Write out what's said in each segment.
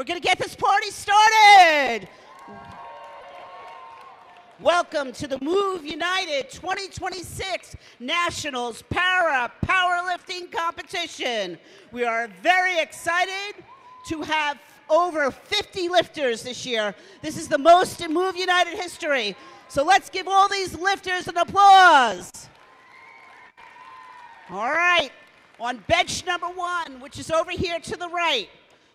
going to get this party started. Welcome to the Move United 2026 Nationals Powerlifting Competition. We are very excited to have over 50 lifters this year. This is the most in Move United history. So let's give all these lifters an applause. All right, on bench number 1, which is over here to the right,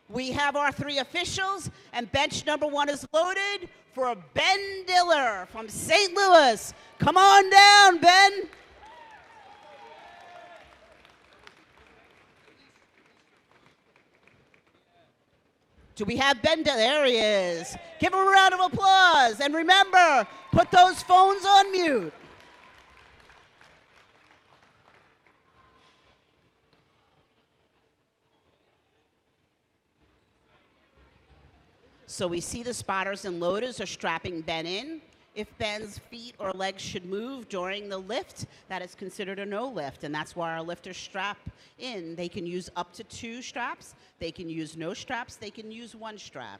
we have our 3 officials, and bench number 1 is loaded for Ben Diller from St. Louis. Come on down, Ben. Do we have Ben Diller? There he is. Give him a round of applause. And remember, put those phones on mute. So we see the spotters and loaders are strapping Ben in. If Ben's feet or legs should move during the lift, that is considered a no lift, and that's why our lifters strap in. They can use up to 2 straps. They can use no straps. They can use 1 strap.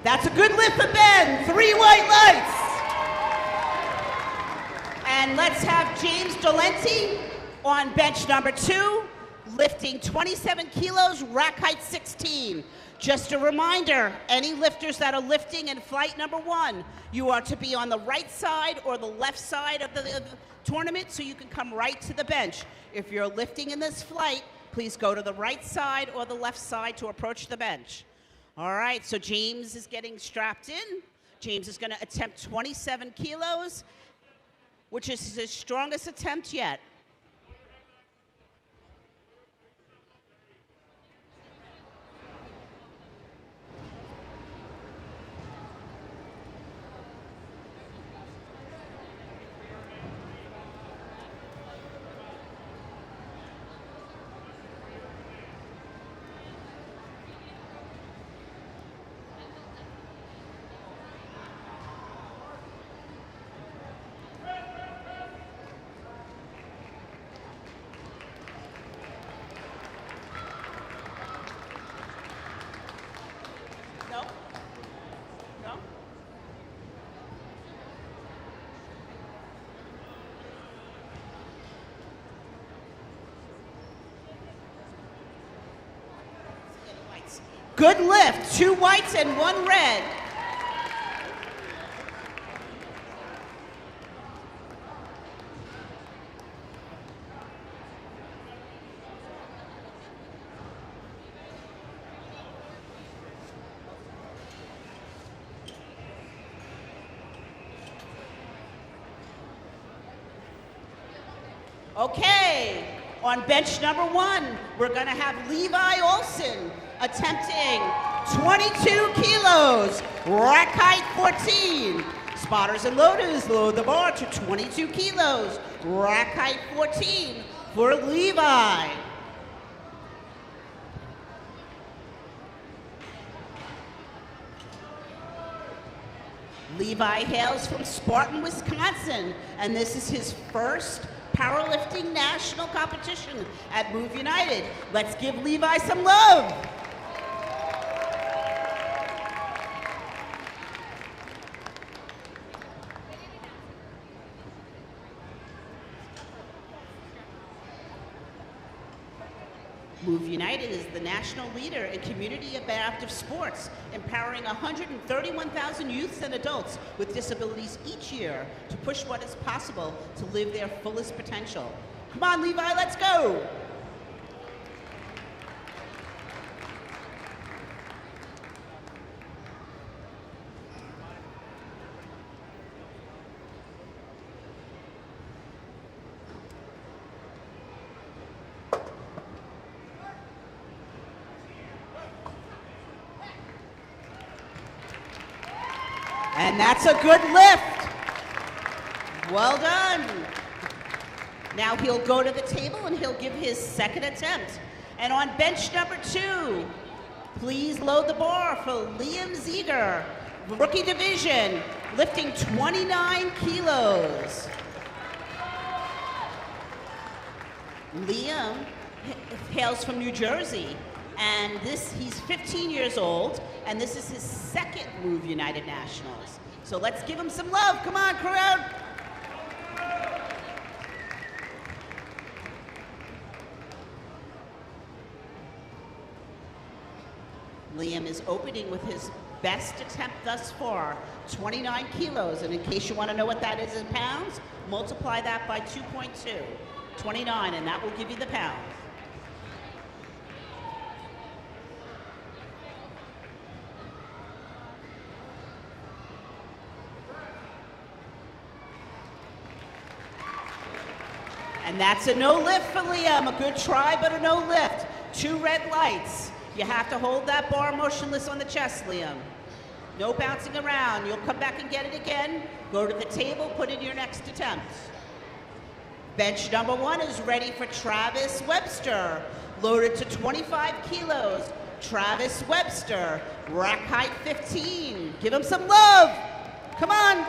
That's a good lift for Ben. 3 white lights. And let's have James Dolenti on bench number 2, lifting 27 kilos, rack height 16. Just a reminder, any lifters that are lifting in flight number 1, you are to be on the right side or the left side of the tournament so you can come right to the bench. If you're lifting in this flight, please go to the right side or the left side to approach the bench. All right, so James is getting strapped in. James is going to attempt 27 kilos, which is his strongest attempt yet. Good lift, 2 whites and 1 red. Okay, on bench number 1, we're gonna have Levi Olson attempting 22 kilos, rack height 14. Spotters and loaders load the bar to 22 kilos, rack height 14 for Levi. Levi hails from Spartan, Wisconsin, and this is his first powerlifting national competition at Move United. Let's give Levi some love. Move United is the national leader in community adaptive sports, empowering 131,000 youths and adults with disabilities each year to push what is possible to live their fullest potential. Come on, Levi, let's go. And that's a good lift. Well done. Now he'll go to the table and he'll give his second attempt. And on bench number 2, please load the bar for Liam Ziegler, rookie division, lifting 29 kilos. Liam hails from New Jersey, and he's 15 years old, and this is his second Move United Nationals. So let's give him some love. Come on, crowd. Liam is opening with his best attempt thus far, 29 kilos. And in case you want to know what that is in pounds, multiply that by 2.2, 29, and that will give you the pounds. And that's a no lift for Liam. A good try, but a no lift. 2 red lights. You have to hold that bar motionless on the chest, Liam. No bouncing around. You'll come back and get it again. Go to the table, put in your next attempt. Bench number 1 is ready for Travis Webster. Loaded to 25 kilos. Travis Webster, rack height 15. Give him some love. Come on.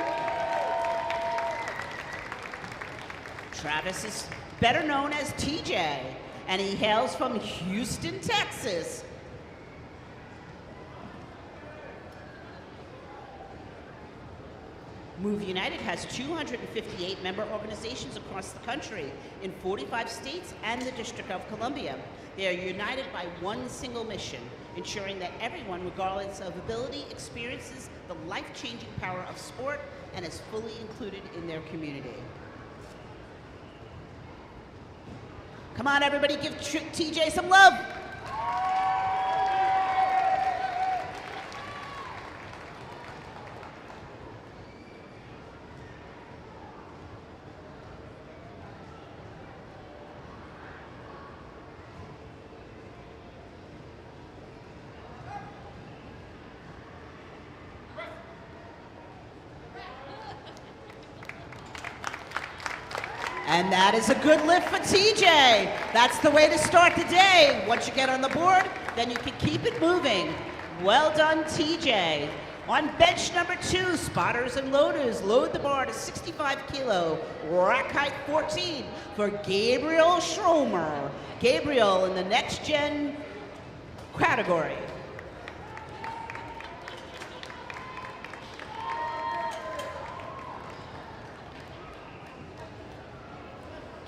Travis is better known as TJ, and he hails from Houston, Texas. Move United has 258 member organizations across the country in 45 states and the District of Columbia. They are united by one single mission, ensuring that everyone, regardless of ability, experiences the life-changing power of sport and is fully included in their community. Come on, everybody, give TJ some love. And that is a good lift for TJ. That's the way to start the day. Once you get on the board, then you can keep it moving. Well done, TJ. On bench number 2, spotters and loaders, load the bar to 65 kilo, rack height 14 for Gabriel Schromer. Gabriel in the next gen category.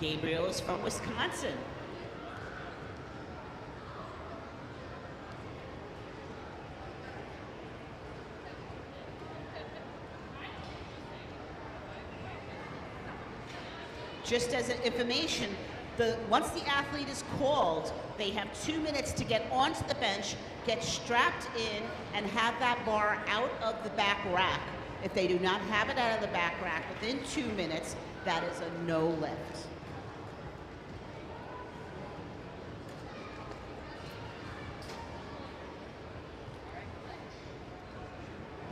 Gabriel is from Wisconsin. Just as an information, once the athlete is called, they have 2 minutes to get onto the bench, get strapped in, and have that bar out of the back rack. If they do not have it out of the back rack within 2 minutes, that is a no lift.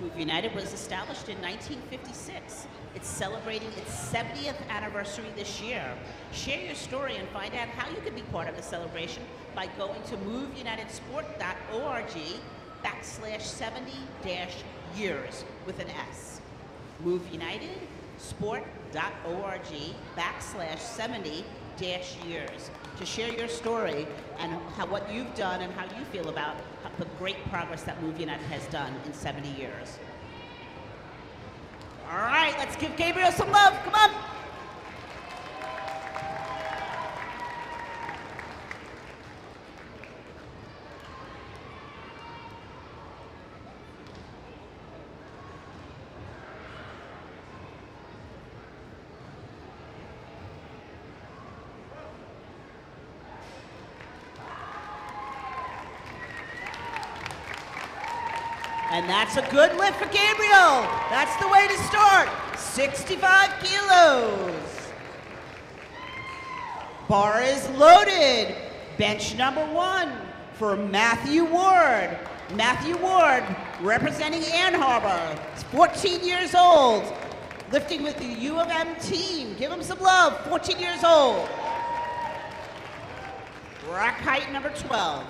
Move United was established in 1956. It's celebrating its 70th anniversary this year. Share your story and find out how you can be part of the celebration by going to moveunitedsport.org/70-years with an S. moveunitedsport.org/70-years to share your story and what you've done and how you feel about the great progress that Move United has done in 70 years. All right, let's give Gabriel some love. Come on. And that's a good lift for Gabriel. That's the way to start. 65 kilos. Bar is loaded. Bench number 1 for Matthew Ward. Matthew Ward, representing Ann Arbor. He's 14 years old, lifting with the U of M team. Give him some love, 14 years old. Rack height number 12.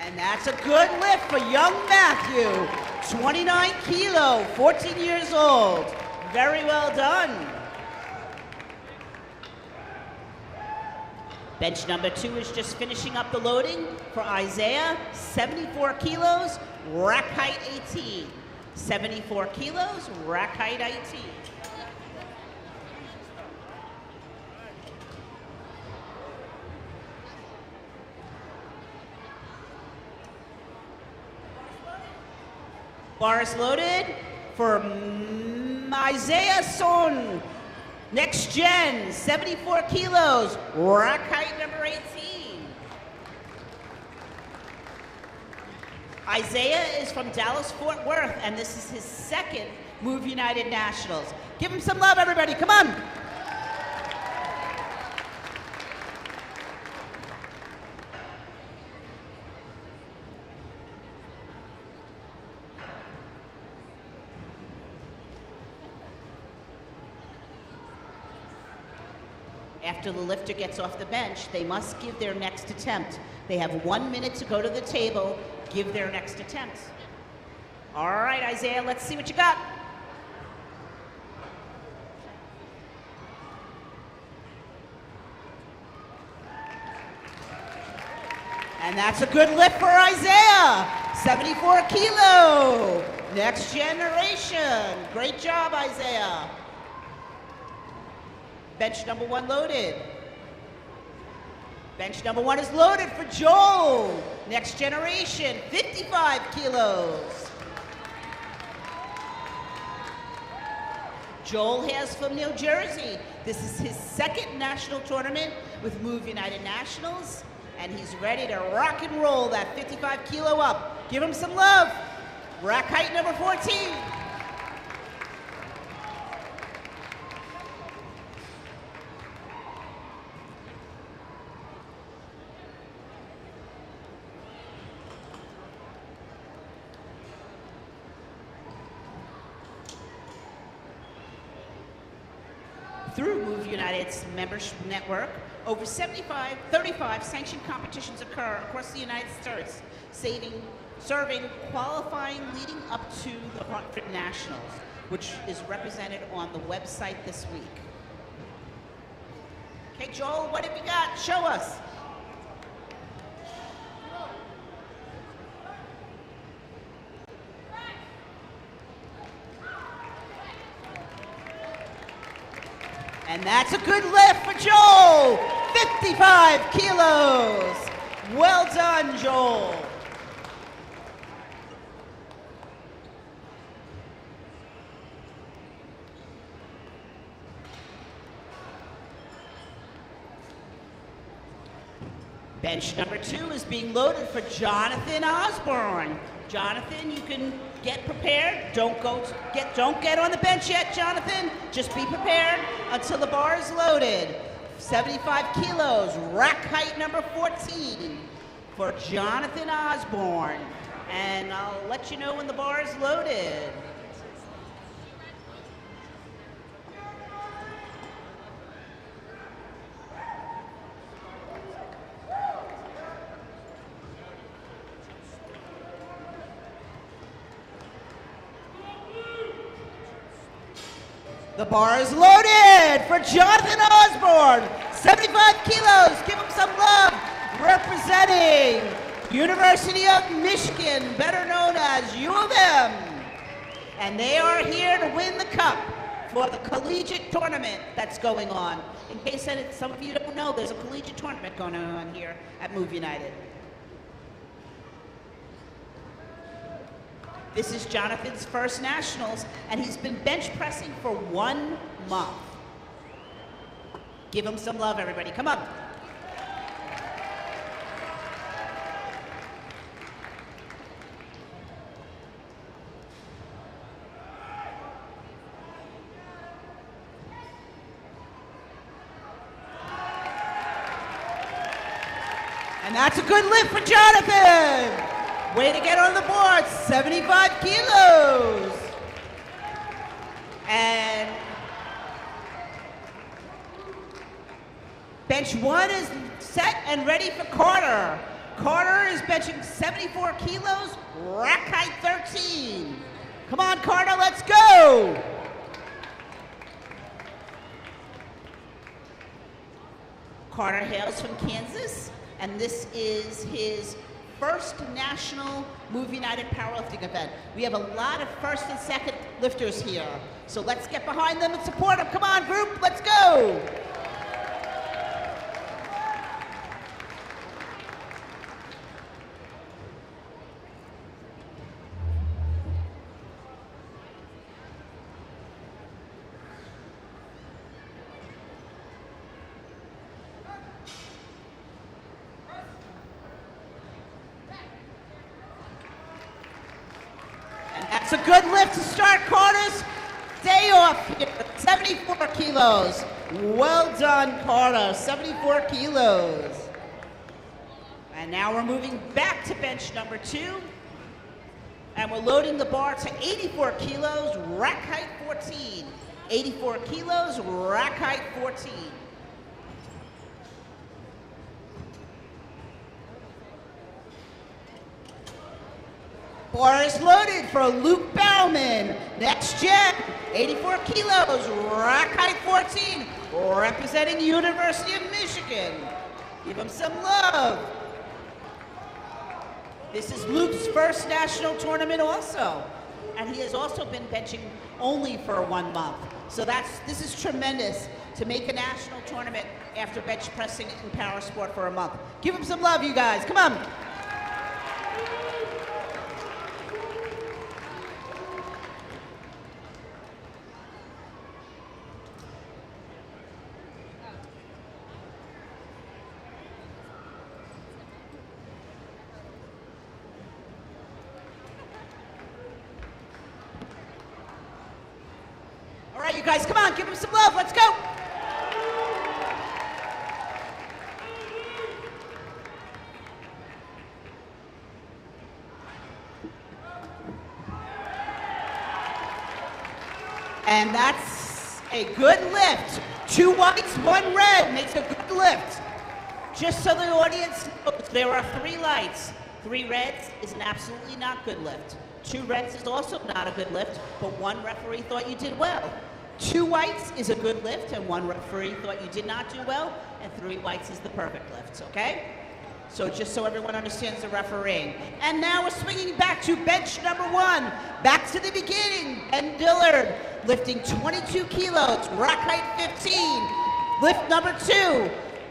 And that's a good lift for young Matthew, 29 kilo, 14 years old. Very well done. Bench number 2 is just finishing up the loading for Isaiah, 74 kilos, rack height 18. 74 kilos, rack height 18. Bar is loaded for Isaiah Son, next gen, 74 kilos, rack height number 18. Isaiah is from Dallas-Fort Worth, and this is his second Move United Nationals. Give him some love, everybody, come on. After the lifter gets off the bench, they must give their next attempt. They have 1 minute to go to the table, give their next attempt. All right, Isaiah, let's see what you got. And that's a good lift for Isaiah, 74 kilo, next generation. Great job, Isaiah. Bench number 1 loaded. Bench number 1 is loaded for Joel, next generation, 55 kilos. Joel has from New Jersey. This is his second national tournament with Move United Nationals, and he's ready to rock and roll that 55 kilo up. Give him some love. Rack height number 14. Through Move United's membership network, over 35 sanctioned competitions occur across the United States, serving qualifying leading up to the Hartford Nationals, which is represented on the website this week. Okay, Joel, what have you got? Show us. And that's a good lift for Joel, 55 kilos. Well done, Joel. Bench number 2 is being loaded for Jonathan Osborne. Jonathan, you can get prepared. Don't get on the bench yet, Jonathan. Just be prepared until the bar is loaded. 75 kilos, rack height number 14 for Jonathan Osborne. And I'll let you know when the bar is loaded. The bar is loaded for Jonathan Osborne, 75 kilos. Give him some love. Representing University of Michigan, better known as U of M. And they are here to win the cup for the collegiate tournament that's going on. In case some of you don't know, there's a collegiate tournament going on here at Move United. This is Jonathan's first nationals, and he's been bench pressing for 1 month. Give him some love, everybody. Come on. And that's a good lift for Jonathan. Way to get on the board, 75 kilos. And bench 1 is set and ready for Carter. Carter is benching 74 kilos, rack height 13. Come on, Carter, let's go. Carter hails from Kansas, and this is his first national Move United powerlifting event. We have a lot of first and second lifters here. So let's get behind them and support them. Come on, group, let's go. That's a good lift to start Carter's day off here. 74 kilos. Well done, Carter. 74 kilos. And now we're moving back to bench number 2. And we're loading the bar to 84 kilos, rack height 14. 84 kilos, rack height 14. Bar is loaded for Luke Bauman. Next gen, 84 kilos, rack height 14, representing University of Michigan. Give him some love. This is Luke's first national tournament also. And he has also been benching only for 1 month. So this is tremendous to make a national tournament after bench pressing in power sport for a month. Give him some love, you guys, come on. All right, you guys, come on, give him some love, let's go. And that's a good lift. 2 whites, 1 red, makes a good lift. Just so the audience knows, there are 3 lights. 3 reds is an absolutely not good lift. 2 reds is also not a good lift, but 1 referee thought you did well. 2 whites is a good lift, and 1 referee thought you did not do well, and 3 whites is the perfect lift, okay? So just so everyone understands the refereeing. And now we're swinging back to bench number 1. Back to the beginning. Ben Dillard lifting 22 kilos, rack height 15. Lift number 2.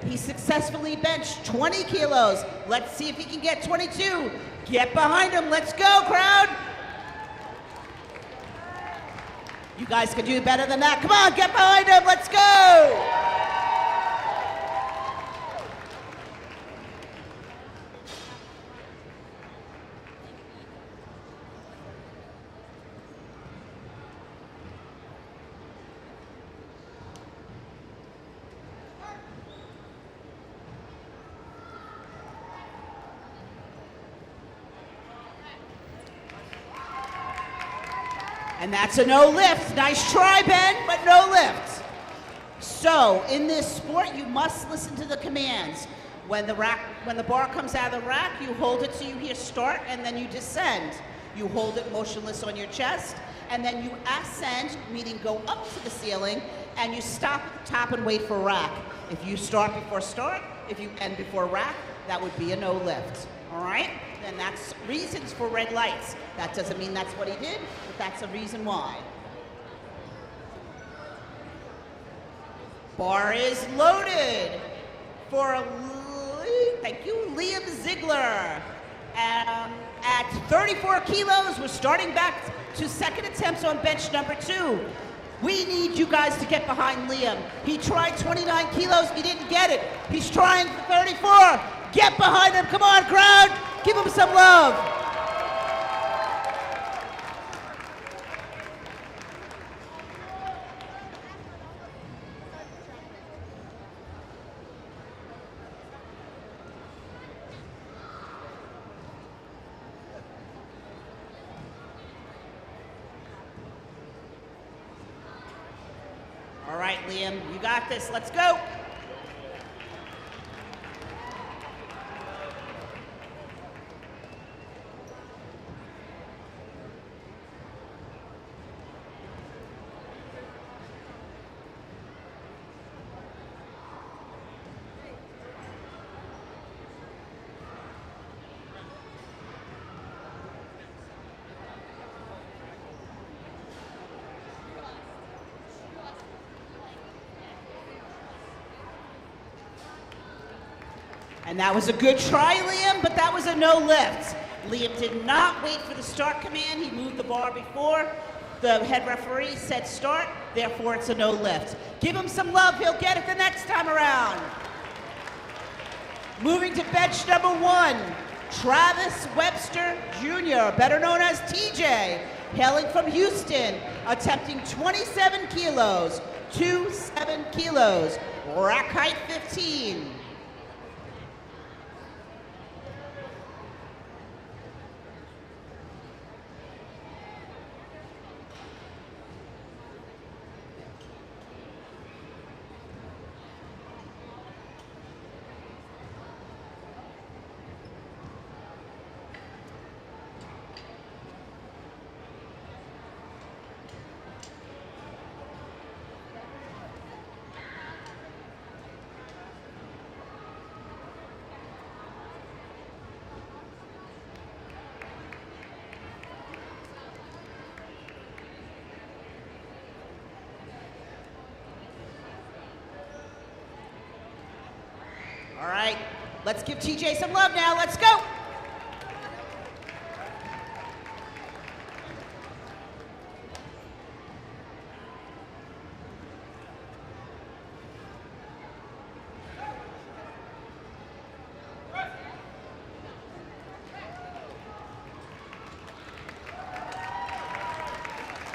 He successfully benched 20 kilos. Let's see if he can get 22. Get behind him. Let's go, crowd. You guys can do better than that. Come on, get behind him. Let's go. And that's a no lift. Nice try, Ben, but no lift. So in this sport, you must listen to the commands. When the bar comes out of the rack, you hold it so you hear start, and then you descend. You hold it motionless on your chest, and then you ascend, meaning go up to the ceiling, and you stop at the top and wait for rack. If you start before start, if you end before rack, that would be a no lift. All right? And that's reasons for red lights. That doesn't mean that's what he did, but that's a reason why. Bar is loaded for, thank you, Liam Ziegler. At 34 kilos, we're starting back to second attempts on bench number 2. We need you guys to get behind Liam. He tried 29 kilos, he didn't get it. He's trying 34. Get behind him, come on crowd, give him some love. All right, Liam, you got this. Let's go. And that was a good try, Liam, but that was a no lift. Liam did not wait for the start command. He moved the bar before the head referee said start, therefore it's a no lift. Give him some love, he'll get it the next time around. Moving to bench number 1, Travis Webster Jr., better known as TJ, hailing from Houston, attempting 27 kilos, 27 kilos, rack height 15. All right, let's give TJ some love now. Let's go.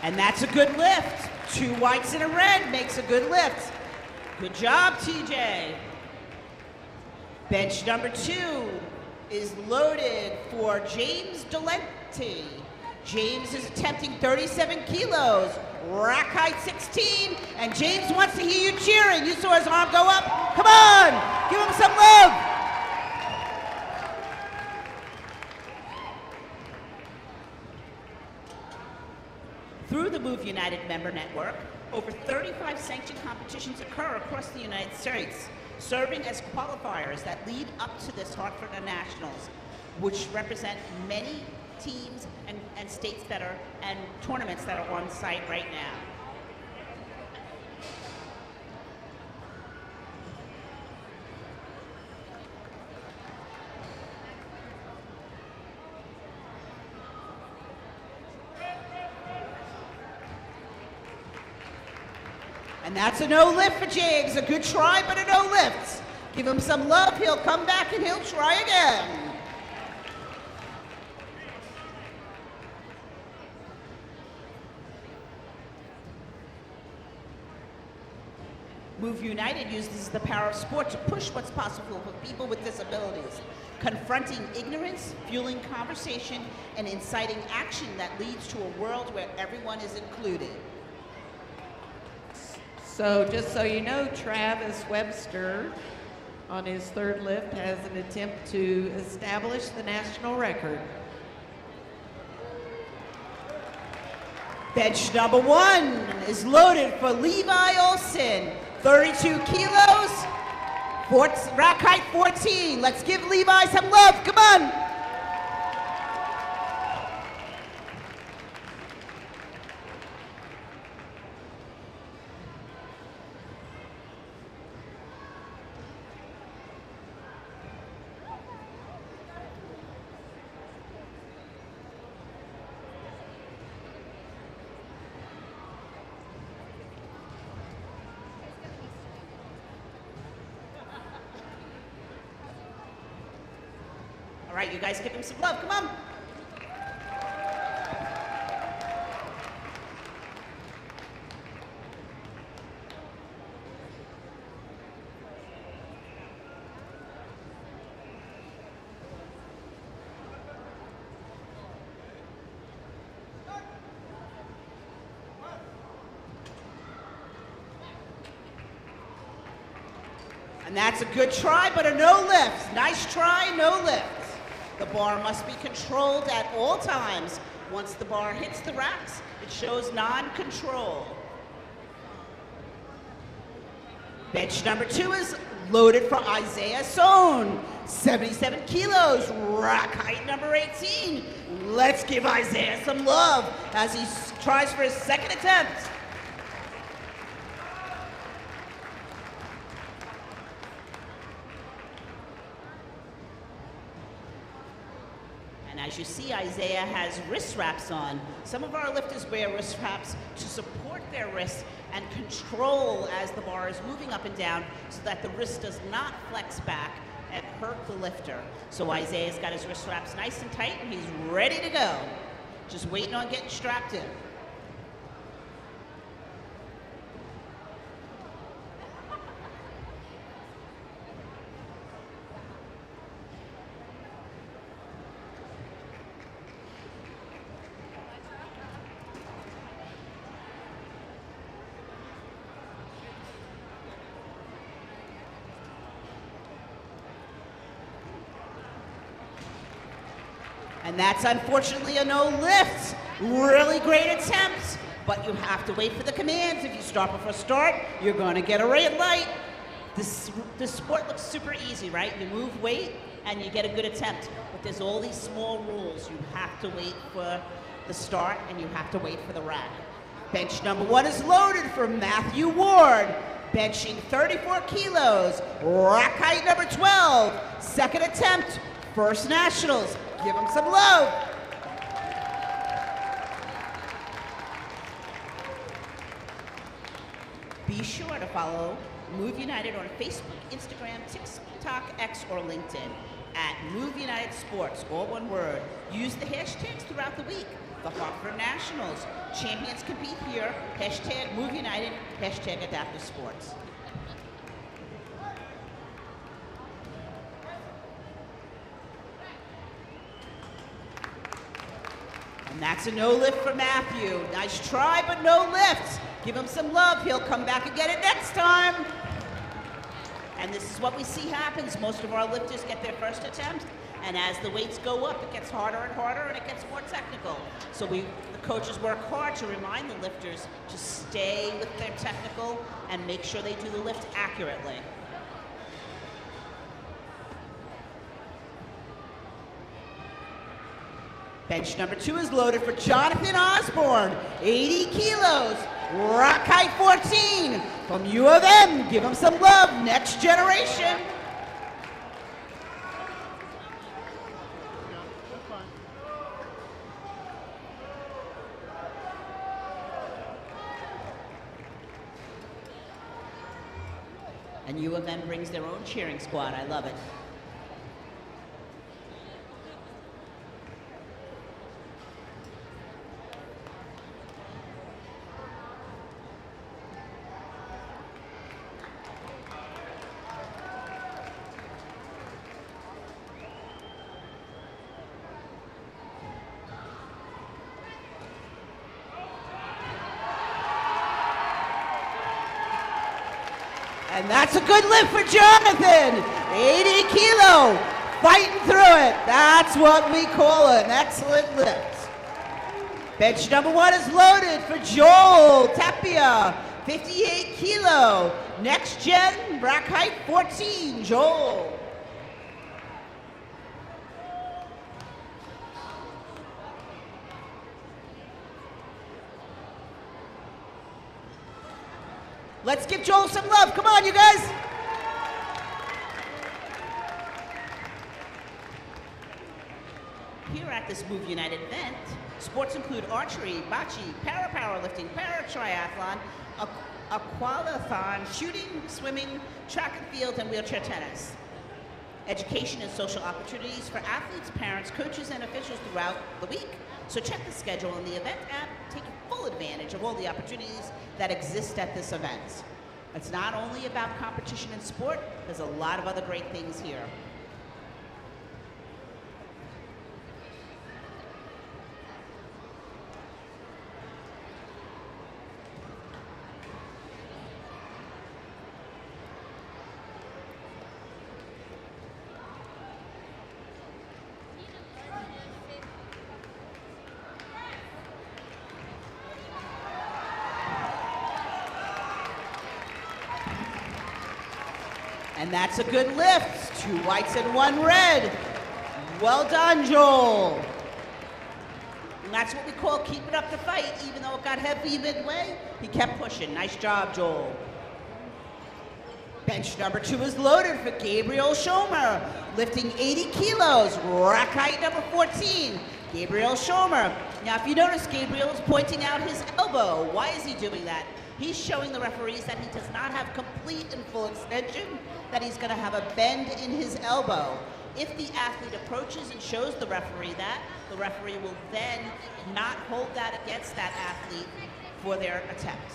And that's a good lift. 2 whites and a red makes a good lift. Good job, TJ. Bench number 2 is loaded for James Dolenti. James is attempting 37 kilos, rack height 16, and James wants to hear you cheering. You saw his arm go up. Come on, give him some love. Through the Move United member network, over 35 sanctioned competitions occur across the United States, serving as qualifiers that lead up to this Hartford Nationals, which represent many teams and states that are, and tournaments that are on site right now. And that's a no lift for James. A good try, but a no lift. Give him some love, he'll come back and he'll try again. Move United uses the power of sport to push what's possible for people with disabilities, confronting ignorance, fueling conversation, and inciting action that leads to a world where everyone is included. So just so you know, Travis Webster on his 3rd lift has an attempt to establish the national record. Bench number 1 is loaded for Levi Olson, 32 kilos, rack height 14. Let's give Levi some love, come on. right, you guys give him some love. Come on. And that's a good try, but a no lift. Nice try, no lift. The bar must be controlled at all times. Once the bar hits the racks, it shows non-control. Bench number 2 is loaded for Isaiah Sohn. 77 kilos, rack height number 18. Let's give Isaiah some love as he tries for his second attempt. And as you see, Isaiah has wrist wraps on. Some of our lifters wear wrist wraps to support their wrists and control as the bar is moving up and down so that the wrist does not flex back and hurt the lifter. So Isaiah's got his wrist wraps nice and tight and he's ready to go. Just waiting on getting strapped in. And that's unfortunately a no lift. Really great attempt, but you have to wait for the commands. If you start before start, you're gonna get a red light. This sport looks super easy, right? You move weight and you get a good attempt, but there's all these small rules. You have to wait for the start and you have to wait for the rack. Bench number 1 is loaded for Matthew Ward, benching 34 kilos, rack height number 12, second attempt, first nationals. Give him some love. Be sure to follow Move United on Facebook, Instagram, TikTok, X, or LinkedIn at Move United Sports, all one word. Use the hashtags throughout the week. The Hartford Nationals. Champions compete here. Hashtag Move United, hashtag Adaptive Sports. And that's a no lift for Matthew. Nice try, but no lift. Give him some love. He'll come back and get it next time. And this is what we see happens. Most of our lifters get their first attempt, and as the weights go up, it gets harder and harder, and it gets more technical. So the coaches work hard to remind the lifters to stay with their technical and make sure they do the lift accurately. Bench number 2 is loaded for Jonathan Osborne, 80 kilos, rack height 14, from U of M. Give him some love, next generation. And U of M brings their own cheering squad, I love it. And that's a good lift for Jonathan. 80 kilo, fighting through it. That's what we call an excellent lift. Bench number 1 is loaded for Joel Tapia, 58 kilo. Next gen, rack height 14, Joel. Let's give Joel some love. Come on, you guys. Here at this Move United event, sports include archery, bocce, para-powerlifting, para-triathlon, aqualathon, shooting, swimming, track and field, and wheelchair tennis. education and social opportunities for athletes, parents, coaches, and officials throughout the week. So check the schedule in the event app, take full advantage of all the opportunities that exist at this event. It's not only about competition and sport, there's a lot of other great things here. And that's a good lift. 2 whites and 1 red. Well done, Joel. And that's what we call keeping up the fight. Even though it got heavy midway, he kept pushing. Nice job, Joel. Bench number 2 is loaded for Gabriel Schomer, lifting 80 kilos, rack height number 14. Gabriel Schomer. Now, if you notice, Gabriel is pointing out his elbow. Why is he doing that? He's showing the referees that he does not have complete and full extension, that he's going to have a bend in his elbow. If the athlete approaches and shows the referee that, the referee will then not hold that against that athlete for their attempt.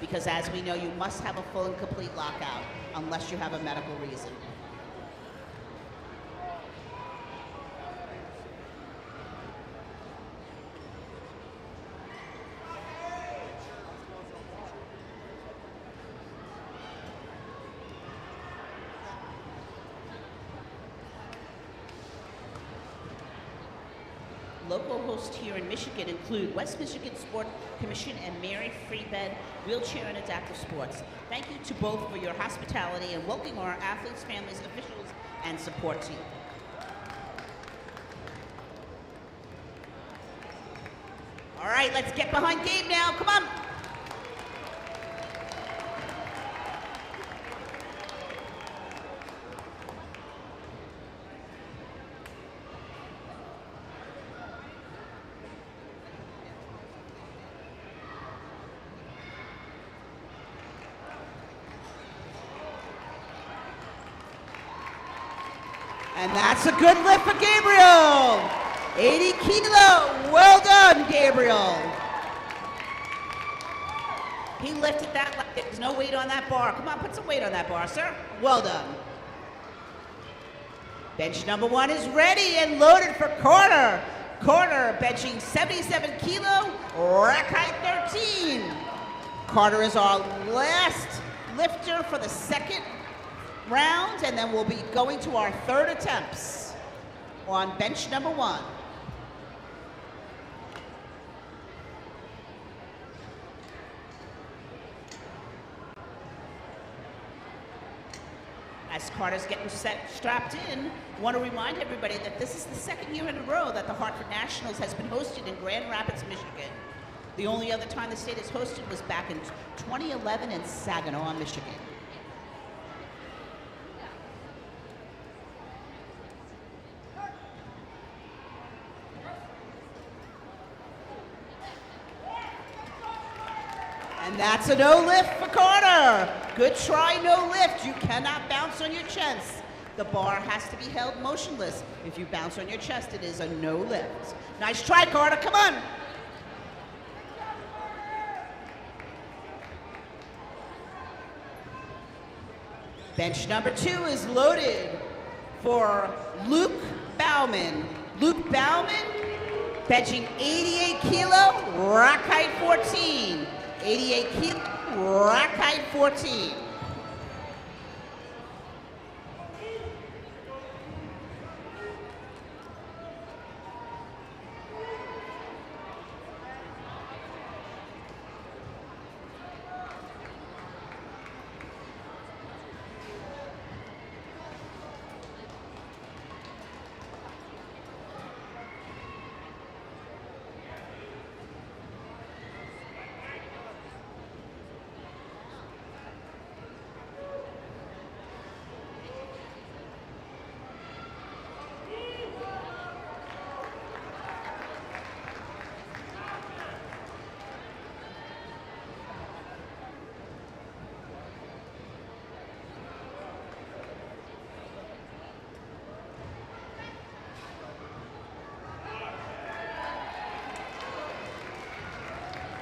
Because as we know, you must have a full and complete lockout unless you have a medical reason. Local hosts here in Michigan include West Michigan Sport Commission and Mary Free Bed Wheelchair and Adaptive Sports. Thank you to both for your hospitality and welcoming our athletes, families, officials, and support team. All right, let's get behind Gabe now. Come on. And that's a good lift for Gabriel. 80 kilo. Well done, Gabriel. He lifted that like there's no weight on that bar. Come on, put some weight on that bar, sir. Well done. Bench number 1 is ready and loaded for Carter. Carter benching 77 kilo, rack height 13. Carter is our last lifter for the second round, and then we'll be going to our third attempts on bench number 1. As Carter's getting strapped in, I want to remind everybody that this is the second year in a row that the Hartford Nationals has been hosted in Grand Rapids, Michigan. The only other time the state has hosted was back in 2011 in Saginaw, Michigan. And that's a no lift for Carter. Good try, no lift. You cannot bounce on your chest. The bar has to be held motionless. If you bounce on your chest, it is a no lift. Nice try, Carter. Come on. Bench number 2 is loaded for Luke Bauman. Luke Bauman benching 88 kilo, rack height 14. 88 kilo, rack height 14.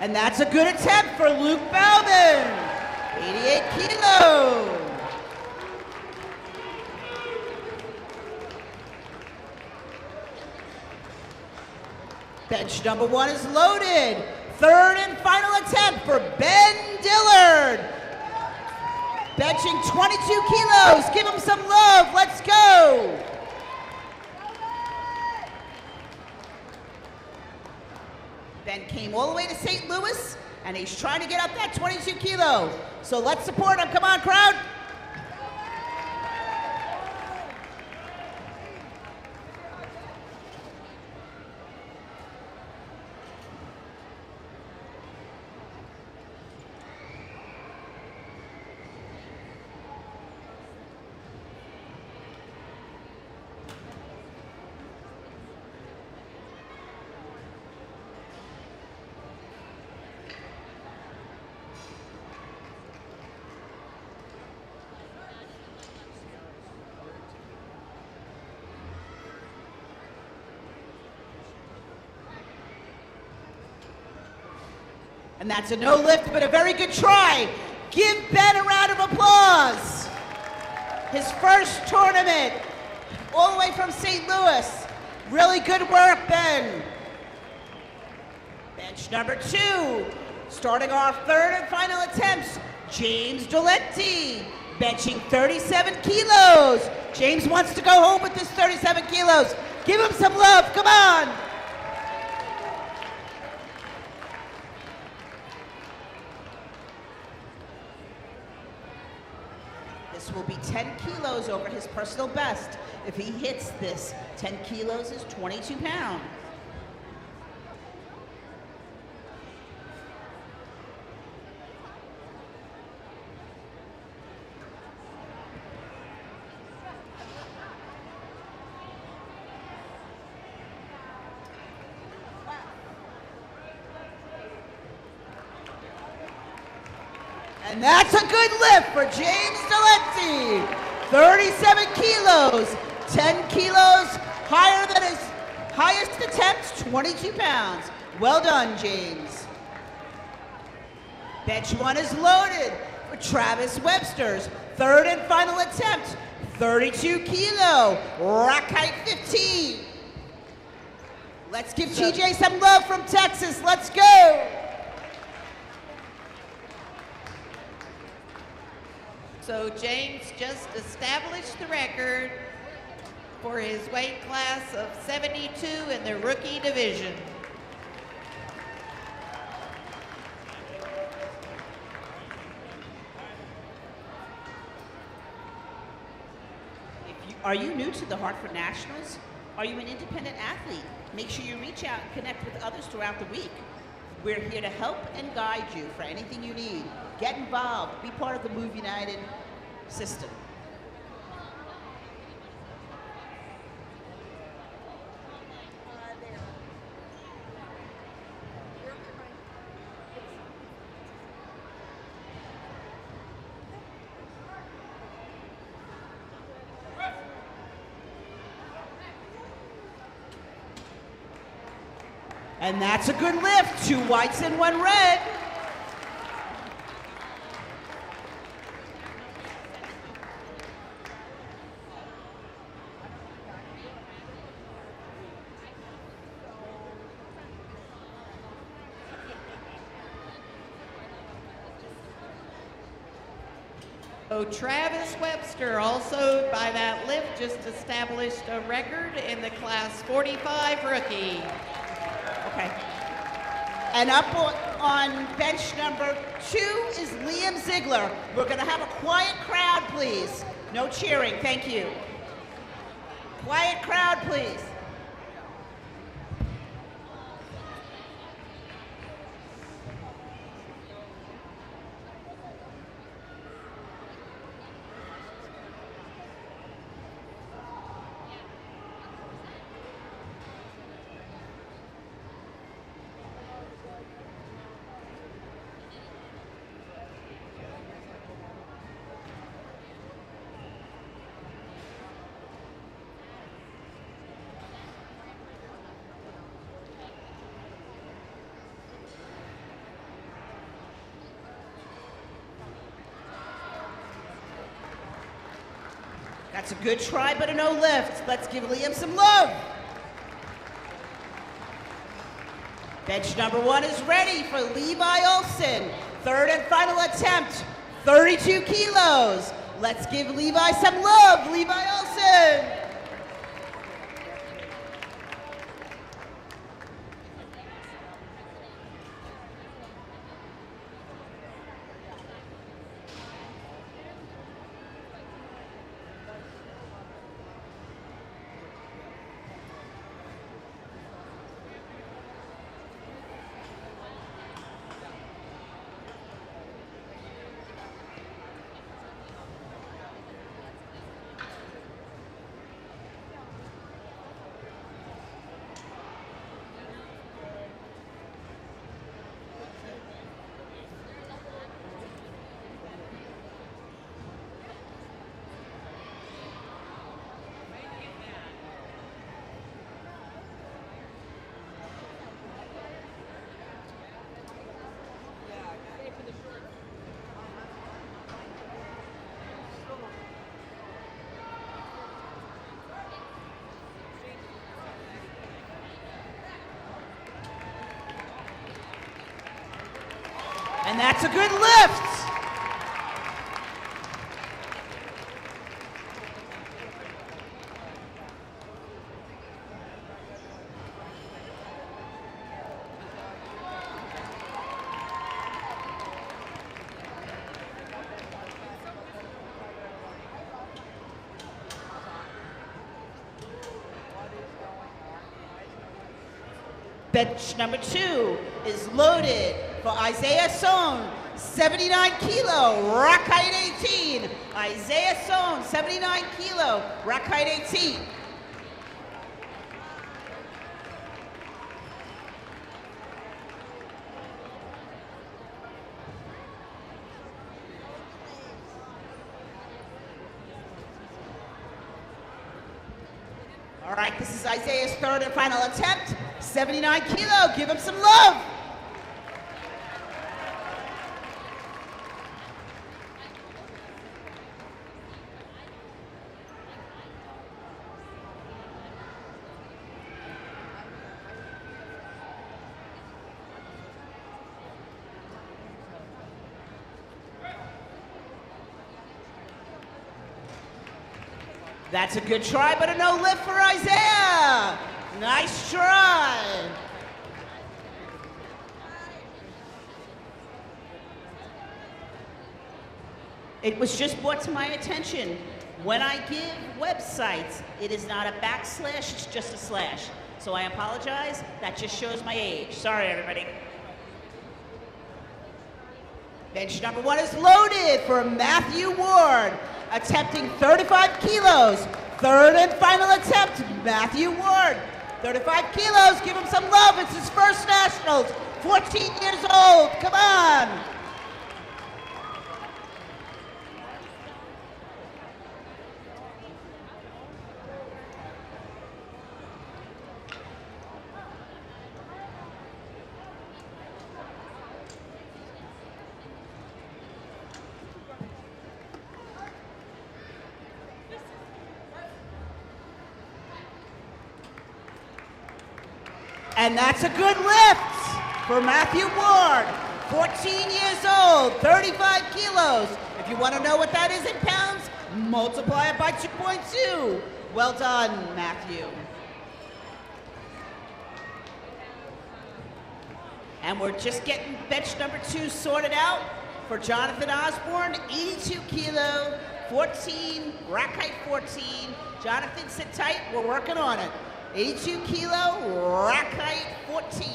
And that's a good attempt for Luke Bowman, 88 kilos. Bench number 1 is loaded. Third and final attempt for Ben Dillard. Benching 22 kilos. Give him some love. Let's go. Ben came all the way to St. Louis, and he's trying to get up that 22 kilos. So let's support him. Come on, crowd. And that's a no lift, but a very good try. Give Ben a round of applause. His first tournament, all the way from St. Louis. Really good work, Ben. Bench number 2, starting our third and final attempts, James Dolenti, benching 37 kilos. James wants to go home with this 37 kilos. Give him some love, come on. This will be 10 kilos over his personal best. If he hits this, 10 kilos is 22 pounds. And that's a good lift for James Dolenti. 37 kilos, 10 kilos higher than his highest attempt, 22 pounds. Well done, James. Bench 1 is loaded for Travis Webster's third and final attempt, 32 kilo, rack height 15. Let's give TJ some love from Texas, let's go. So James just established the record for his weight class of 72 in the rookie division. Are you new to the Hartford Nationals? Are you an independent athlete? Make sure you reach out and connect with others throughout the week. We're here to help and guide you for anything you need. Get involved, be part of the Move United system. And that's a good lift, 2 whites and 1 red. So Travis Webster also by that lift just established a record in the class 45 rookie. Okay. And up on bench number 2 is Liam Ziegler. We're gonna have a quiet crowd, please. No cheering, thank you. Quiet crowd, please. That's a good try, but a no lift. Let's give Liam some love. Bench number 1 is ready for Levi Olson. Third and final attempt, 32 kilos. Let's give Levi some love, Levi Olson. And that's a good lift. Bench number 2 is loaded for Isaiah Sohn, 79 kilo, rack height 18. Isaiah Sohn, 79 kilo, rack height 18. All right, this is Isaiah's third and final attempt, 79 kilo, give him some love. That's a good try, but a no lift for Isaiah. Nice try. It was just brought to my attention. When I give websites, it is not a backslash, it's just a slash. So I apologize, that just shows my age. Sorry, everybody. Bench number 1 is loaded for Matthew Ward, attempting 35 kilos. Third and final attempt, Matthew Ward. 35 kilos, give him some love. It's his first nationals, 14 years old, come on. And that's a good lift for Matthew Ward, 14 years old, 35 kilos. If you want to know what that is in pounds, multiply it by 2.2. Well done, Matthew. And we're just getting bench number 2 sorted out for Jonathan Osborne, 82 kilo, 14, rack height 14. Jonathan, sit tight, we're working on it. 82 kilo, rack height 14.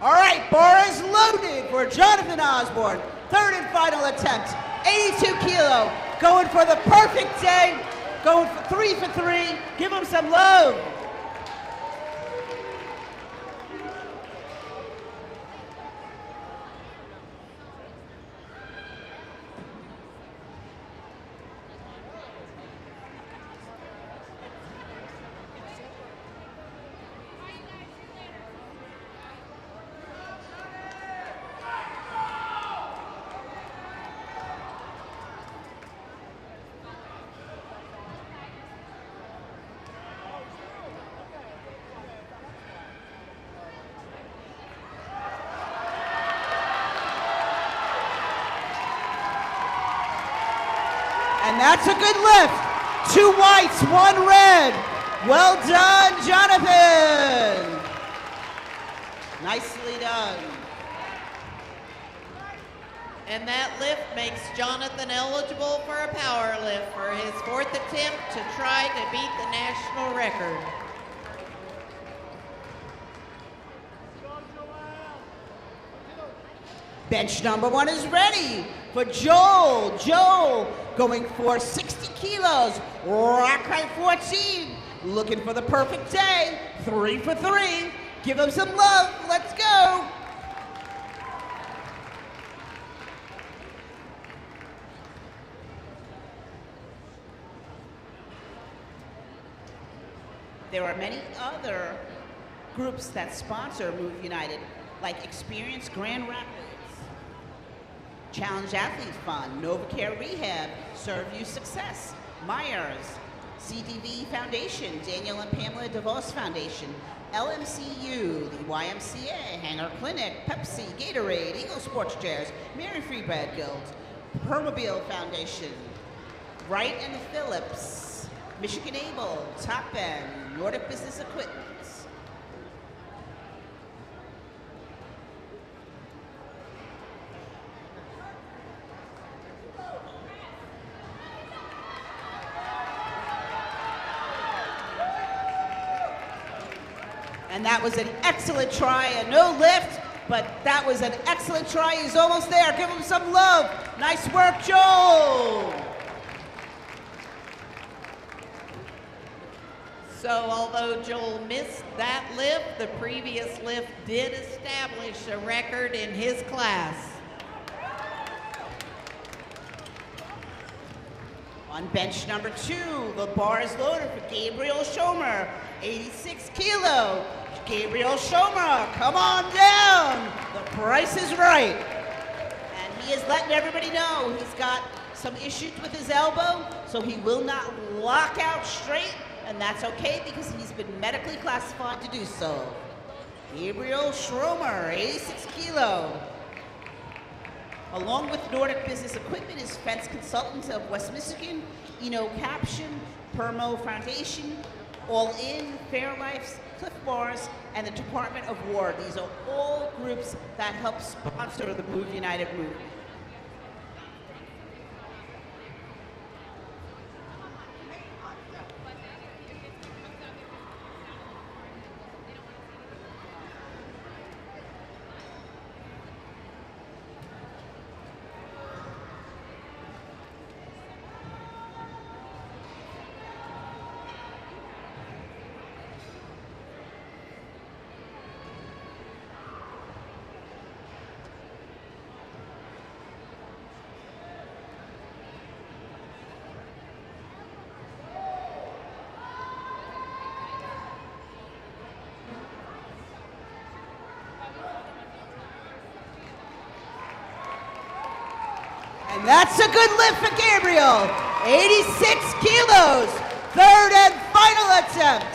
All right, bar is loaded for Jonathan Osborne. Third and final attempt, 82 kilo. Going for the perfect day, going for 3 for 3. Give him some love. And that's a good lift. 2 whites, 1 red. Well done, Jonathan. Nicely done. And that lift makes Jonathan eligible for a power lift for his 4th attempt to try to beat the national record. Bench number 1 is ready for Joel. Joel going for 60 kilos, rack height 14. Looking for the perfect day, 3 for 3. Give him some love, let's go. There are many other groups that sponsor Move United, like Experience Grand Rapids, Challenge Athlete Fund, NovaCare Rehab, Serve You Success, Myers, CDV Foundation, Daniel and Pamela DeVos Foundation, LMCU, the YMCA, Hangar Clinic, Pepsi, Gatorade, Eagle Sports Chairs, Mary Free Bed Guild, Permobile Foundation, Wright and Phillips, Michigan Able, Top End, Nordic Business Equipment. And that was an excellent try, a no lift, but that was an excellent try. He's almost there. Give him some love. Nice work, Joel. So although Joel missed that lift, the previous lift did establish a record in his class. On bench number 2, the bar is loaded for Gabriel Schomer, 86 kilo. Gabriel Schomer, come on down. The price is right. And he is letting everybody know he's got some issues with his elbow, so he will not lock out straight, and that's okay because he's been medically classified to do so. Gabriel Schromer, 86 kilo. Along with Nordic Business Equipment is fence consultants of West Michigan, Eno Caption, Permo Foundation, All In, Fairlife's, Cliff Bars, and the Department of War. These are all groups that help sponsor the Move United movement. And that's a good lift for Gabriel. 86 kilos. 3rd and final attempt.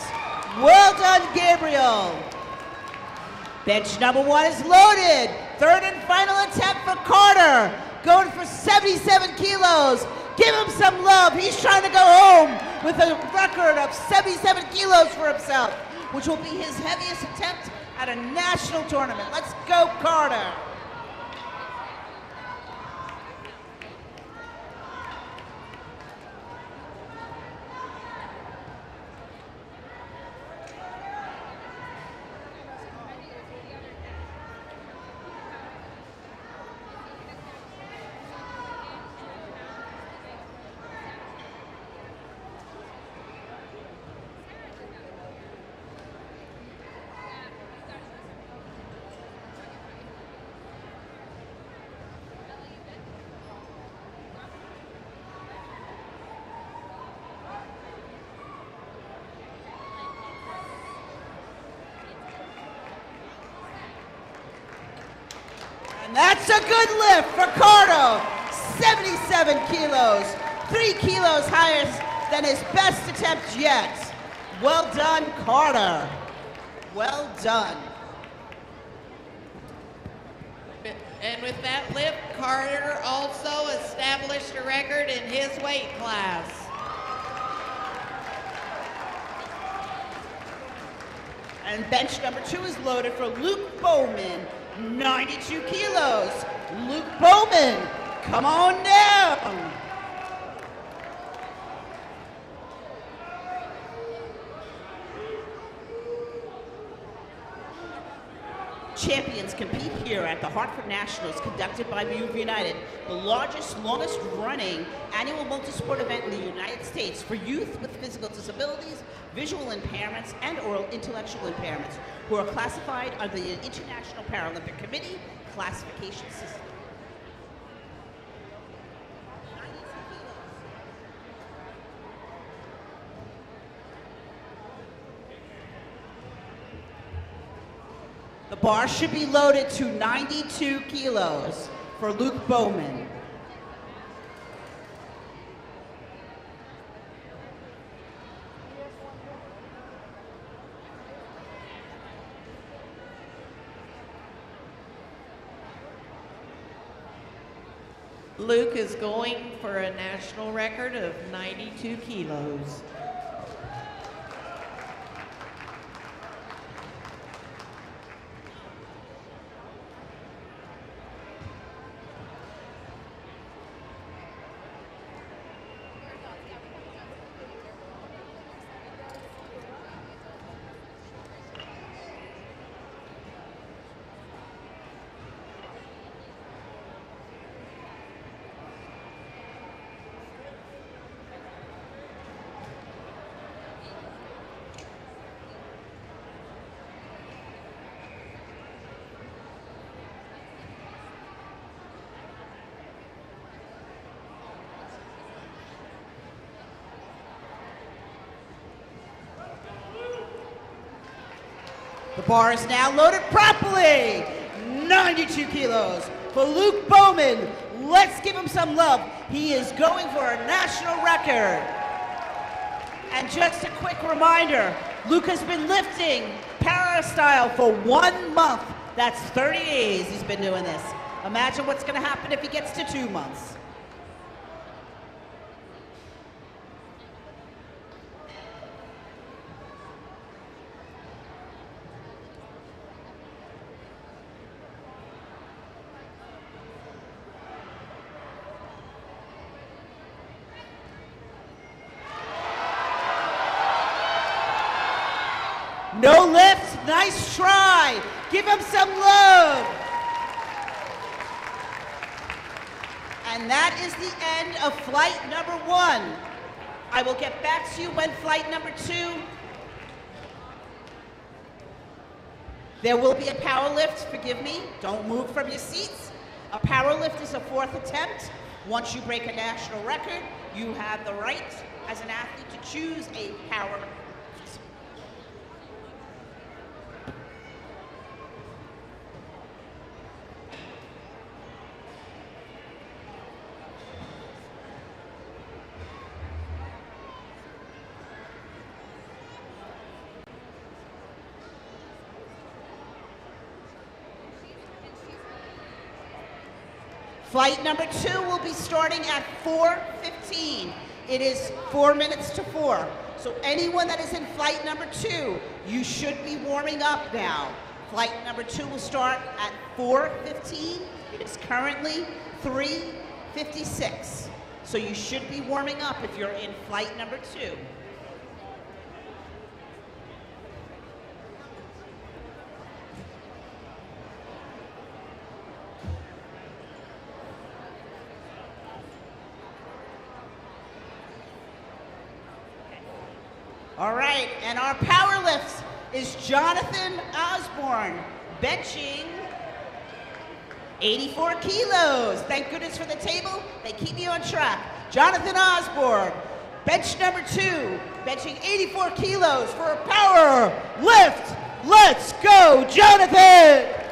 Well done, Gabriel. Bench number 1 is loaded. 3rd and final attempt for Carter. Going for 77 kilos. Give him some love. He's trying to go home with a record of 77 kilos for himself, which will be his heaviest attempt at a national tournament. Let's go, Carter. And that's a good lift for Carter. 77 kilos, 3 kilos higher than his best attempt yet. Well done, Carter. Well done. And with that lift, Carter also established a record in his weight class. And bench number 2 is loaded for Luke Bowman, 92 kilos. Luke Bowman, come on down. Champions compete here at the Hartford Nationals conducted by Move United, the largest, longest running annual multi-sport event in the United States for youth with physical disabilities, visual impairments, and or intellectual impairments who are classified under the International Paralympic Committee classification system. The bar should be loaded to 92 kilos for Luke Bowman. Luke is going for a national record of 92 kilos. The bar is now loaded properly. 92 kilos for Luke Bowman. Let's give him some love. He is going for a national record. And just a quick reminder, Luke has been lifting para style for 1 month. That's 30 days he's been doing this. Imagine what's going to happen if he gets to 2 months. No lift, nice try. Give him some love. And that is the end of flight number 1. I will get back to you when flight number 2. There will be a power lift, forgive me, don't move from your seats. A power lift is a 4th attempt. Once you break a national record, you have the right as an athlete to choose a power lift. Flight number 2 will be starting at 4:15. It is 4 minutes to 4. So anyone that is in flight number 2, you should be warming up now. Flight number 2 will start at 4:15. It is currently 3:56. So you should be warming up if you're in flight number 2. All right, and our power lift is Jonathan Osborne, benching 84 kilos. Thank goodness for the table. They keep me on track. Jonathan Osborne, bench number 2, benching 84 kilos for a power lift. Let's go, Jonathan!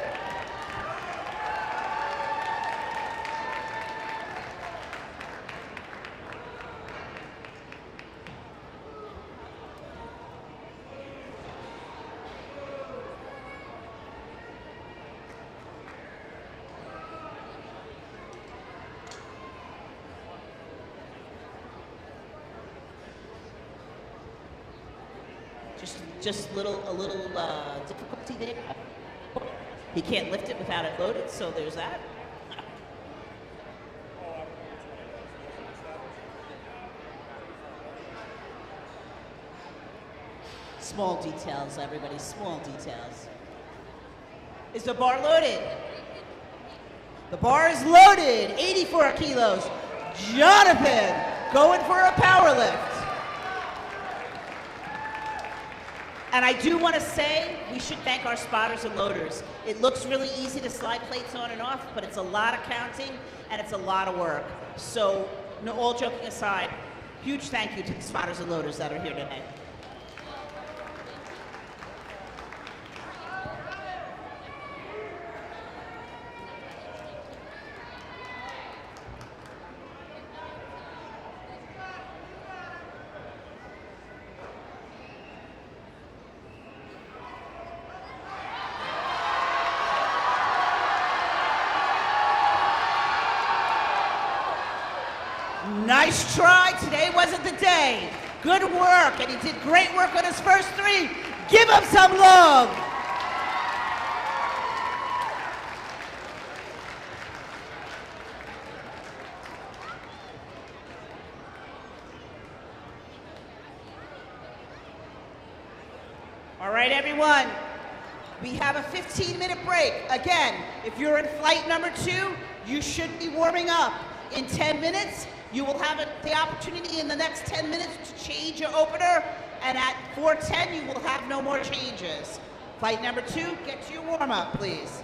just a little difficulty there. He can't lift it without it loaded, so there's that. Small details, everybody, small details. Is the bar loaded? The bar is loaded, 84 kilos. Jonathan going for a power lift. And I do want to say we should thank our spotters and loaders. It looks really easy to slide plates on and off, but it's a lot of counting and it's a lot of work. So, no, all joking aside, huge thank you to the spotters and loaders that are here today. Nice try. Today wasn't the day. Good work, and he did great work on his first three. Give him some love. All right, everyone. We have a 15-minute break. Again, if you're in flight number 2, you should be warming up. In 10 minutes, you will have the opportunity in the next 10 minutes to change your opener, and at 4:10, you will have no more changes. Flight number 2, get to your warm-up, please.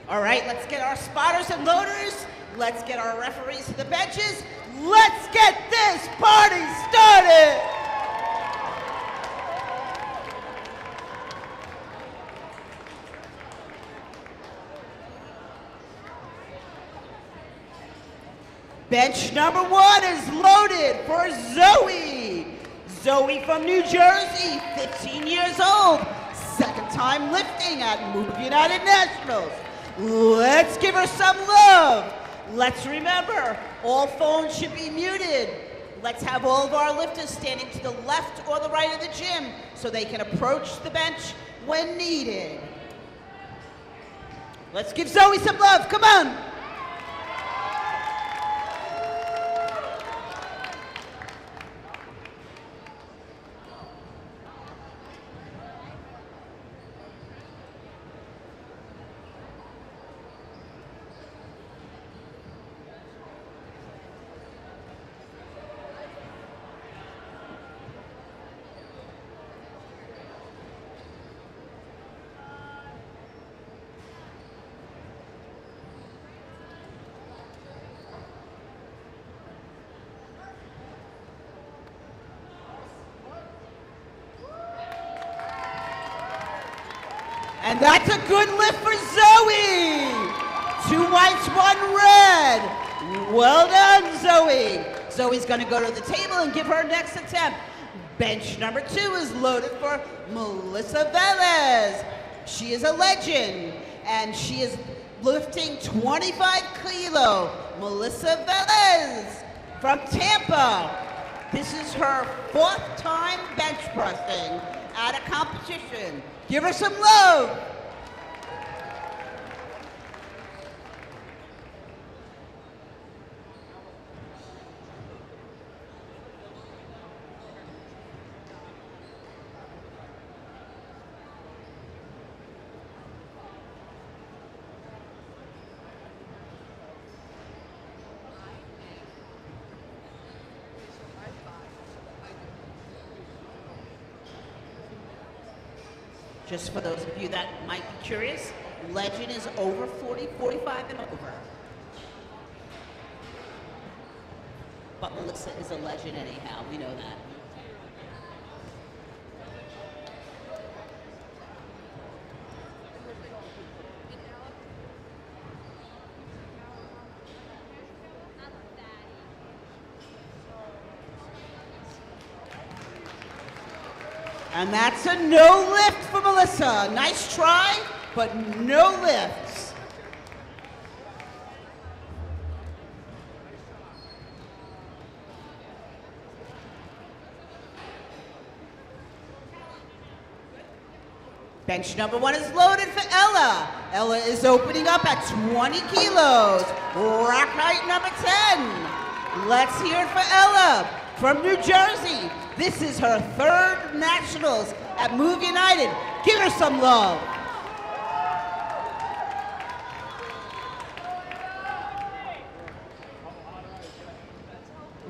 All right, let's get our spotters and loaders. Let's get our referees to the benches. Let's get this party started. Bench number 1 is loaded for Zoe. Zoe from New Jersey, 15 years old, second time lifting at Move United Nationals. Let's give her some love. Let's remember, all phones should be muted. Let's have all of our lifters standing to the left or the right of the gym so they can approach the bench when needed. Let's give Zoe some love, come on. And that's a good lift for Zoe. 2 whites, 1 red. Well done, Zoe. Zoe's gonna go to the table and give her next attempt. Bench number 2 is loaded for Melissa Velez. She is a legend, and she is lifting 25 kilo. Melissa Velez from Tampa. This is her 4th time bench pressing at a competition. Give her some love. Just for those of you that might be curious, legend is over 40, 45 and over. But Melissa is a legend anyhow, we know that. And that's a no lift for Melissa. Nice try, but no lifts. Bench number 1 is loaded for Ella. Ella is opening up at 20 kilos. Rack height number 10. Let's hear it for Ella from New Jersey. This is her 3rd Nationals at Move United. Give her some love.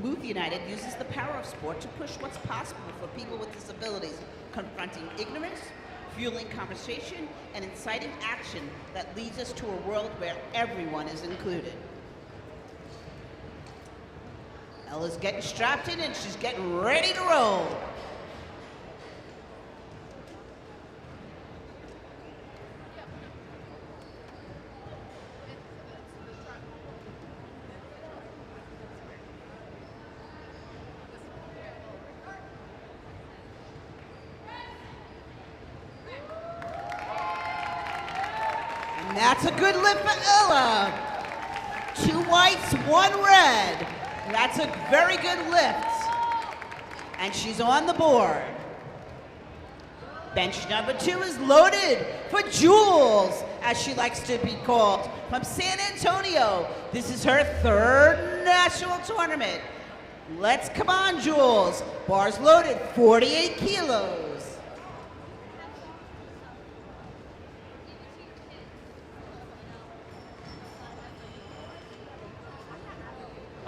Move United uses the power of sport to push what's possible for people with disabilities, confronting ignorance, fueling conversation, and inciting action that leads us to a world where everyone is included. Ella's getting strapped in and she's getting ready to roll. And that's a good lift for Ella. 2 whites, 1 red. That's a very good lift. And she's on the board. Bench number 2 is loaded for Jules, as she likes to be called, from San Antonio. This is her 3rd national tournament. Let's come on, Jules. Bars loaded, 48 kilos.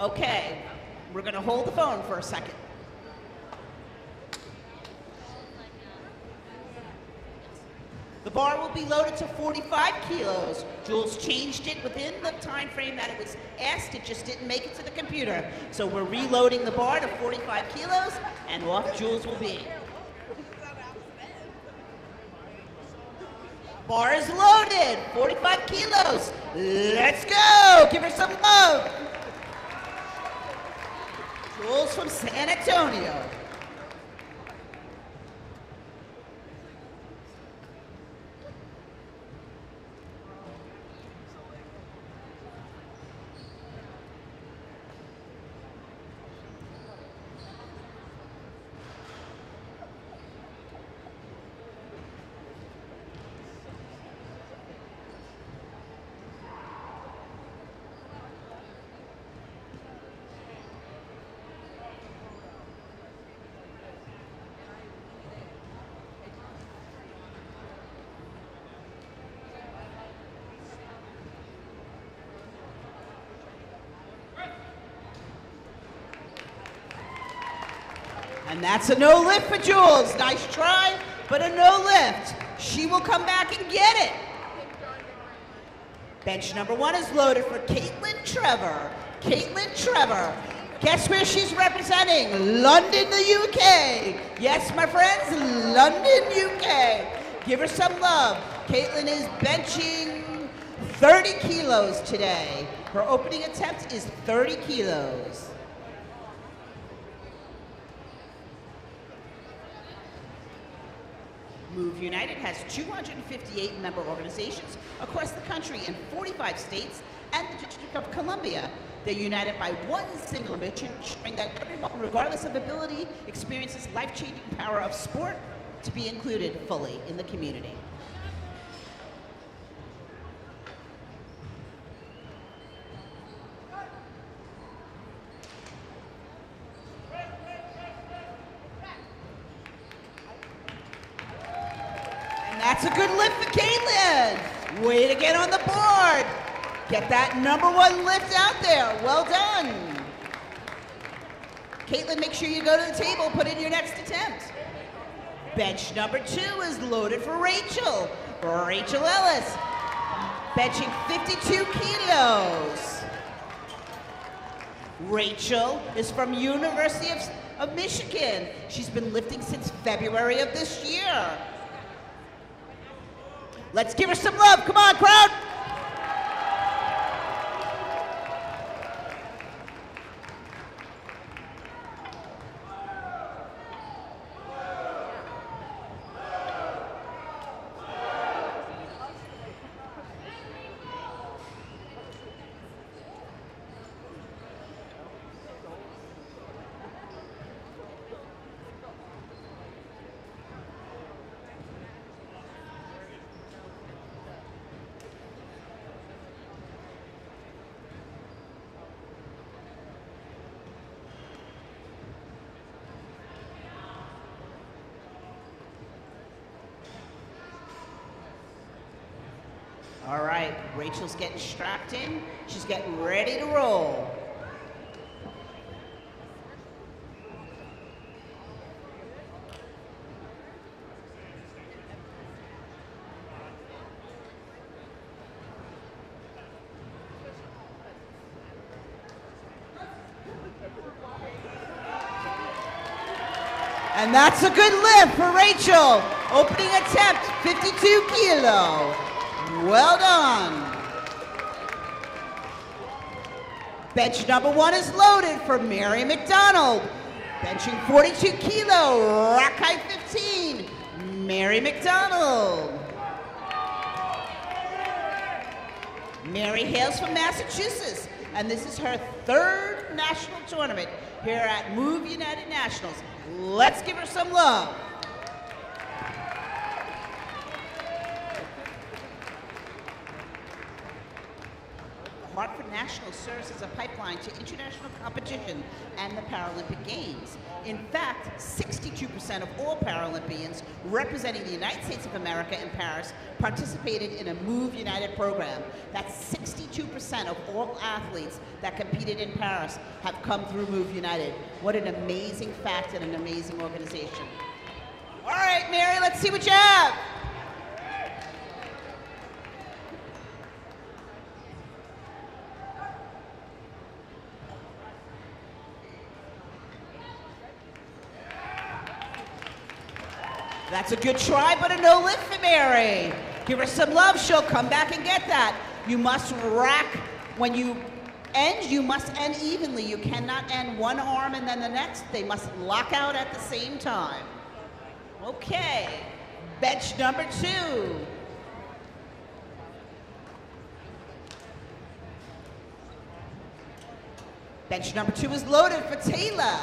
Okay, we're gonna hold the phone for a second. The bar will be loaded to 45 kilos. Jules changed it within the time frame that it was asked. It just didn't make it to the computer. So we're reloading the bar to 45 kilos, and off Jules will be. Bar is loaded, 45 kilos. Let's go, give her some love. Jules from San Antonio. And that's a no lift for Jules. Nice try, but a no lift. She will come back and get it. Bench number 1 is loaded for Caitlin Trevor. Caitlin Trevor. Guess where she's representing? London, the UK. Yes, my friends, London, UK. Give her some love. Caitlin is benching 30 kilos today. Her opening attempt is 30 kilos. Move United has 258 member organizations across the country in 45 states and the District of Columbia. They're united by one single mission, ensuring that everyone, regardless of ability, experiences life-changing power of sport to be included fully in the community. That's a good lift for Caitlin. Way to get on the board. Get that number 1 lift out there. Well done. Caitlin, make sure you go to the table, put in your next attempt. Bench number 2 is loaded for Rachel. Rachel Ellis, benching 52 kilos. Rachel is from University of Michigan. She's been lifting since February of this year. Let's give her some love. Come on, crowd. All right, Rachel's getting strapped in. She's getting ready to roll. And that's a good lift for Rachel. Opening attempt, 52 kilo. Well done. Bench number 1 is loaded for Mary McDonald. Benching 42 kilo, rack height 15, Mary McDonald. Mary hails from Massachusetts, and this is her 3rd national tournament here at Move United Nationals. Let's give her some love. Hartford National serves as a pipeline to international competition and the Paralympic Games. In fact, 62% of all Paralympians representing the United States of America in Paris participated in a Move United program. That's 62% of all athletes that competed in Paris have come through Move United. What an amazing fact and an amazing organization. All right, Mary, let's see what you have. That's a good try, but a no lift for Mary. Give her some love, she'll come back and get that. You must rack, when you end, you must end evenly. You cannot end one arm and then the next. They must lock out at the same time. Okay, bench number 2. Bench number 2 is loaded for Taylor.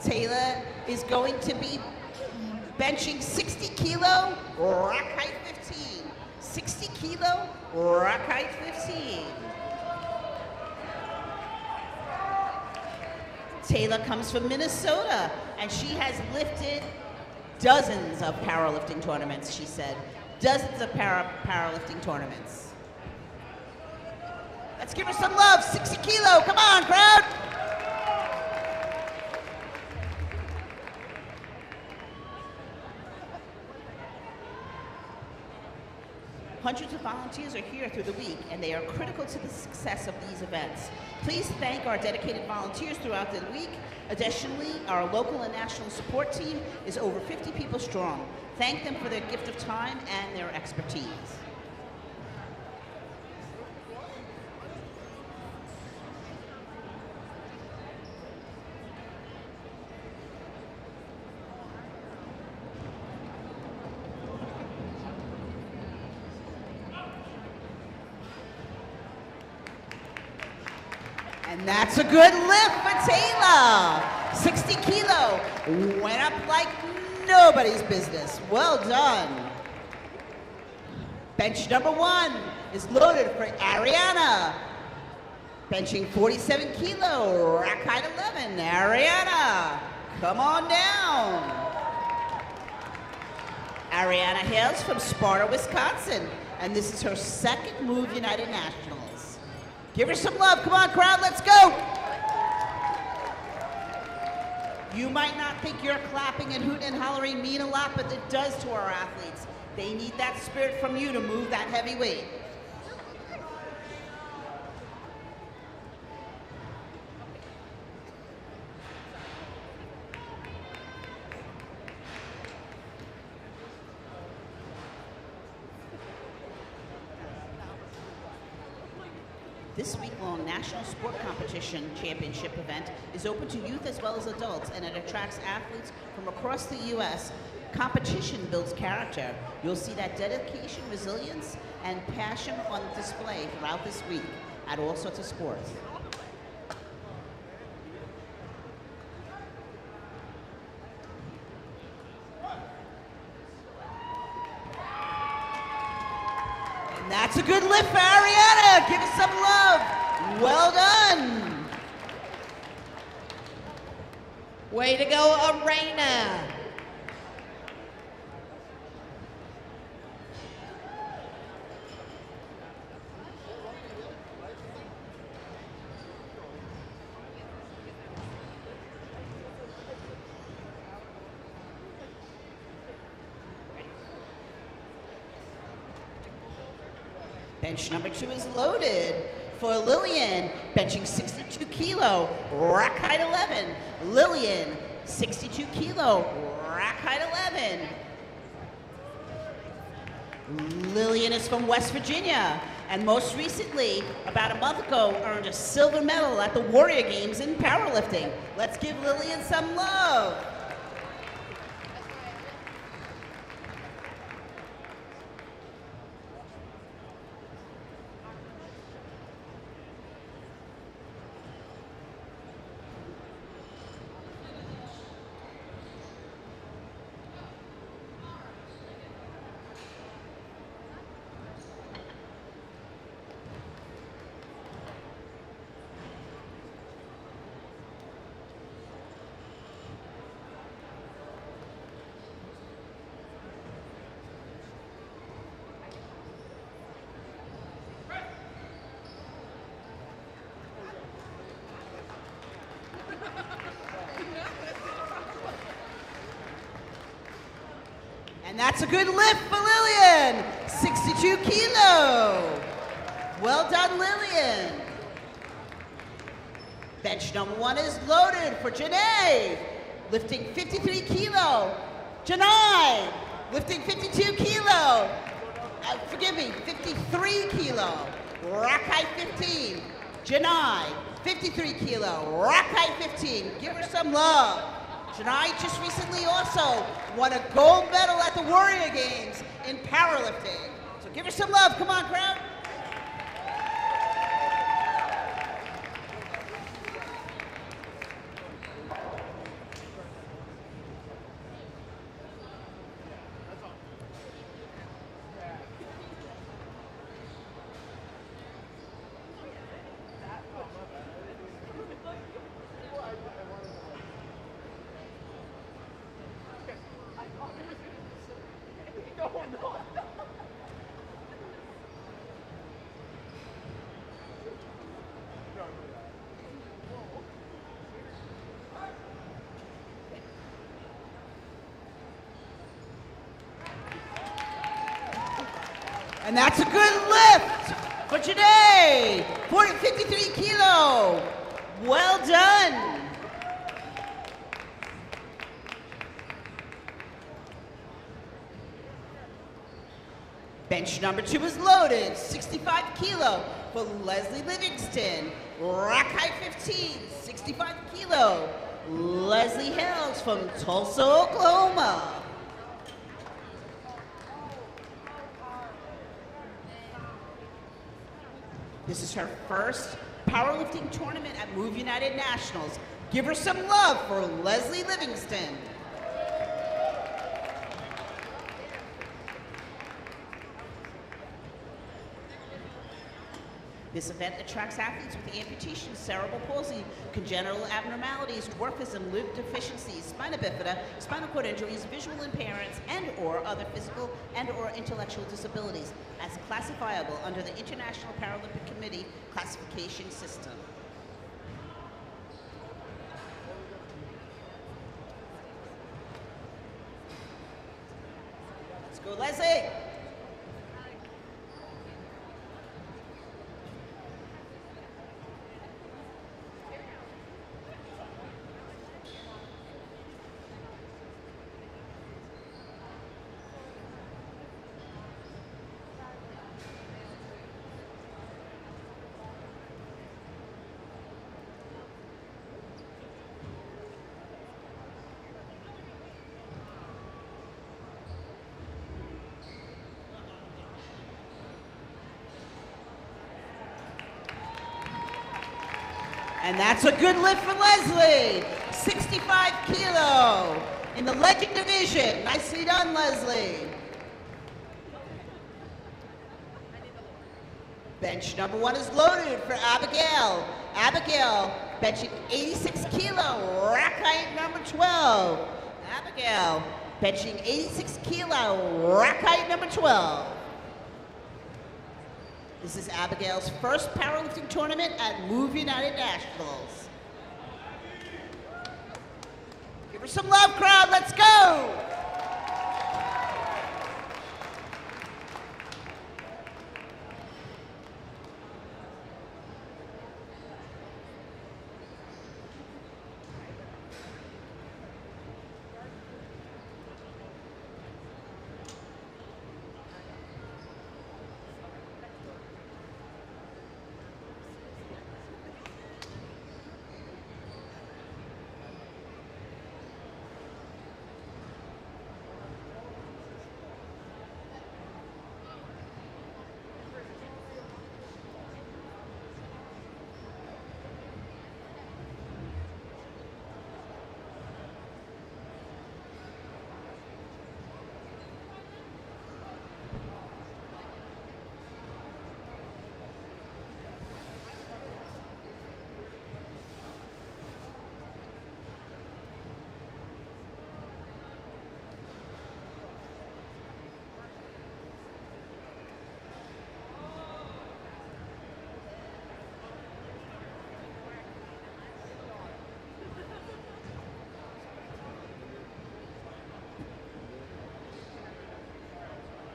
Taylor is going to be benching 60 kilo, rack height 15. 60 kilo, rack height 15. Taylor comes from Minnesota, and she has lifted dozens of powerlifting tournaments, she said. Dozens of powerlifting tournaments. Let's give her some love. 60 kilo, come on, crowd. Hundreds of volunteers are here through the week, and they are critical to the success of these events. Please thank our dedicated volunteers throughout the week. Additionally, our local and national support team is over 50 people strong. Thank them for their gift of time and their expertise. And that's a good lift for Taylor. 60 kilo, went up like nobody's business. Well done. Bench number 1 is loaded for Ariana. Benching 47 kilo, rack height 11. Ariana, come on down. Ariana hails from Sparta, Wisconsin, and this is her second Move United Nationals. Give her some love. Come on, crowd, let's go. You might not think your clapping and hooting and hollering mean a lot, but it does to our athletes. They need that spirit from you to move that heavy weight. This week-long National Sport Competition Championship event is open to youth as well as adults, and it attracts athletes from across the U.S. Competition builds character. You'll see that dedication, resilience, and passion on display throughout this week at all sorts of sports. That's a good lift for Ariana. Give us some love. Well done. Way to go, Arena. Bench number 2 is loaded for Lillian, benching 62 kilo, rack height 11. Lillian, 62 kilo, rack height 11. Lillian is from West Virginia, and most recently, about a month ago, earned a silver medal at the Warrior Games in powerlifting. Let's give Lillian some love. And that's a good lift for Lillian, 62 kilo. Well done, Lillian. Bench number 1 is loaded for Janae, lifting 53 kilo. Janae, lifting 52 kilo. Forgive me, 53 kilo. Rack height 15. Janai, 53 kilo. Rack height 15. Give her some love. Janai just recently also won a gold medal at the Warrior Games in powerlifting. So give her some love. Come on, crowd. And that's a good lift for today. 53 kilo. Well done. Bench number 2 is loaded. 65 kilo for Leslie Livingston. Rack height 15, 65 kilo. Leslie Hales from Tulsa, Oklahoma. This is her first powerlifting tournament at Move United Nationals. Give her some love for Leslie Livingston. This event attracts athletes with amputations, cerebral palsy, congenital abnormalities, dwarfism, limb deficiencies, spina bifida, spinal cord injuries, visual impairments, and/or other physical and/or intellectual disabilities, as classifiable under the International Paralympic Committee classification system. Let's go, Leslie. And that's a good lift for Leslie. 65 kilo in the legend division. Nicely done, Leslie. Bench number 1 is loaded for Abigail. Abigail benching 86 kilo, rack height number 12. Abigail benching 86 kilo, rack height number 12. This is Abigail's first powerlifting tournament at Move United Nationals. Give her some love, crowd. Let's go.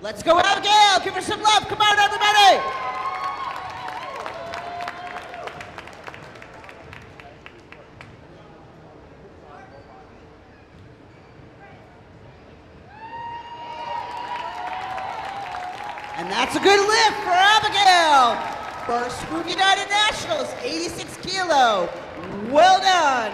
Let's go, Abigail. Give her some love. Come on, everybody. And that's a good lift for Abigail. First Move United Nationals, 86 kilo. Well done.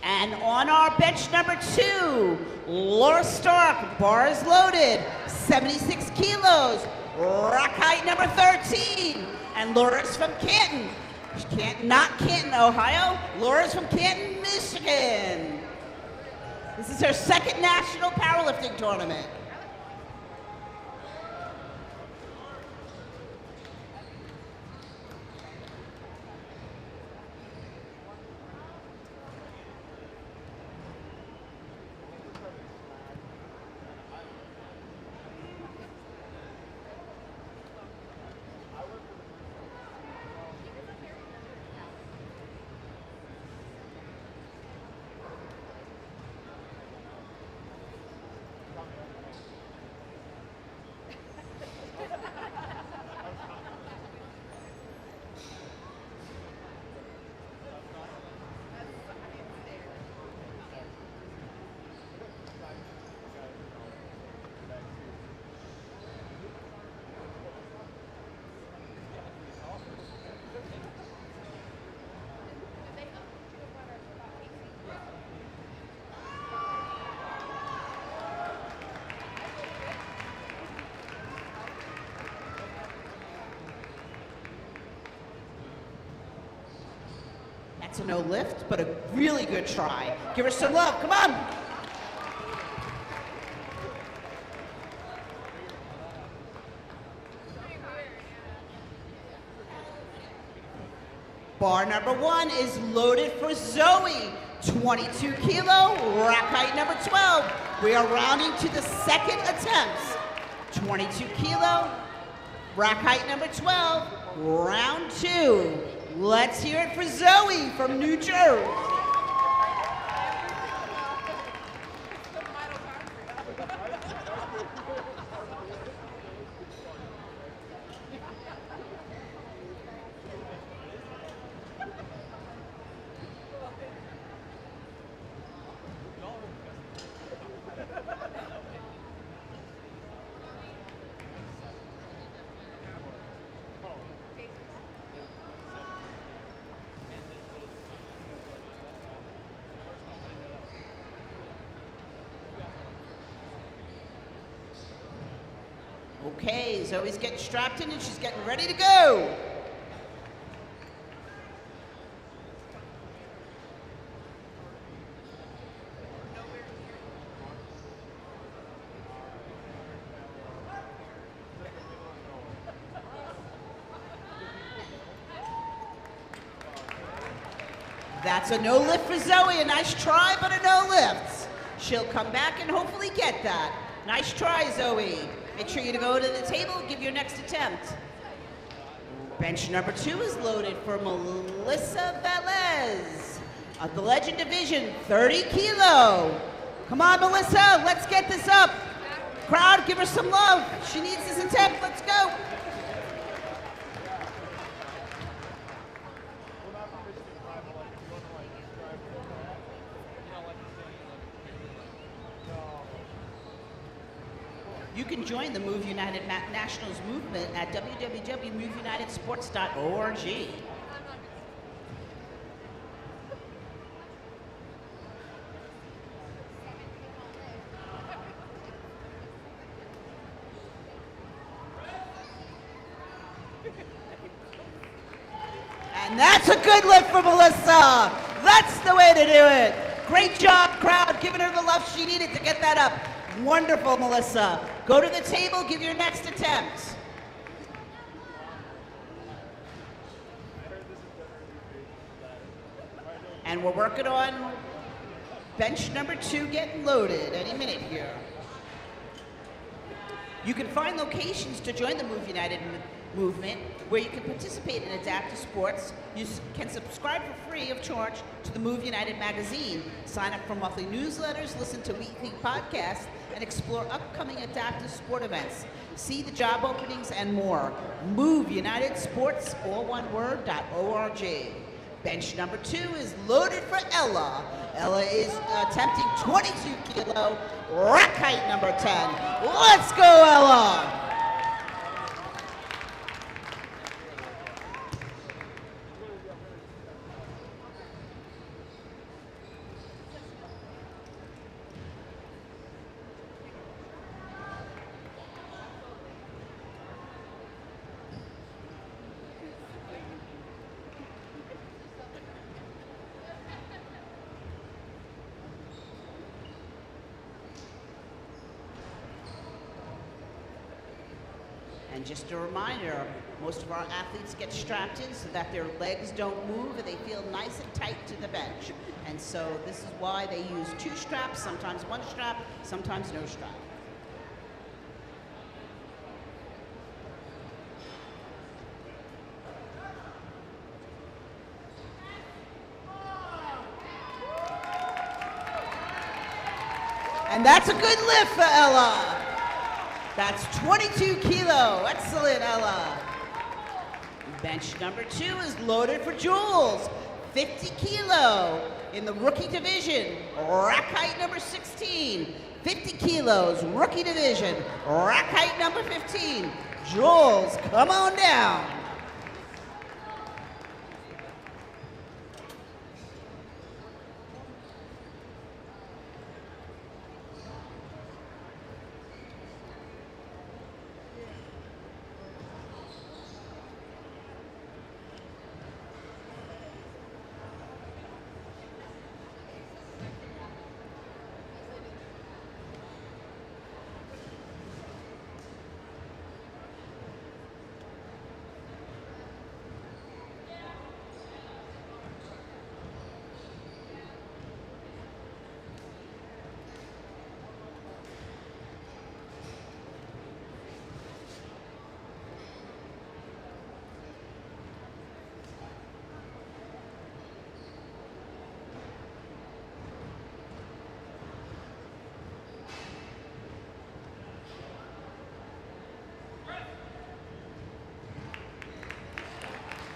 And on our bench number 2, Laura Stark, bars loaded, 76 kilos, rack height number 13. And Laura's from Canton. Not Canton, Ohio. Laura's from Canton, Michigan. This is her second national powerlifting tournament. That's a no lift, but a really good try. Give her some love, come on. Bar number 1 is loaded for Zoe. 22 kilo, rack height number 12. We are rounding to the second attempts. 22 kilo, rack height number 12, round 2. Let's hear it for Zoe from New Jersey. Okay, Zoe's getting strapped in and she's getting ready to go. That's a no lift for Zoe. A nice try, but a no lift. She'll come back and hopefully get that. Nice try, Zoe. Make sure you go to the table and give your next attempt. Bench number 2 is loaded for Melissa Velez of the Legend Division, 30 kilo. Come on, Melissa, let's get this up. Crowd, give her some love. She needs this attempt, let's go. You can join the Move United Nationals movement at www.moveunitedsports.org. And that's a good lift for Melissa. That's the way to do it. Great job, crowd, giving her the love she needed to get that up. Wonderful, Melissa. Go to the table, give your next attempt. And we're working on bench number 2 getting loaded any minute here. You can find locations to join the Move United movement where you can participate in adaptive sports. You can subscribe for free of charge to the Move United magazine, sign up for monthly newsletters, listen to weekly podcasts, and explore upcoming adaptive sport events. See the job openings and more. Move United Sports, all one word, .org. Bench number 2 is loaded for Ella. Ella is attempting 22 kilo, rack height number 10. Let's go, Ella! And just a reminder, most of our athletes get strapped in so that their legs don't move and they feel nice and tight to the bench. And so this is why they use 2 straps, sometimes 1 strap, sometimes no strap. And that's a good lift for Ella. That's 22 kilo. Excellent, Ella. Bench number 2 is loaded for Jules. 50 kilo in the rookie division. Rack height number 16. 50 kilos, rookie division. Rack height number 15. Jules, come on down.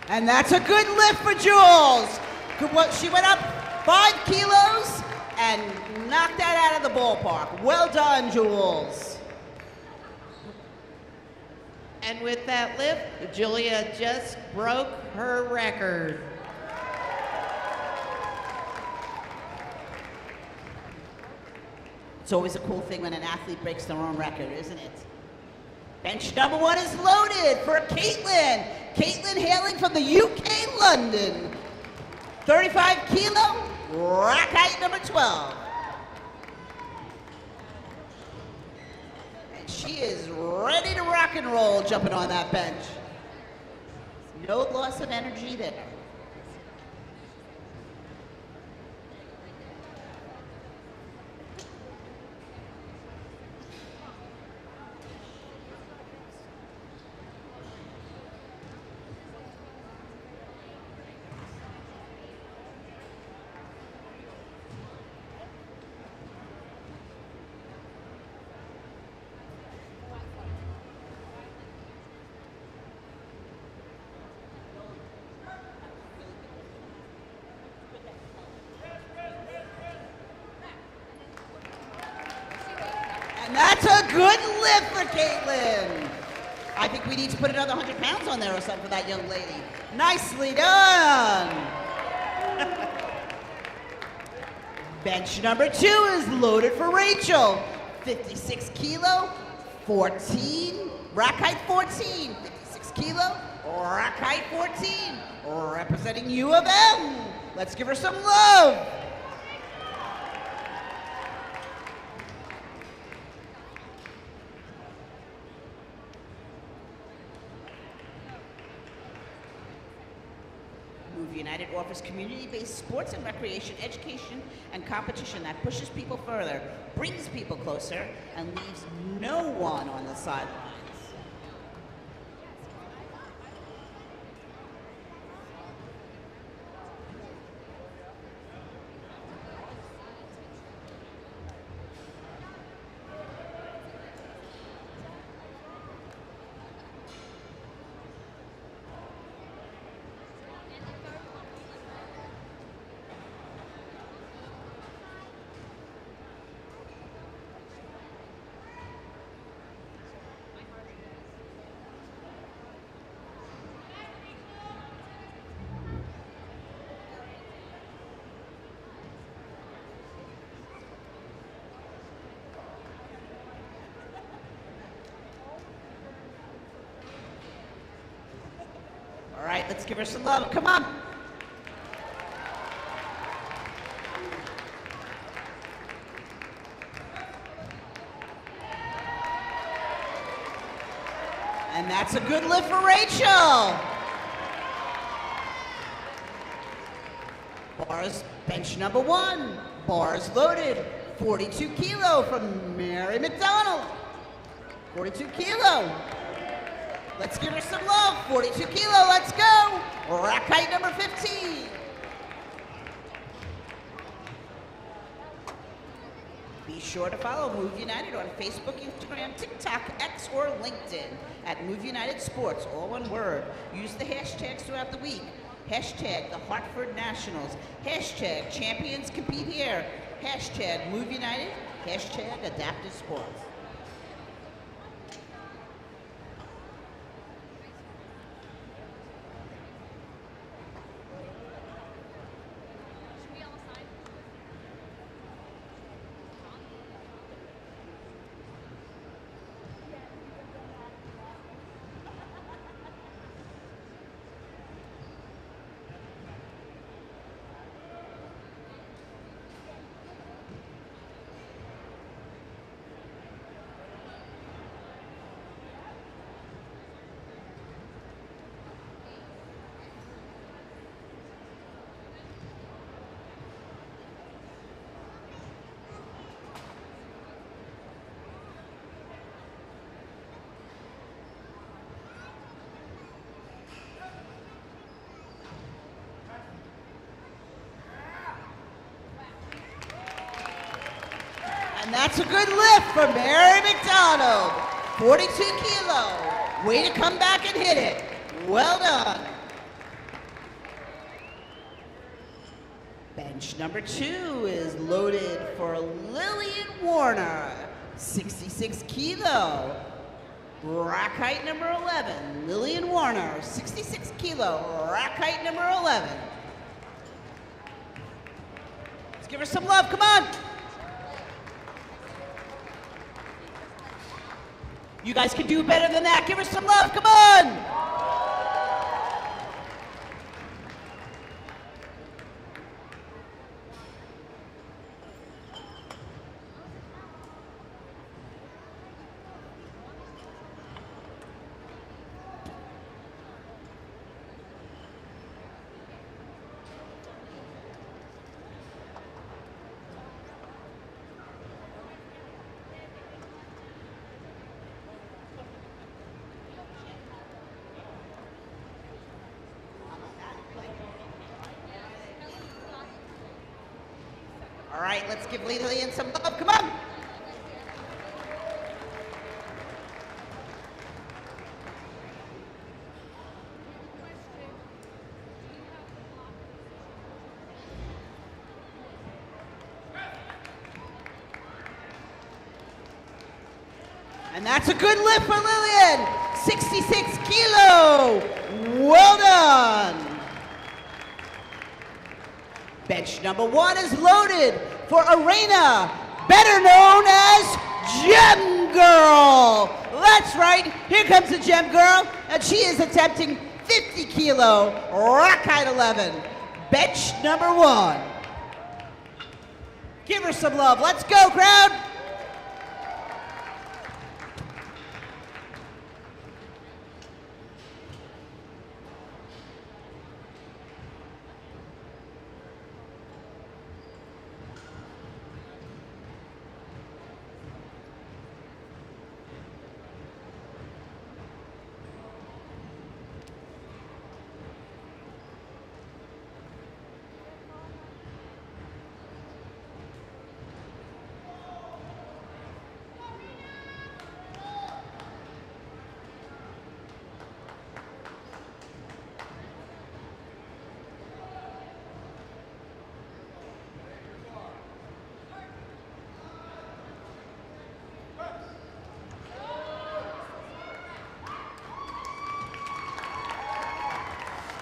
And that's a good lift for Jules. She went up 5 kilos and knocked that out of the ballpark. Well done, Jules. And with that lift, Julia just broke her record. It's always a cool thing when an athlete breaks their own record, isn't it? Bench number 1 is loaded for Caitlin. Caitlin hailing from the UK, London. 35 kilo, rack height number 12. And she is ready to rock and roll jumping on that bench. No loss of energy there. And that's a good lift for Caitlin. I think we need to put another 100 pounds on there or something for that young lady. Nicely done. Bench number 2 is loaded for Rachel. 56 kilo, 14, rack height 14. 56 kilo, rack height 14. Representing U of M. Let's give her some love. United offers community-based sports and recreation, education, and competition that pushes people further, brings people closer, and leaves no one on the sidelines. let's give her some love. Come on. And that's a good lift for Rachel. Bars, bench number 1. Bars loaded. 42 kilo from Mary McDonald. 42 kilo. Let's give her some love. 42 kilo, let's go. Rack height number 15. Be sure to follow Move United on Facebook, Instagram, TikTok, X, or LinkedIn at Move United Sports, all one word. Use the hashtags throughout the week. Hashtag the Hartford Nationals. Hashtag champions compete here. Hashtag Move United. Hashtag adaptive sports. And that's a good lift for Mary McDonald. 42 kilo. Way to come back and hit it. Well done. Bench number 2 is loaded for Lillian Warner. 66 kilo. Rack height number 11. Lillian Warner, 66 kilo. Rack height number 11. Let's give her some love. Come on. You guys can do better than that. Give her some love. Come on. All right, let's give Lillian some love. Come on. And that's a good lift for Lillian. 66 kilo. Well done. Bench number 1 is loaded for Arena, better known as Gem Girl. That's right, here comes the Gem Girl, and she is attempting 50 kilo, rack height 11. Bench number 1. Give her some love. Let's go, crowd.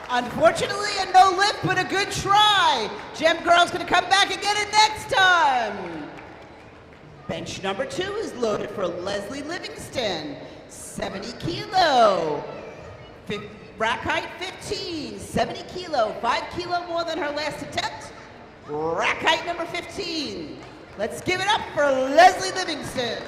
Unfortunately, a no lift, but a good try. Gem Girl's gonna come back and get it next time. Bench number 2 is loaded for Leslie Livingston. 70 kilo. Rack height 15, 70 kilo, 5 kilo more than her last attempt. Rack height number 15. Let's give it up for Leslie Livingston.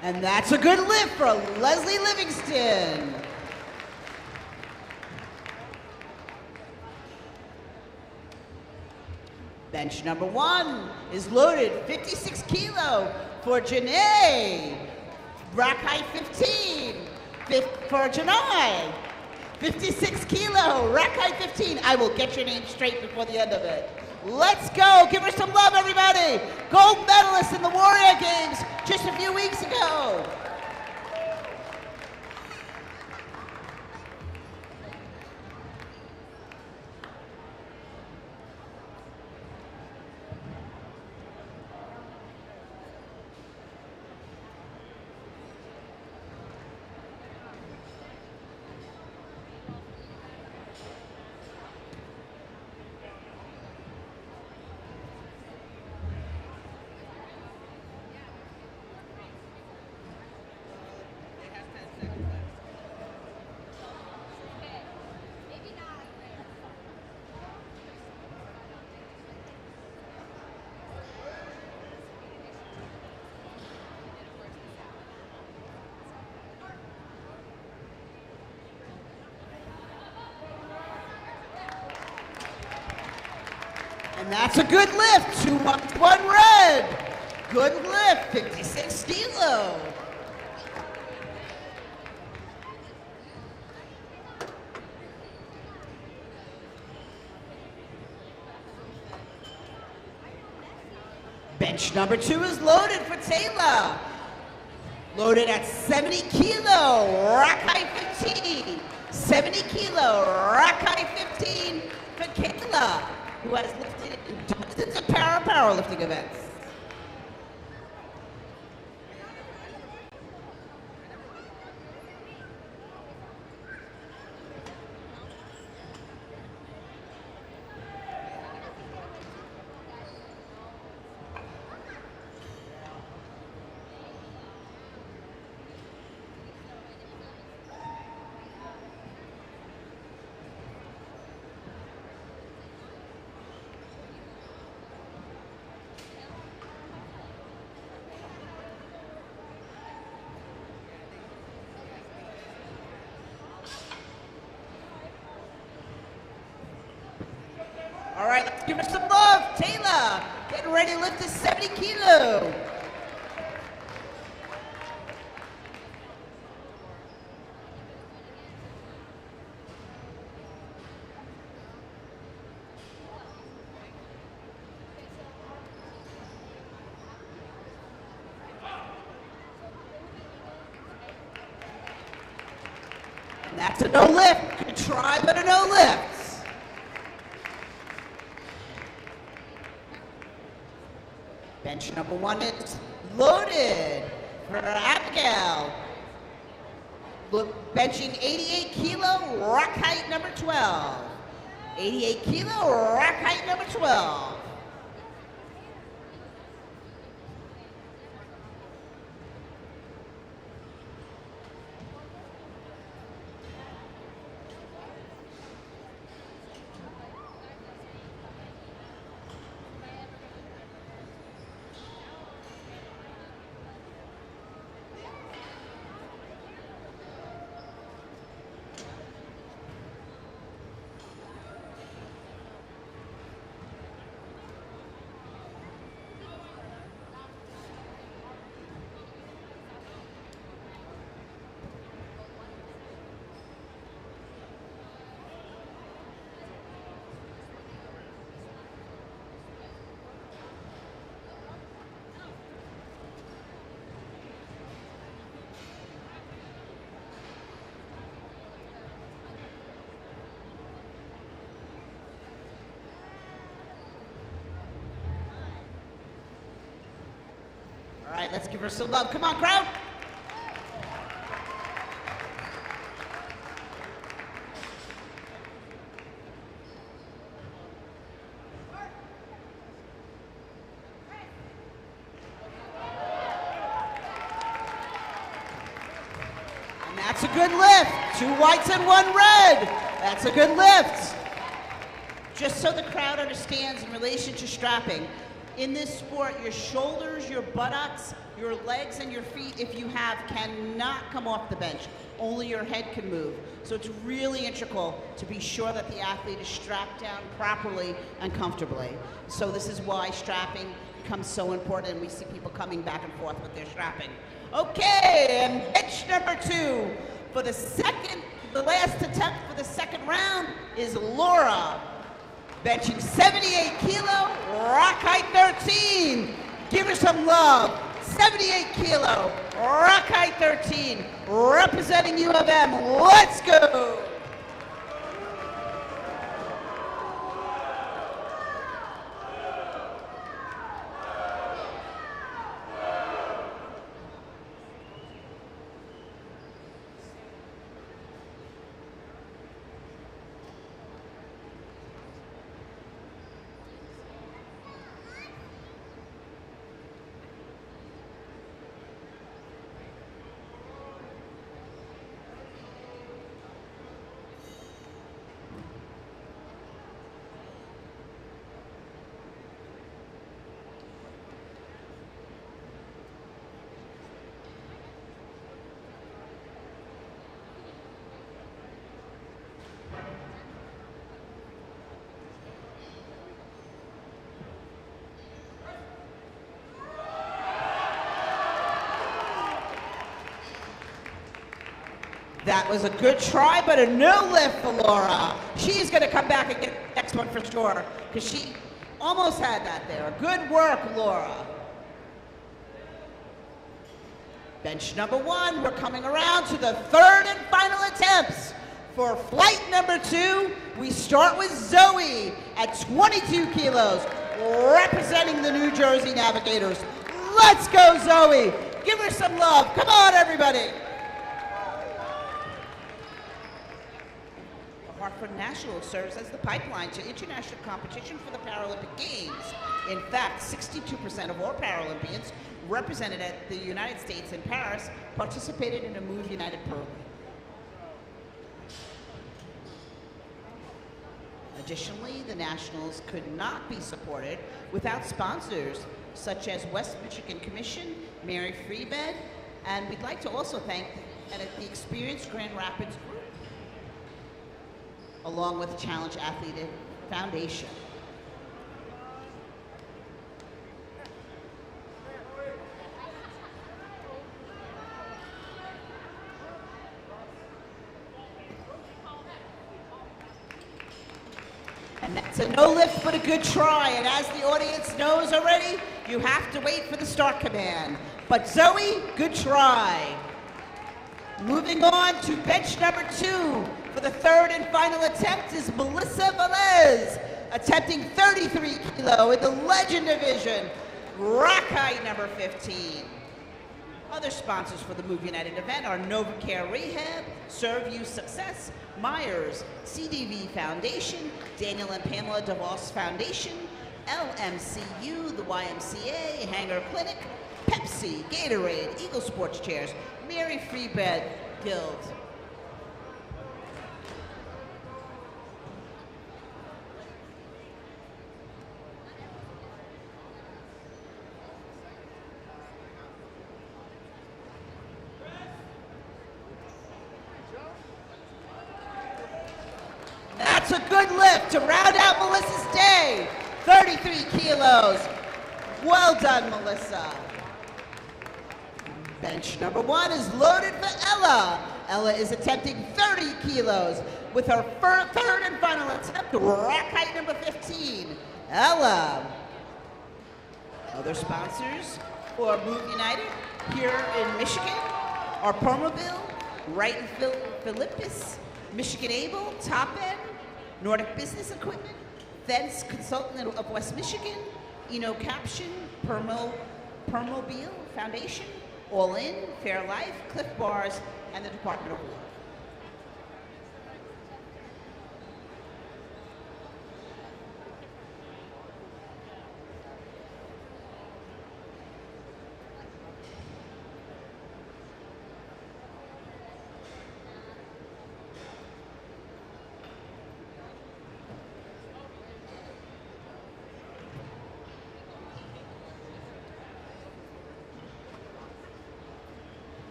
And that's a good lift for Leslie Livingston. Bench number 1 is loaded, 56 kilo for Janae. Rack height 15 for Janai. 56 kilo, rack height 15. I will get your name straight before the end of it. Let's go, give her some love, everybody. Gold medalist in the Warrior Games just a few weeks ago. And that's a good lift, 2-1 red. Good lift, 56 kilo. Bench number 2 is loaded for Taylor. Loaded at 70 kilo, rack height 15. 70 kilo, rack height 15 for Kayla, who has lifted in dozens of powerlifting events. All right, let's give her some love. Taylor, getting ready to lift this 70 kilo. And that's a no lift. Good try, but a no lift. Bench number 1 is loaded for Abigail. Benching 88 kilo, rack height number 12. 88 kilo, rack height number 12. right, let's give her some love. Come on, crowd. And that's a good lift. 2 whites and 1 red. That's a good lift. Just so the crowd understands in relation to strapping, in this sport, your shoulders, your buttocks, your legs, and your feet, if you have, cannot come off the bench. Only your head can move. So it's really integral to be sure that the athlete is strapped down properly and comfortably. So this is why strapping becomes so important, and we see people coming back and forth with their strapping. Okay, and bench number 2 for the last attempt for the second round is Laura. Benching 78 kilo, rock height 13. Give her some love. 78 kilo, rock height 13, representing U of M. Let's go. That was a good try, but a no lift for Laura. She's going to come back and get the next one for sure, because she almost had that there. Good work, Laura. Bench number 1, we're coming around to the third and final attempts. For flight number 2, we start with Zoe at 22 kilos, representing the New Jersey Navigators. Let's go, Zoe. Give her some love. Come on, everybody. Hartford National serves as the pipeline to international competition for the Paralympic Games. In fact, 62% of all Paralympians represented at the United States in Paris participated in a Move United program. Additionally, the Nationals could not be supported without sponsors such as West Michigan Commission, Mary Free Bed, and we'd like to also thank the Experienced Grand Rapids Group, along with Challenge Athlete Foundation. And that's a no lift, but a good try. And as the audience knows already, you have to wait for the start command. But Zoe, good try. Moving on to bench number 2 for the third and final attempt is Melissa Velez, attempting 33 kilo in the Legend Division, rock height number 15. Other sponsors for the Move United event are NovaCare Rehab, Serve You Success, Myers, CDV Foundation, Daniel and Pamela DeVos Foundation, LMCU, the YMCA, Hanger Clinic, Pepsi, Gatorade, Eagle Sports Chairs, Mary Free Bed Guild. That's a good lift to round out Melissa's day. 33 kilos. Well done, Melissa. Bench number 1 is loaded for Ella. Ella is attempting 30 kilos with her third and final attempt, rack height number 15. Ella. Other sponsors for Move United here in Michigan are Permobil, Wright and Philippus, Michigan Able, Top End, Nordic Business Equipment, Fence Consultant of West Michigan, Eno Caption, Permobil Foundation, All In, Fair Life, Cliff Bars, and the Department of War.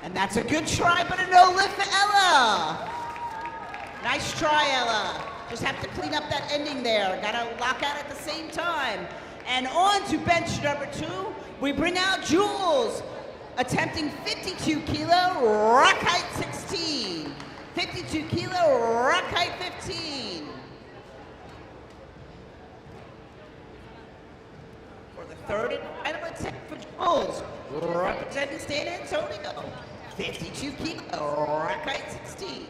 And that's a good try, but a no lift for Ella. Nice try, Ella. Just have to clean up that ending there. Gotta lock out at the same time. And on to bench number 2, we bring out Jules, attempting 52 kilo, rack height 16. 52 kilo, rack height 15. For the third and final attempt for Jules, representing San Antonio. 52 kilo, rack height 16.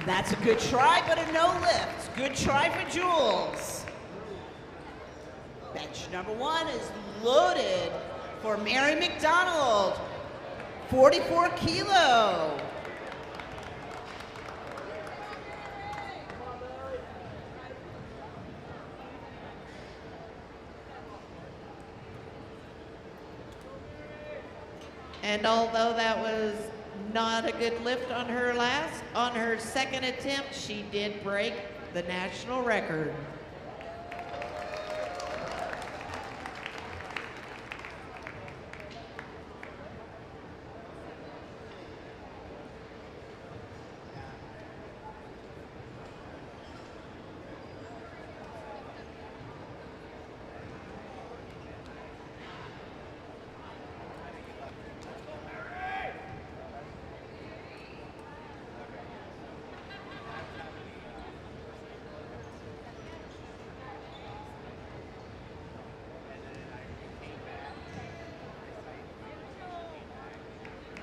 That's a good try, but a no lift. Good try for Jules. Bench number 1 is loaded for Mary McDonald, 44 kilo. And although that was not a good lift on her second attempt, she did break the national record.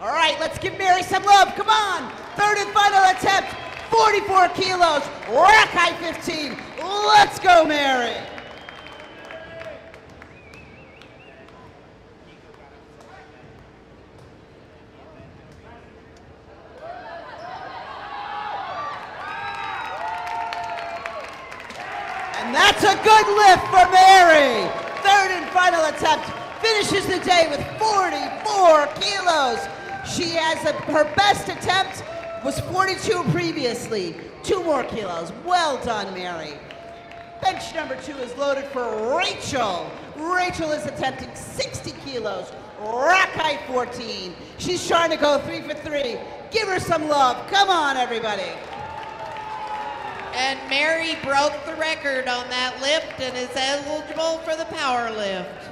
All right, let's give Mary some love. Come on. Third and final attempt. 44 kilos, rack height 15. Let's go, Mary. And that's a good lift for Mary. Third and final attempt. Finishes the day with 44 kilos. She has her best attempt was 42 previously. 2 more kilos. Well done, Mary. Bench number 2 is loaded for Rachel. Rachel is attempting 60 kilos, rack height 14. She's trying to go 3 for 3. Give her some love. Come on, everybody. And Mary broke the record on that lift and is eligible for the power lift.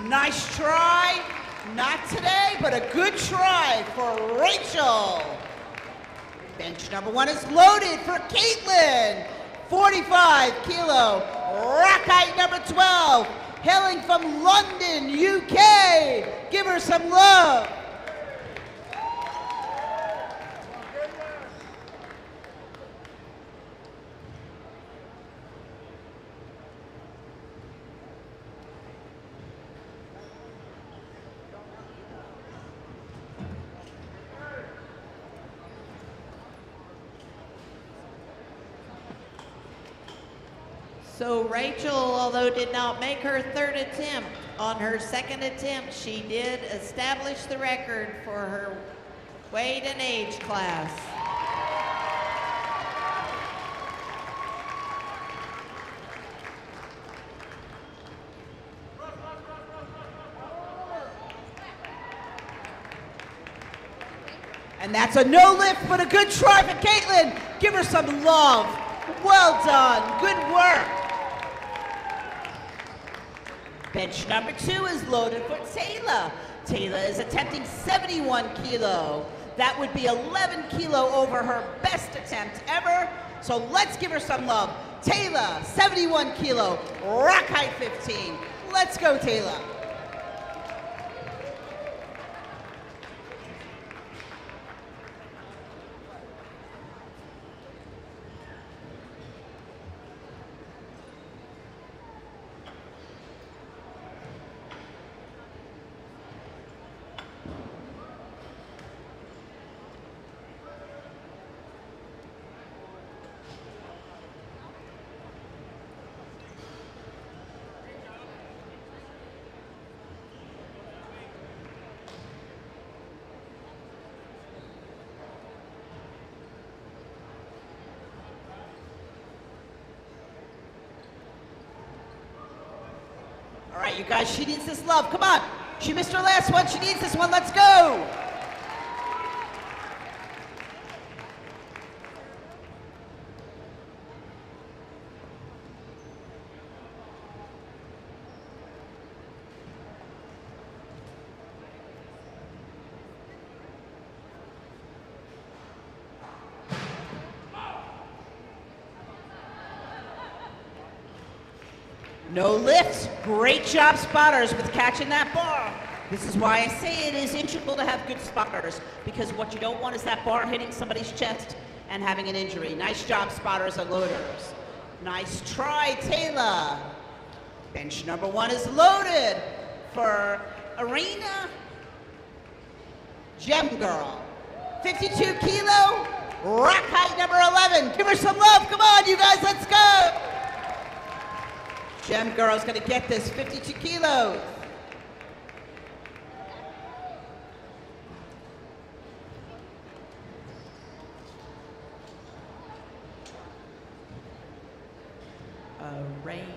Nice try, Not today, but a good try for Rachel. Bench number 1 is loaded for Caitlin. 45 kilo, rack height number 12, hailing from London, UK. Give her some love. So Rachel, although did not make her third attempt, on her second attempt, she did establish the record for her weight and age class. And that's a no lift, but a good try for Caitlin. Give her some love. Well done, good work. Bench number 2 is loaded for Taylor. Taylor is attempting 71 kilo. That would be 11 kilo over her best attempt ever. So let's give her some love. Taylor, 71 kilo, rack height 15. Let's go, Taylor. All right, you guys, she needs this love. Come on. She missed her last one. She needs this one. Let's go. No lift. Great job, spotters, with catching that bar. This is why I say it is integral to have good spotters, because what you don't want is that bar hitting somebody's chest and having an injury. Nice job, spotters and loaders. Nice try, Taylor. Bench number 1 is loaded for Arena Gem Girl. 52 kilo, rack height number 11. Give her some love. Come on, you guys, let's go. Gem Girl's gonna get this, 52 kilos. Arena.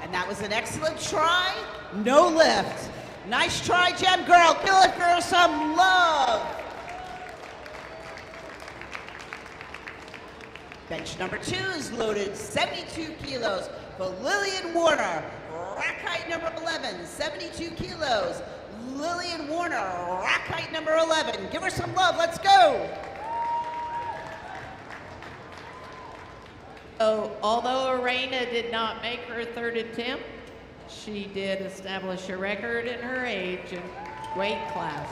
And that was an excellent try. No lift. Nice try, Gem Girl. Give her some love. Bench number 2 is loaded, 72 kilos for Lillian Warner. Rack height number 11, 72 kilos. Lillian Warner, rack height number 11. Give her some love. Let's go. So, although Arena did not make her third attempt, she did establish a record in her age and weight class.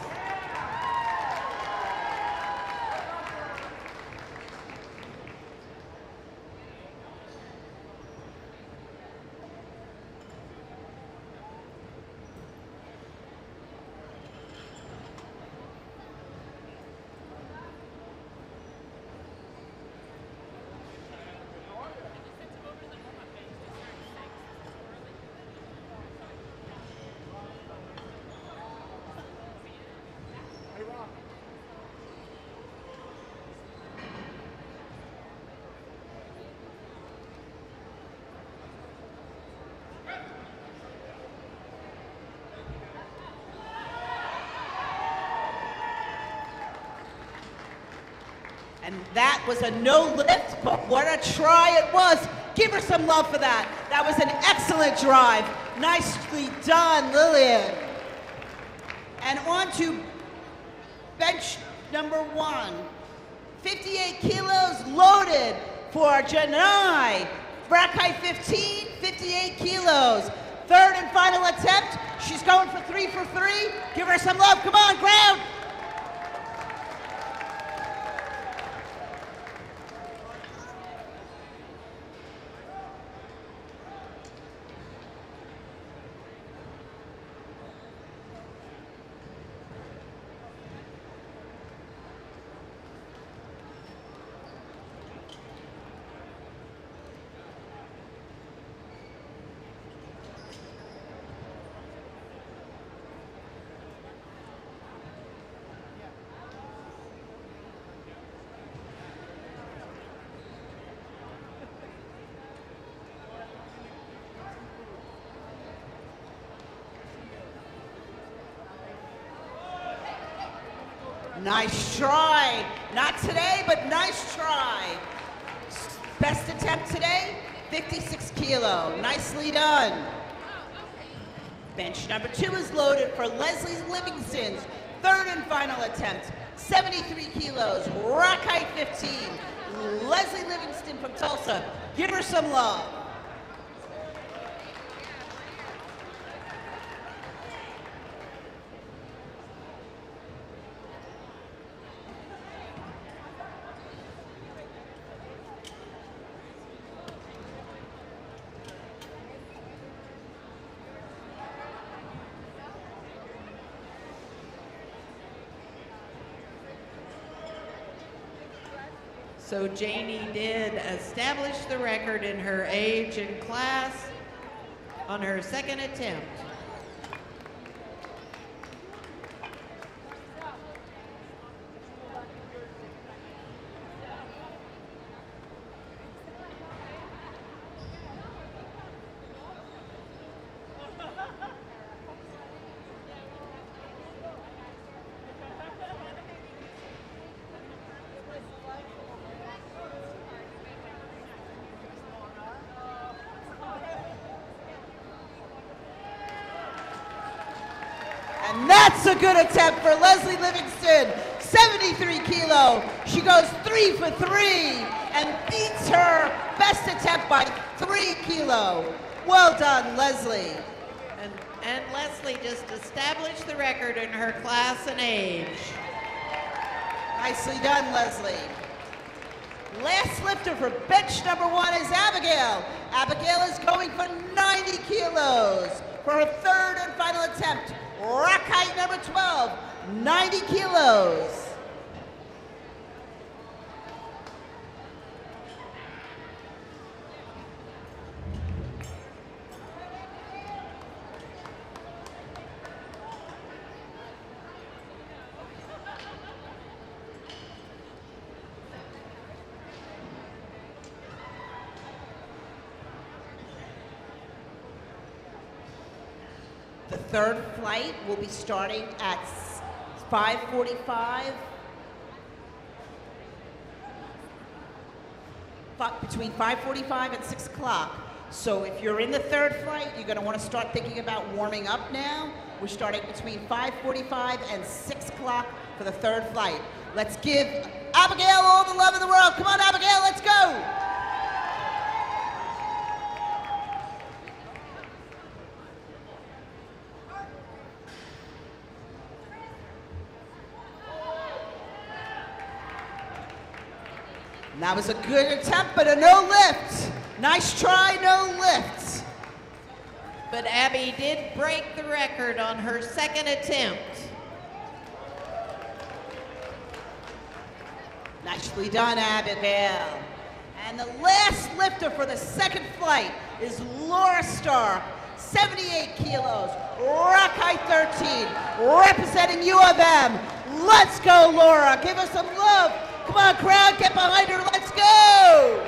And that was a no lift, but what a try it was. Give her some love for that. That was an excellent drive. Nicely done, Lillian. And on to bench number 1. 58 kilos loaded for Janai. Rack height 15, 58 kilos. Third and final attempt. She's going for 3 for 3. Give her some love. Come on, ground. Nice try. Not today, but nice try. Best attempt today, 56 kilo. Nicely done. Bench number 2 is loaded for Leslie Livingston's third and final attempt, 73 kilos, rack height 15. Leslie Livingston from Tulsa. Give her some love. So Janie did establish the record in her age and class on her second attempt. And that's a good attempt for Leslie Livingston, 73 kilo. She goes 3 for 3 and beats her best attempt by 3 kilo. Well done, Leslie. And Leslie just established the record in her class and age. Nicely done, Leslie. Last lifter for bench number 1 is Abigail. Abigail is going for 90 kilos for her third and final attempt. Rack height number 12, 90 kilos. The third flight will be starting at 5:45, between 5:45 and 6 o'clock. So if you're in the third flight, you're gonna wanna start thinking about warming up now. We're starting between 5:45 and 6 o'clock for the third flight. Let's give Abigail all the love in the world. Come on, Abigail, let's go. That was a good attempt, but a no lift. Nice try, no lift. But Abby did break the record on her second attempt. Nicely done, Abigail. And the last lifter for the second flight is Laura Stark, 78 kilos, rack height 13, representing U of M. Let's go, Laura. Give us some love. Come on, crowd, get behind her. Let's go.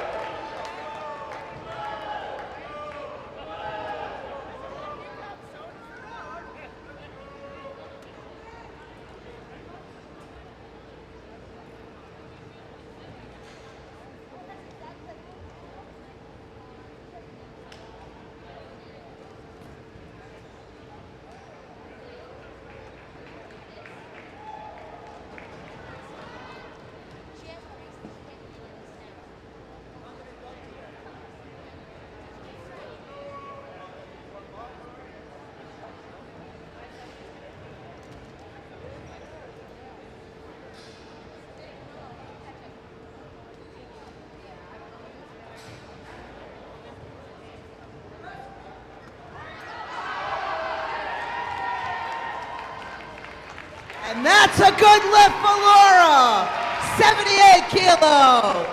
And that's a good lift for Laura. 78 kilo.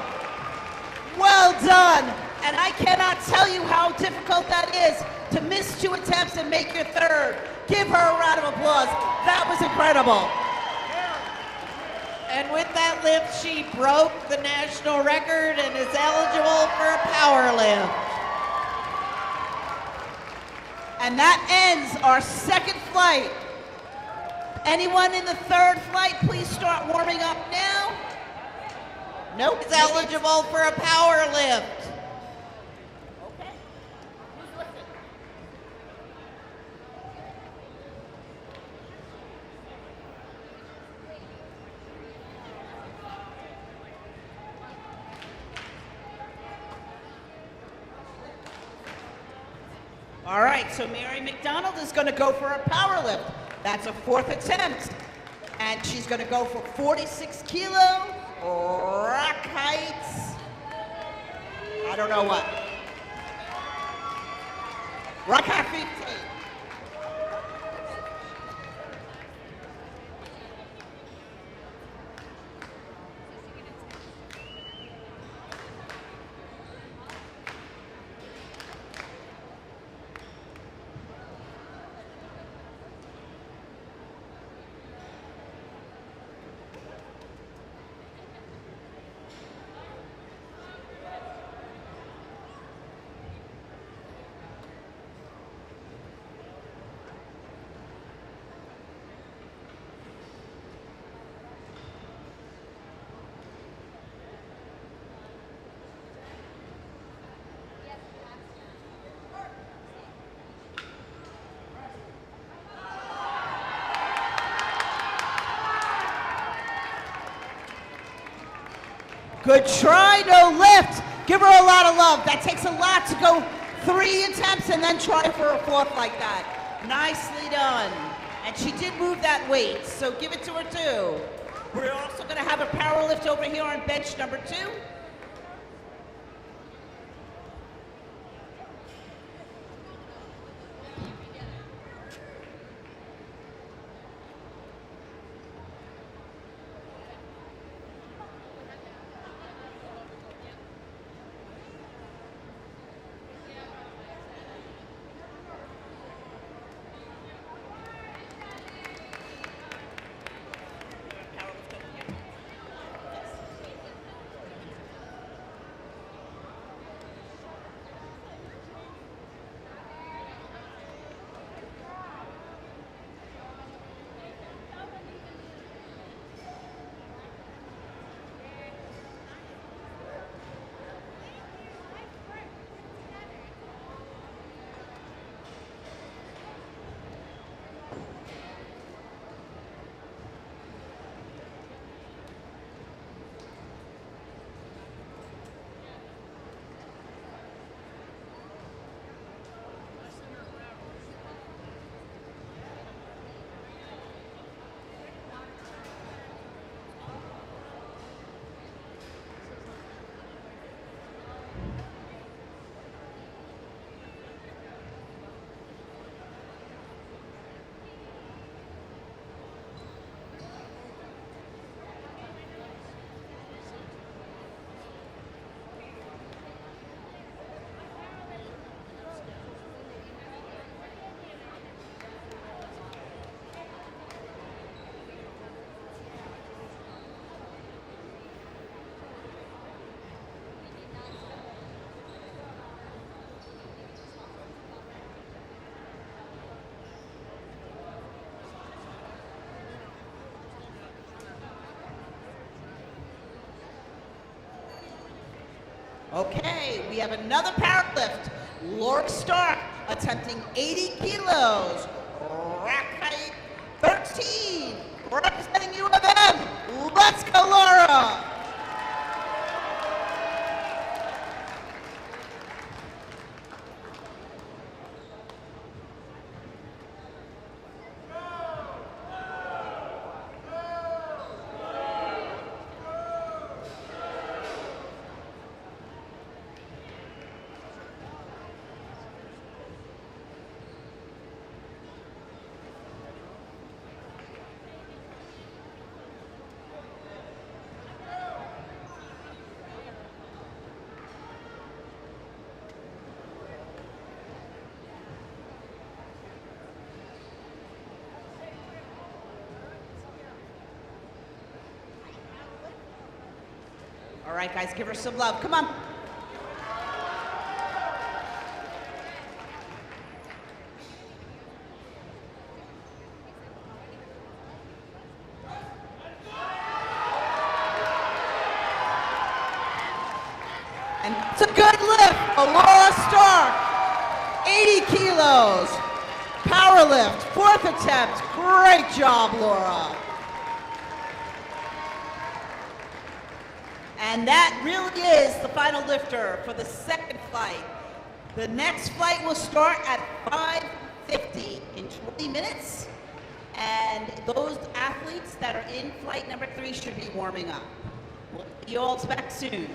Well done. And I cannot tell you how difficult that is to miss 2 attempts and make your third. Give her a round of applause. That was incredible. And with that lift, she broke the national record and is eligible for a power lift. And that ends our second flight. Anyone in the third flight, please start warming up now. Nope. Is eligible for a power lift. Okay. Who's lifting? All right, so Mary McDonald is going to go for a power lift. That's a 4th attempt. And she's going to go for 46 kilo, rack heights. I don't know what. Rack height 15. Good try, no lift. Give her a lot of love. That takes a lot to go 3 attempts and then try for a 4th like that. Nicely done. And she did move that weight, so give it to her too. We're also going to have a power lift over here on bench number 2. Okay, we have another power lift. Laura Stark attempting 80 kilos. Rack height 13. Representing U of M. Let's go, Laura. All right, guys, give her some love. Come on. And it's a good lift for Laura Stark. 80 kilos. Power lift, 4th attempt. Great job, Laura. And that really is the final lifter for the second flight. The next flight will start at 5:50 in 20 minutes. And those athletes that are in flight number 3 should be warming up. We'll see you all back soon.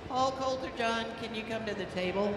Paul Coulter, John, can you come to the table?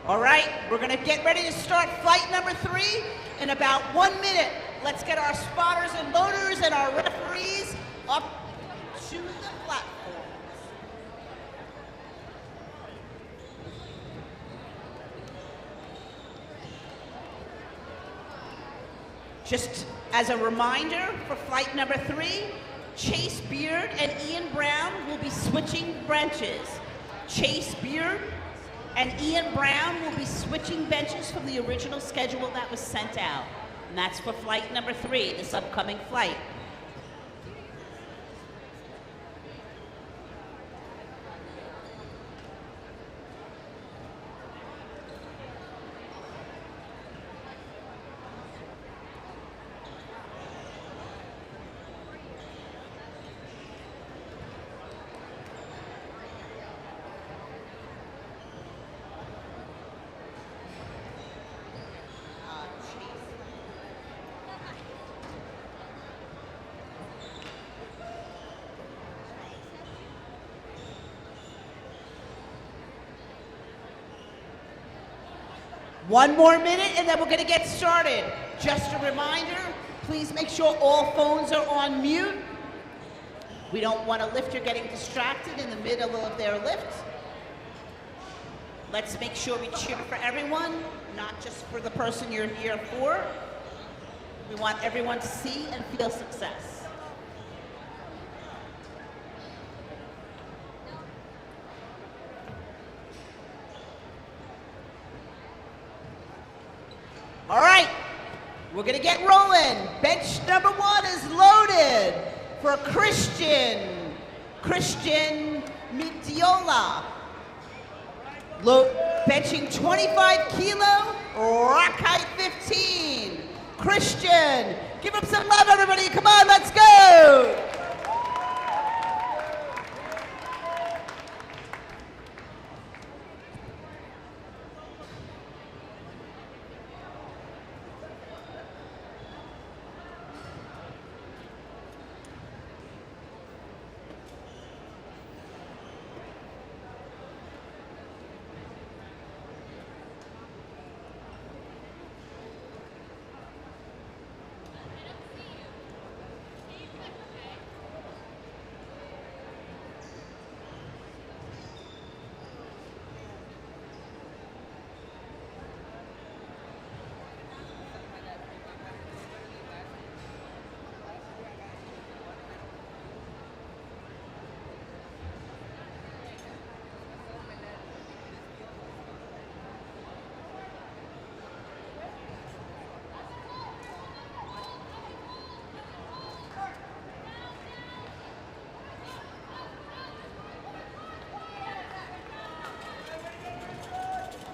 All right, we're gonna get ready to start flight number 3 in about 1 minute. Let's get our spotters and loaders and our referees up to the platform. Just as a reminder for flight number 3, Chase Beard and Ian Brown will be switching benches. Chase Beard and Ian Brown will be switching benches from the original schedule that was sent out. And that's for flight number 3, this upcoming flight. One more minute and then we're gonna get started. Just a reminder, please make sure all phones are on mute. We don't want a lifter getting distracted in the middle of their lift. Let's make sure we cheer for everyone, not just for the person you're here for. We want everyone to see and feel success. All right, we're gonna get rolling. Bench number 1 is loaded for Christian Midiola. Benching 25 kilo, rack height 15. Christian, give him some love, everybody. Come on, let's go.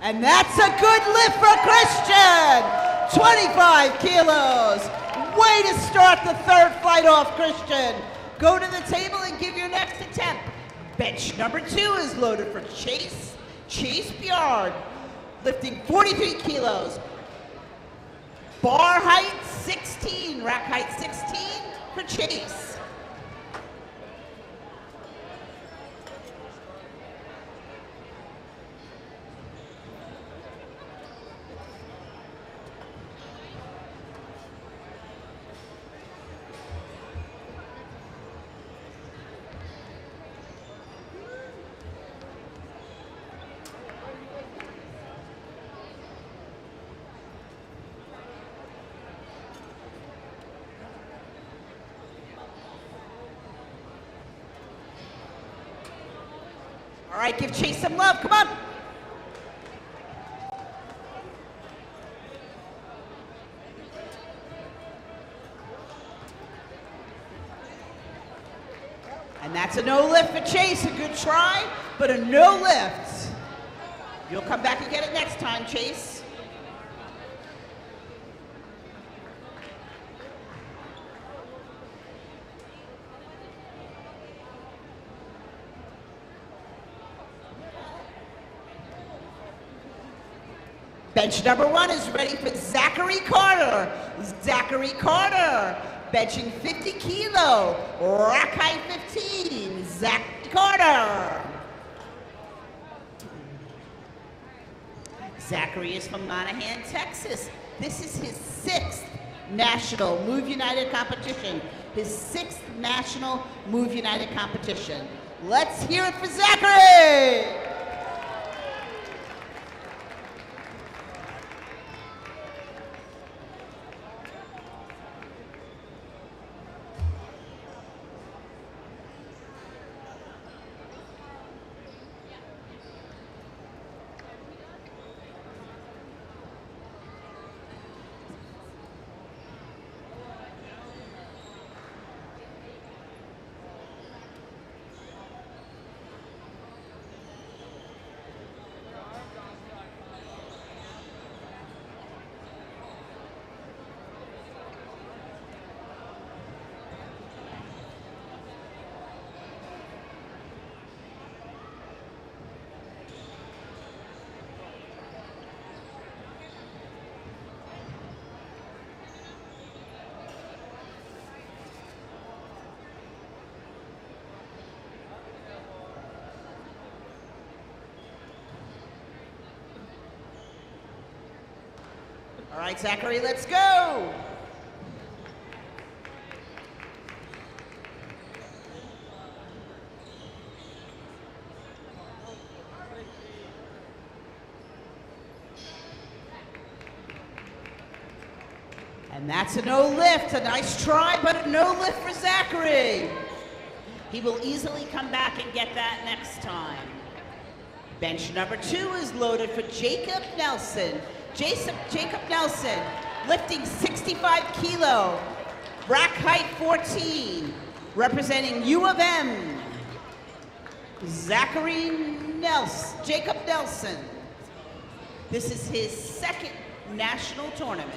And that's a good lift for Christian. 25 kilos. Way to start the 3rd flight off, Christian. Go to the table and give your next attempt. Bench number 2 is loaded for Chase Beard, lifting 43 kilos. Bar height 16, rack height 16 for Chase. All right, give Chase some love, come on. And that's a no lift for Chase, a good try, but a no lift. You'll come back and get it next time, Chase. Bench number 1 is ready for Zachary Carter. Zachary Carter, benching 50 kilo, rack height 15. Zach Carter. Zachary is from Monaghan, Texas. This is his 6th National Move United competition. His 6th National Move United competition. Let's hear it for Zachary! All right, Zachary, let's go. And that's a no lift. A nice try, but a no lift for Zachary. He will easily come back and get that next time. Bench number 2 is loaded for Jacob Nelson. Jacob Nelson, lifting 65 kilo, rack height 14, representing U of M. Jacob Nelson. This is his 2nd national tournament.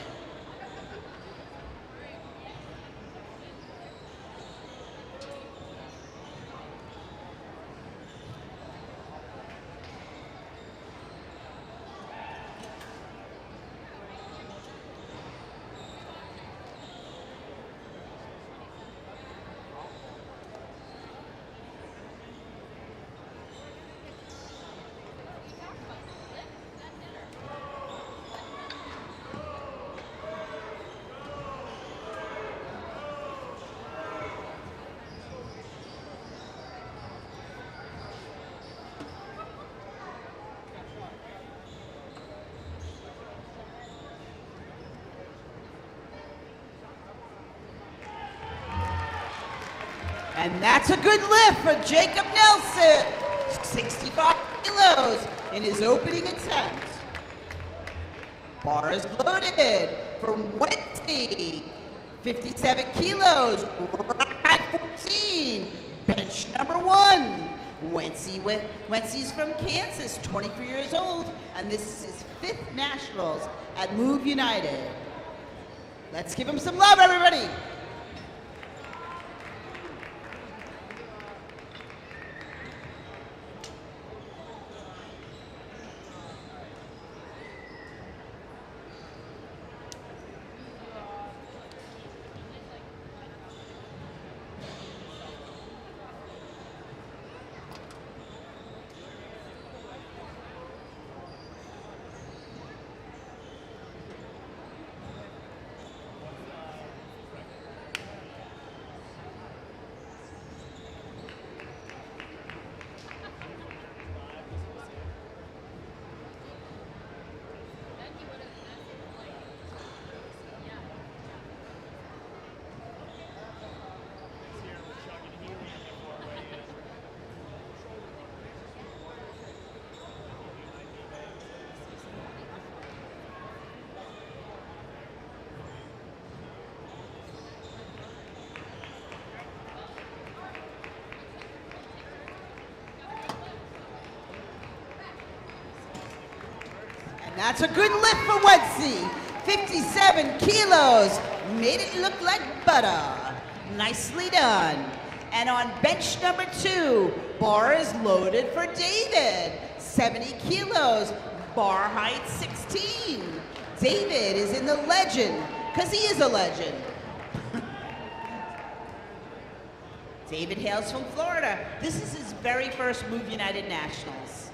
And that's a good lift for Jacob Nelson. 65 kilos in his opening attempt. Bar is loaded for Wency. 57 kilos, rack 14. Bench number 1. Wency's from Kansas, 23 years old, and this is his 5th Nationals at Move United. Let's give him some love, everybody. That's a good lift for Wency. 57 kilos. Made it look like butter. Nicely done. And on bench number 2, bar is loaded for David. 70 kilos. Bar height 16. David is in the legend, because he is a legend. David hails from Florida. This is his very first Move United Nationals.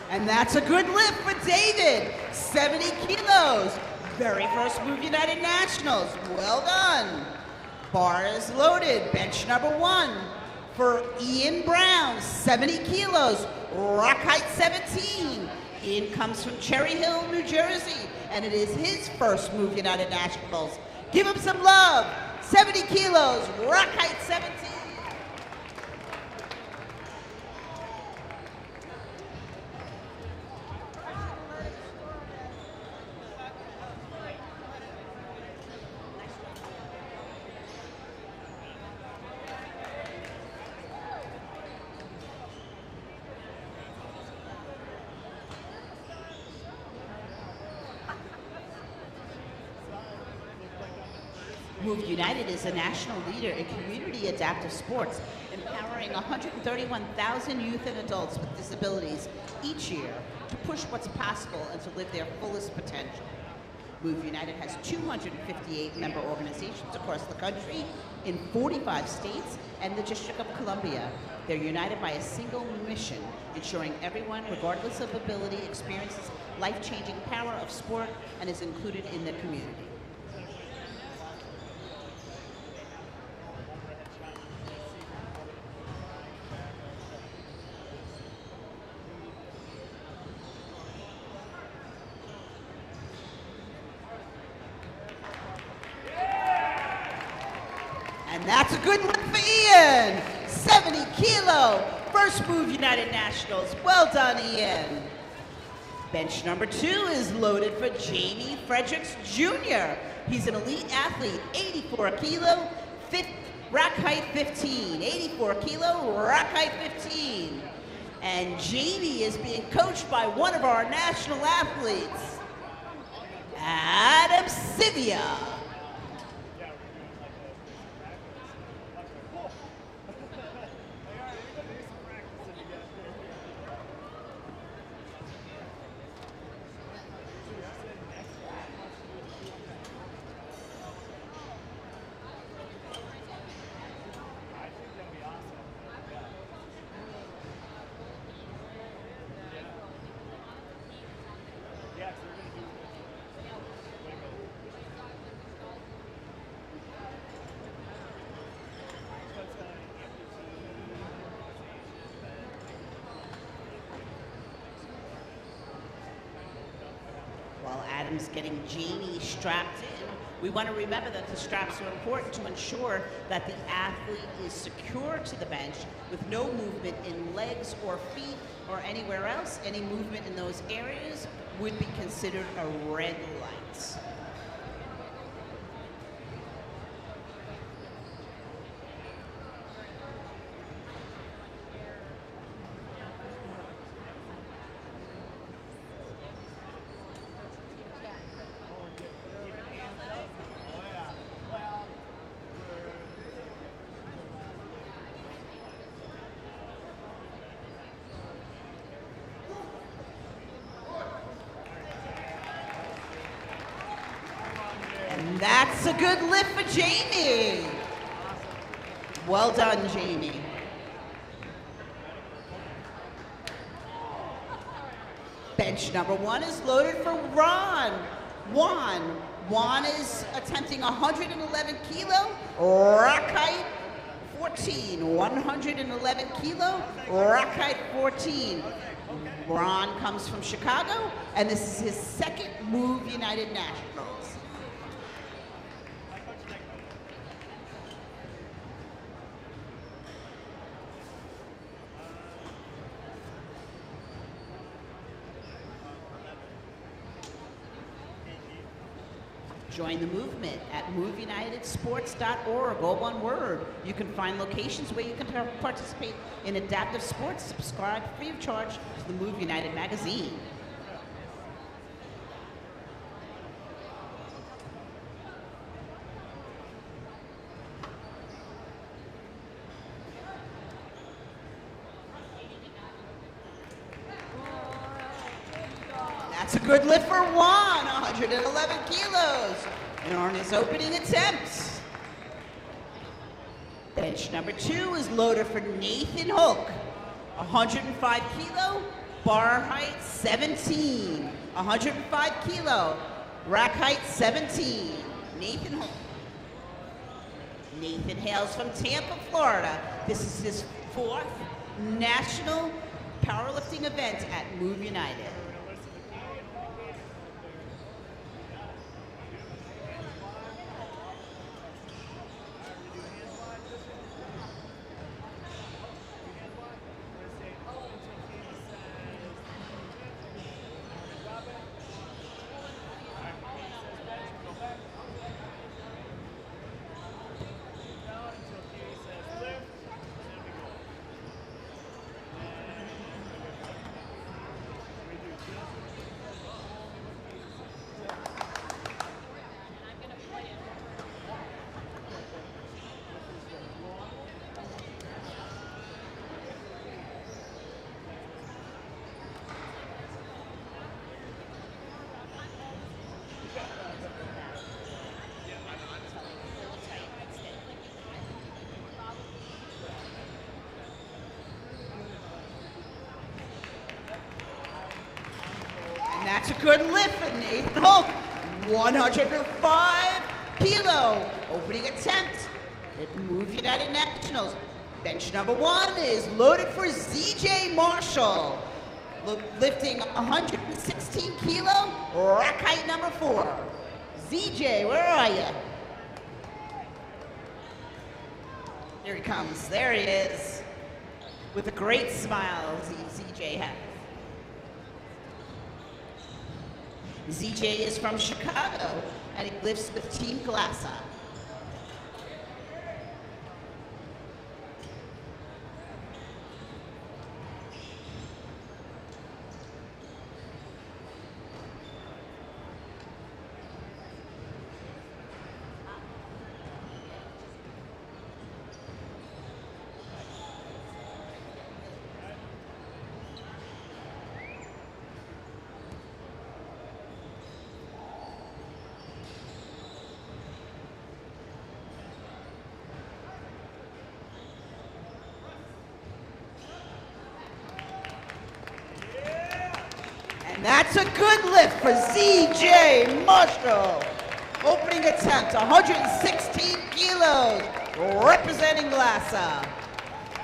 And that's a good lift for David, 70 kilos. Very first Move United Nationals, well done. Bar is loaded, bench number 1 for Ian Brown, 70 kilos, rack height 17. Ian comes from Cherry Hill, New Jersey, and it is his first Move United Nationals. Give him some love, 70 kilos, rack height 17. Move United is a national leader in community adaptive sports, empowering 131,000 youth and adults with disabilities each year to push what's possible and to live their fullest potential. Move United has 258 member organizations across the country in 45 states and the District of Columbia. They're united by a single mission, ensuring everyone, regardless of ability, experiences life-changing power of sport and is included in the community. And that's a good lift for Ian. 70 kilo, first Move United Nationals. Well done, Ian. Bench number 2 is loaded for Jamie Fredericks Jr. He's an elite athlete, 84 kilo, rack height 15. 84 kilo, rack height 15. And Jamie is being coached by one of our national athletes, Adam Sivia. While Adam's getting Jamie strapped in, we want to remember that the straps are important to ensure that the athlete is secure to the bench with no movement in legs or feet or anywhere else. Any movement in those areas would be considered a red light. And that's a good lift for Jamie. Well done, Jamie. Bench number 1 is loaded for Juan. Juan is attempting 111 kilo, rack height 14. 111 kilo, rack height 14. Ron comes from Chicago, and this is his second Move United Nationals. Join the movement at moveunitedsports.org, all one word. You can find locations where you can participate in adaptive sports. Subscribe free of charge to the Move United magazine. That's a good lift for Juan, 111 kilos, and on his opening attempt. Bench number 2 is loaded for Nathan Hulk, 105 kilo, bar height 17, 105 kilo, rack height 17. Nathan hails from Tampa, Florida. This is his 4th national powerlifting event at Move United. That's a good lift for Nathan Holt. 105 kilo. Opening attempt at Move United Nationals. Bench number 1 is loaded for ZJ Marshall. Lifting 116 kilo, rack height number 4. ZJ, where are you? Here he comes. There he is. With a great smile, ZJ has. ZJ is from Chicago, and he lifts with Team Glassa. That's a good lift for ZJ Marshall. Opening attempt, 116 kilos, representing Glassa.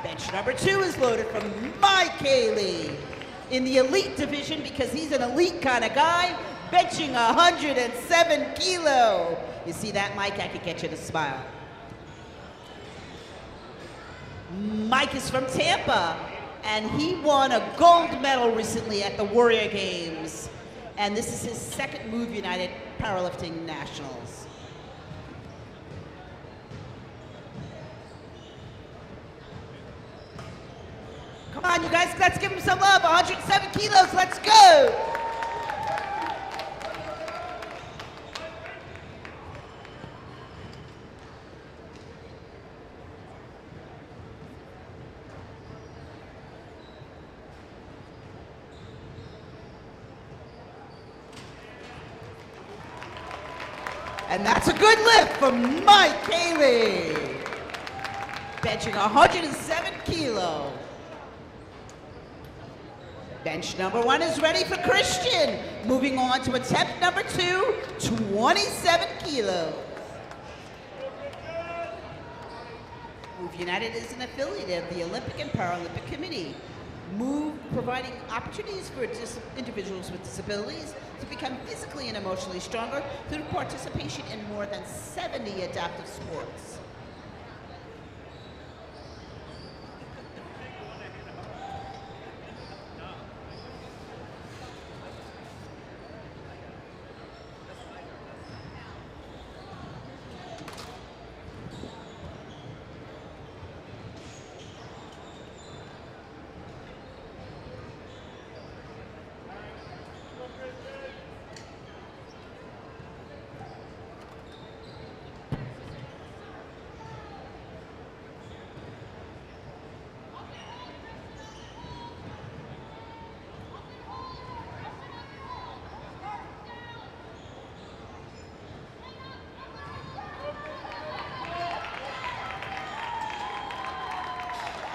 Bench number 2 is loaded from Mike Haley. In the elite division, because he's an elite kind of guy, benching 107 kilo. You see that, Mike? I could get you to smile. Mike is from Tampa, and he won a gold medal recently at the Warrior Games. And this is his 2nd Move United Powerlifting Nationals. Come on, you guys, let's give him some love. 107 kilos, let's go. And that's a good lift from Mike Haley. Benching 107 kilo. Bench number 1 is ready for Christian. Moving on to attempt number 2, 27 kilos. Move United is an affiliate of the Olympic and Paralympic Committee. Move providing opportunities for individuals with disabilities to become physically and emotionally stronger through participation in more than 70 adaptive sports.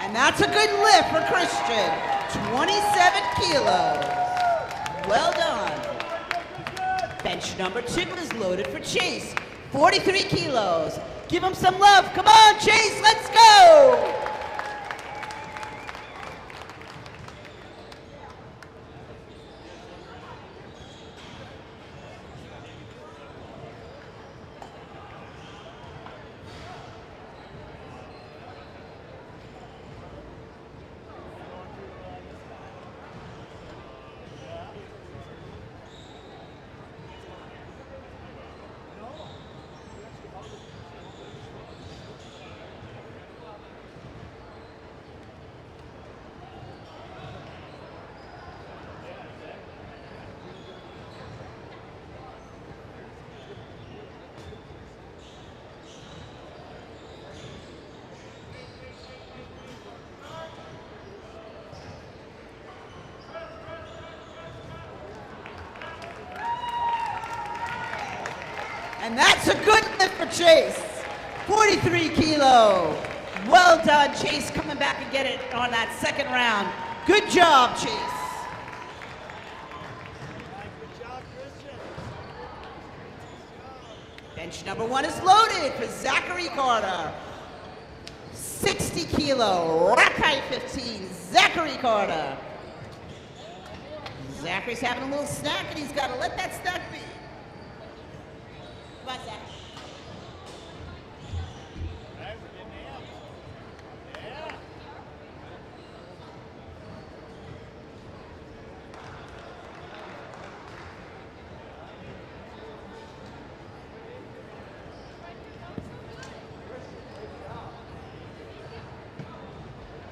And that's a good lift for Christian. 27 kilos. Well done. Bench number 2 is loaded for Chase, 43 kilos. Give him some love. Come on, Chase, let's go. And that's a good lift for Chase. 43 kilo. Well done, Chase, coming back and get it on that second round. Good job, Chase. Bench number 1 is loaded for Zachary Carter. 60 kilo, rack height 15, Zachary Carter. Zachary's having a little snack and he's got to let that snack be. Come on, Zach.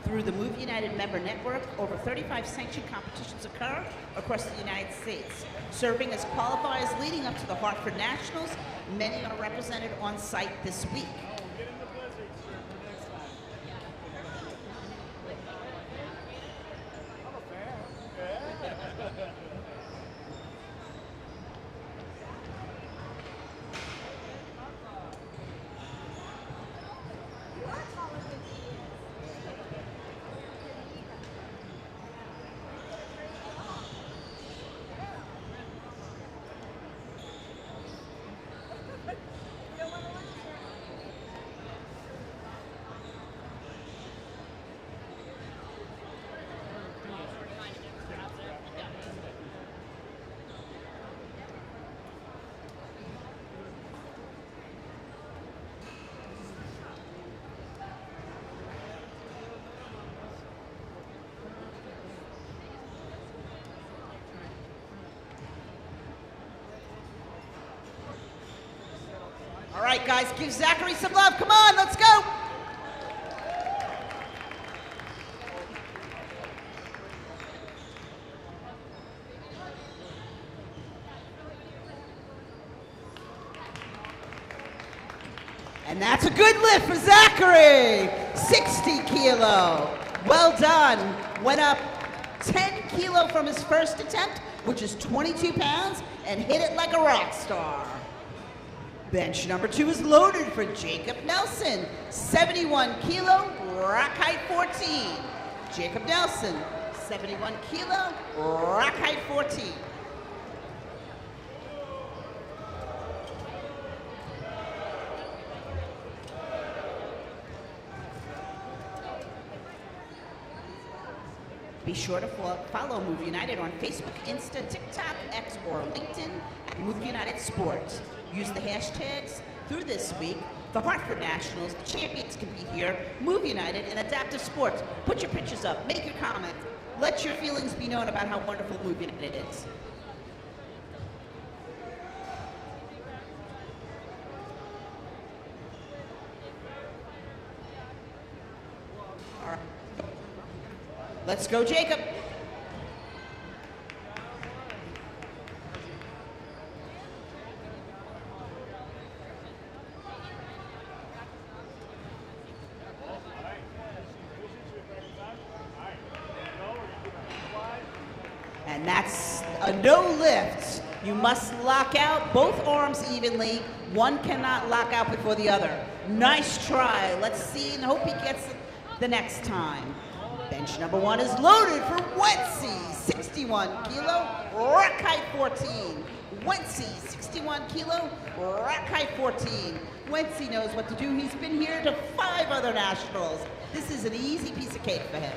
Through the Move United member network, over 35 sanctioned competitions occur across the United States. Serving as qualifiers leading up to the Hartford Nationals, many are represented on site this week. All right, guys, give Zachary some love. Come on, let's go. And that's a good lift for Zachary. 60 kilo. Well done. Went up 10 kilo from his first attempt, which is 22 pounds, and hit it like a rock star. Bench number 2 is loaded for Jacob Nelson. 71 kilo, rack height 14. Jacob Nelson, 71 kilo, rack height 14. Be sure to follow Move United on Facebook, Insta, TikTok, X, or LinkedIn at Move United Sports. Use the hashtags through this week. The Hartford Nationals, the champions can be here. Move United and Adaptive Sports. Put your pictures up, make your comment. Let your feelings be known about how wonderful Move United is. All right. Let's go, Jacob. And that's a no lift. You must lock out both arms evenly. One cannot lock out before the other. Nice try. Let's see and hope he gets it the next time. Bench number 1 is loaded for Wency, 61 kilo, rack height 14. Wency, 61 kilo, rack height 14. Wency knows what to do. He's been here to 5 other nationals. This is an easy piece of cake for him.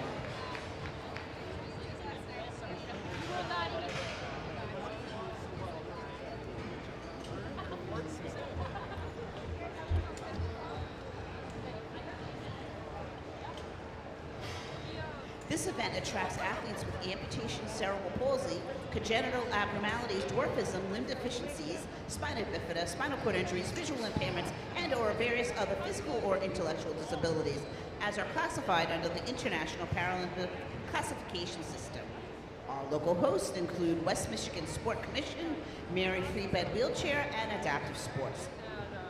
This event attracts athletes with amputation, cerebral palsy, congenital abnormalities, dwarfism, limb deficiencies, spina bifida, spinal cord injuries, visual impairments, and/or various other physical or intellectual disabilities, as are classified under the International Paralympic Classification System. Our local hosts include West Michigan Sport Commission, Mary Free Bed Wheelchair, and Adaptive Sports.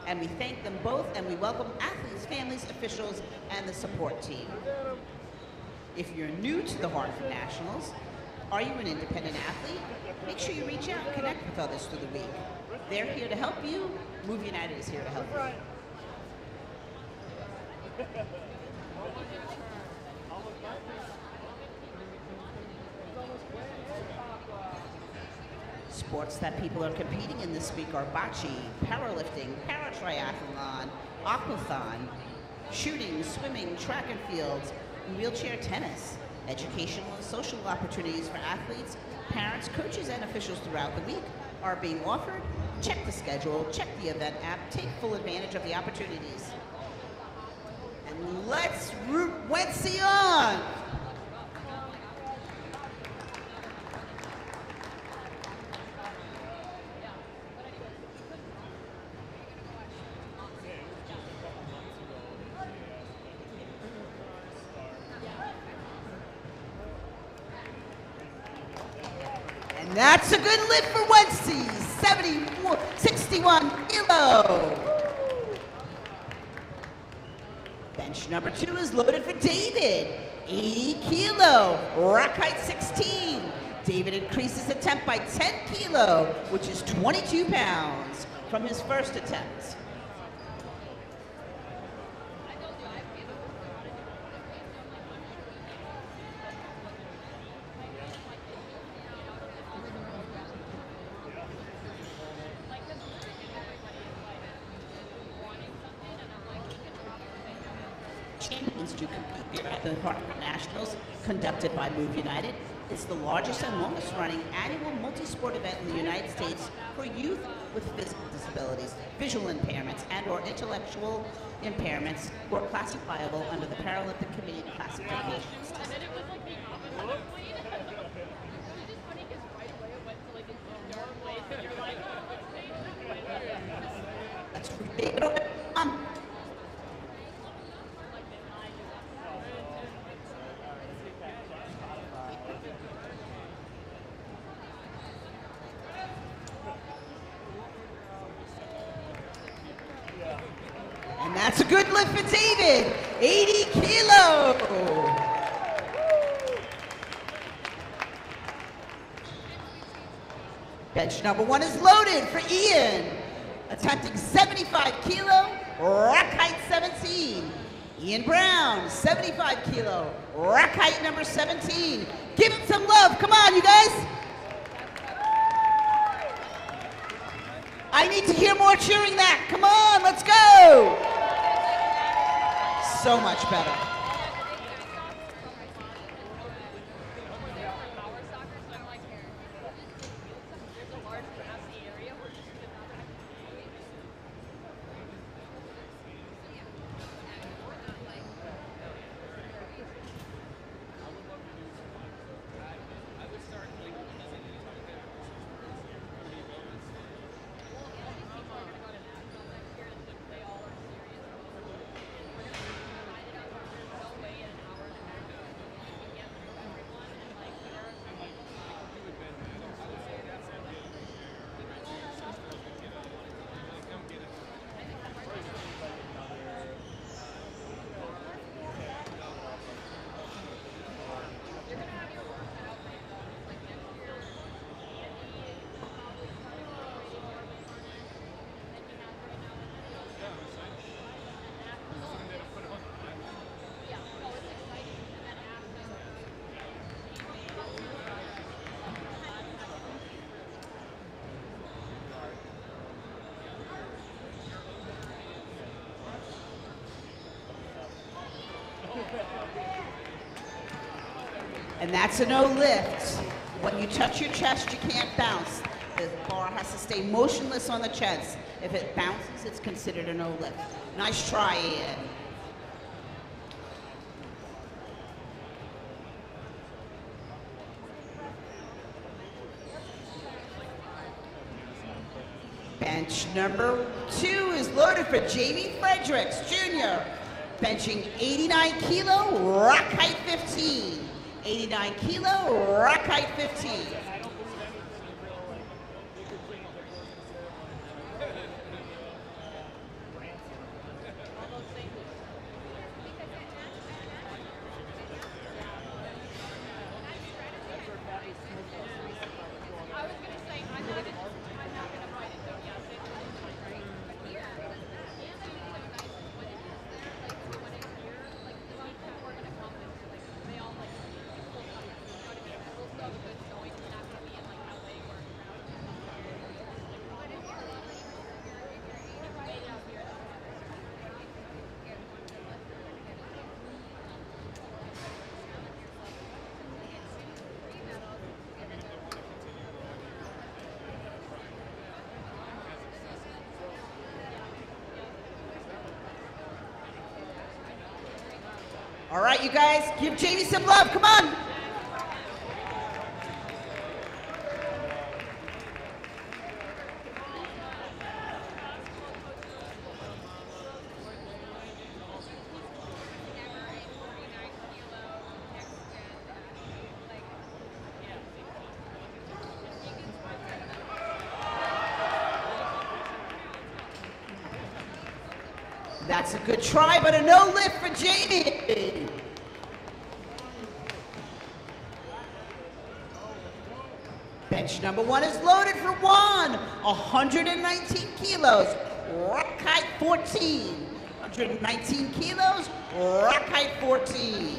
And we thank them both, and we welcome athletes, families, officials, and the support team. If you're new to the Hartford Nationals, are you an independent athlete? Make sure you reach out and connect with others through the week. They're here to help you. Move United is here to help you. Sports that people are competing in this week are bocce, powerlifting, paratriathlon, aquathon, shooting, swimming, track and fields, wheelchair tennis. Educational and social opportunities for athletes, parents, coaches, and officials throughout the week are being offered. Check the schedule, check the event app, take full advantage of the opportunities. And let's root Wency on! And that's a good lift for Wency, 61 kilo. Bench number 2 is loaded for David, 80 kilo, rack height 16. David increases attempt by 10 kilo, which is 22 pounds from his first attempt. Champions to compete here at the Hartford Nationals, conducted by Move United. It's the largest and longest running annual multi-sport event in the United States for youth with physical disabilities, visual impairments, and/or intellectual impairments who are classifiable under the Paralympic Committee classifications. That's big. And that's a good lift for David, 80 kilo. Bench number 1 is loaded for Ian, attempting 75 kilo, rack height 17. Ian Brown, 75 kilo, rack height number 17. Give him some love, come on you guys. I need to hear more cheering that. Come on, let's go. So much better. And that's a no lift. When you touch your chest, you can't bounce. The bar has to stay motionless on the chest. If it bounces, it's considered a no lift. Nice try, Ian. Bench number 2 is loaded for Jamie Fredericks, Jr. Benching 89 kilo, rack height 15. 89 kilo, rack height 15. All right, you guys, give Jamie some love, come on. That's a good try, but a no lift for Jamie. Bench number 1 is loaded for Juan. 119 kilos, rack height 14. 119 kilos, rack height 14.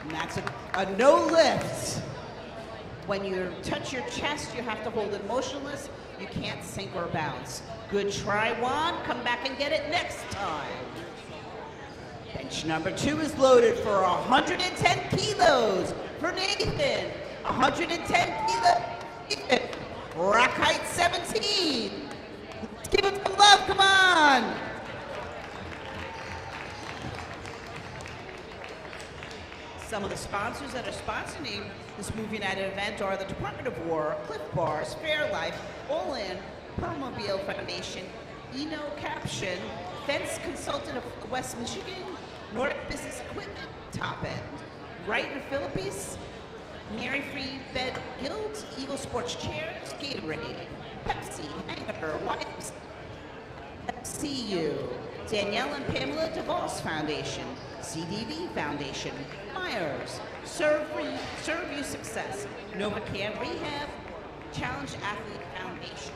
And that's a no lift. When you touch your chest, you have to hold it motionless. You can't sink or bounce. Good try, Juan. Come back and get it next time. Bench number 2 is loaded for 110 kilos for Nathan. 110 kilos. Rack height 17. Let's give him some love, come on. Some of the sponsors that are sponsoring this movie night event are the Department of War, Cliff Bars, Fairlife, All In, Permobile Foundation, Eno Caption, Fence Consultant of West Michigan, Nordic Business Equipment, Top End, Wright Philippines, Mary Free Bed Guild, Eagle Sports Chairs, Gatorade, Pepsi, Anchor, YMCA, FCU, Danielle and Pamela DeVos Foundation, CDV Foundation, Myers, Serve You Success, NovaCare Rehab, Challenge Athlete Foundation.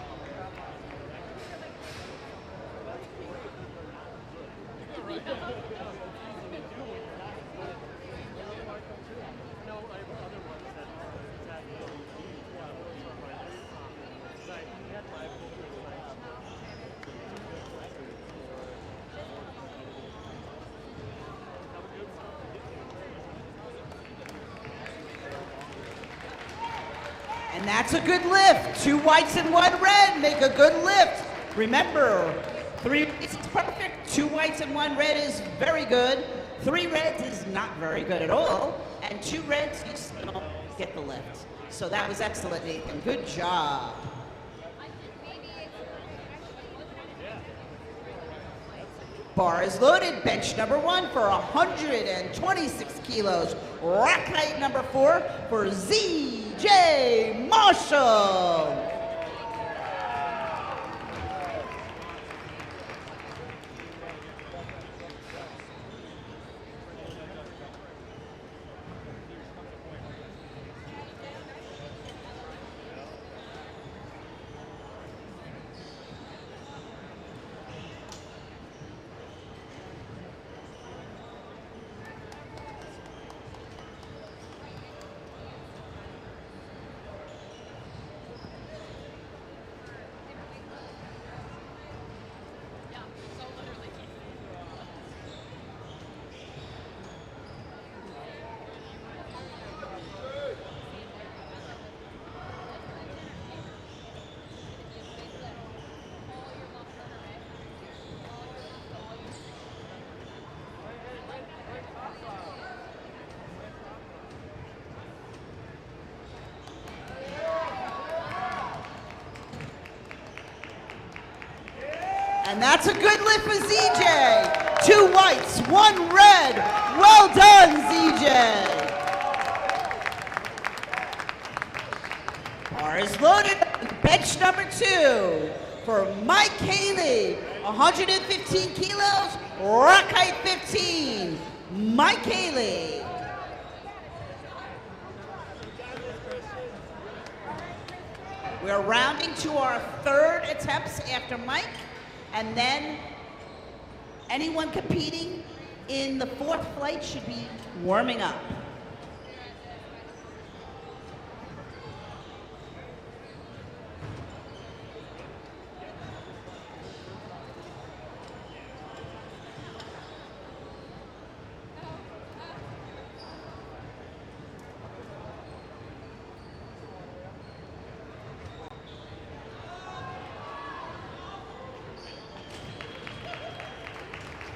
And that's a good lift. 2 whites and 1 red make a good lift. Remember, 3 whites is perfect, 2 whites and 1 red is very good. 3 reds is not very good at all. And 2 reds, you still get the lift. So that was excellent, Nathan. Good job. Bar is loaded. Bench number 1 for 126 kilos. Rack height number 4 for ZJ Jay Marshall. And that's a good lift for ZJ. 2 whites, 1 red. Well done, ZJ. Bar is loaded. Bench number 2 for Mike Haley. 115 kilos, rack height 15. Mike Haley. We're rounding to our 3rd attempts after Mike. And then anyone competing in the 4th flight should be warming up.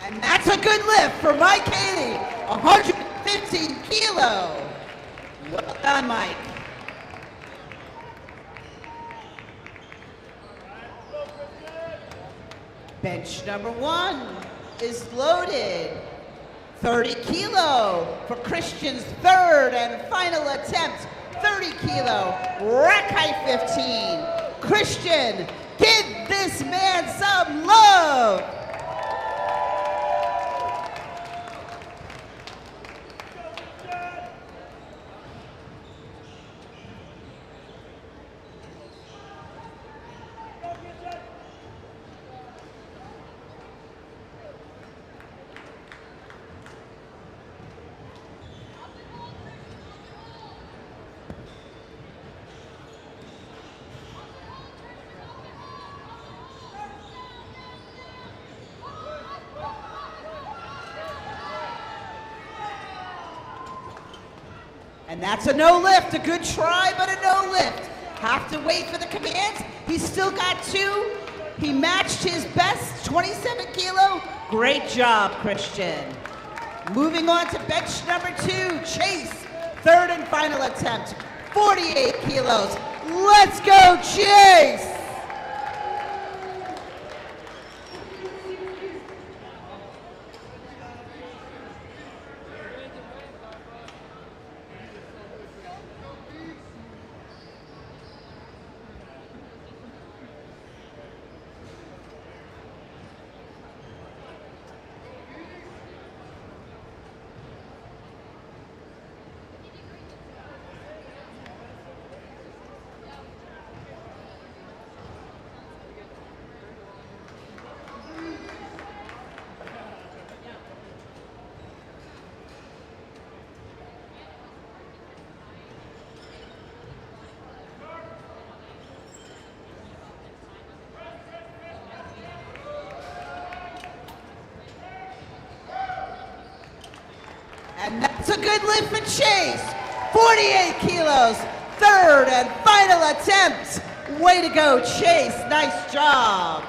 And that's a good lift for Mike Haley, 115 kilo. Well done, Mike. Bench number 1 is loaded. 30 kilo for Christian's 3rd and final attempt. 30 kilo, rack height 15. Christian, give this man some love. And that's a no lift, a good try, but a no lift. Have to wait for the commands. He's still got 2. He matched his best, 27 kilo. Great job, Christian. Moving on to bench number 2, Chase. 3rd and final attempt, 48 kilos. Let's go, Chase! And that's a good lift for Chase. 48 kilos, 3rd and final attempt. Way to go, Chase. Nice job.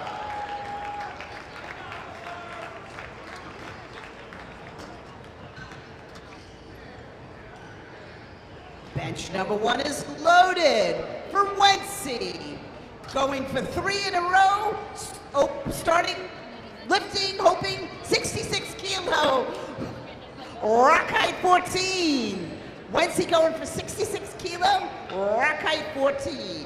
Bench number 1 is loaded for Wency. Going for 3 in a row, starting, lifting, hoping, 66 kilo. Rack height 14. Wency going for 66 kilo, rack height 14.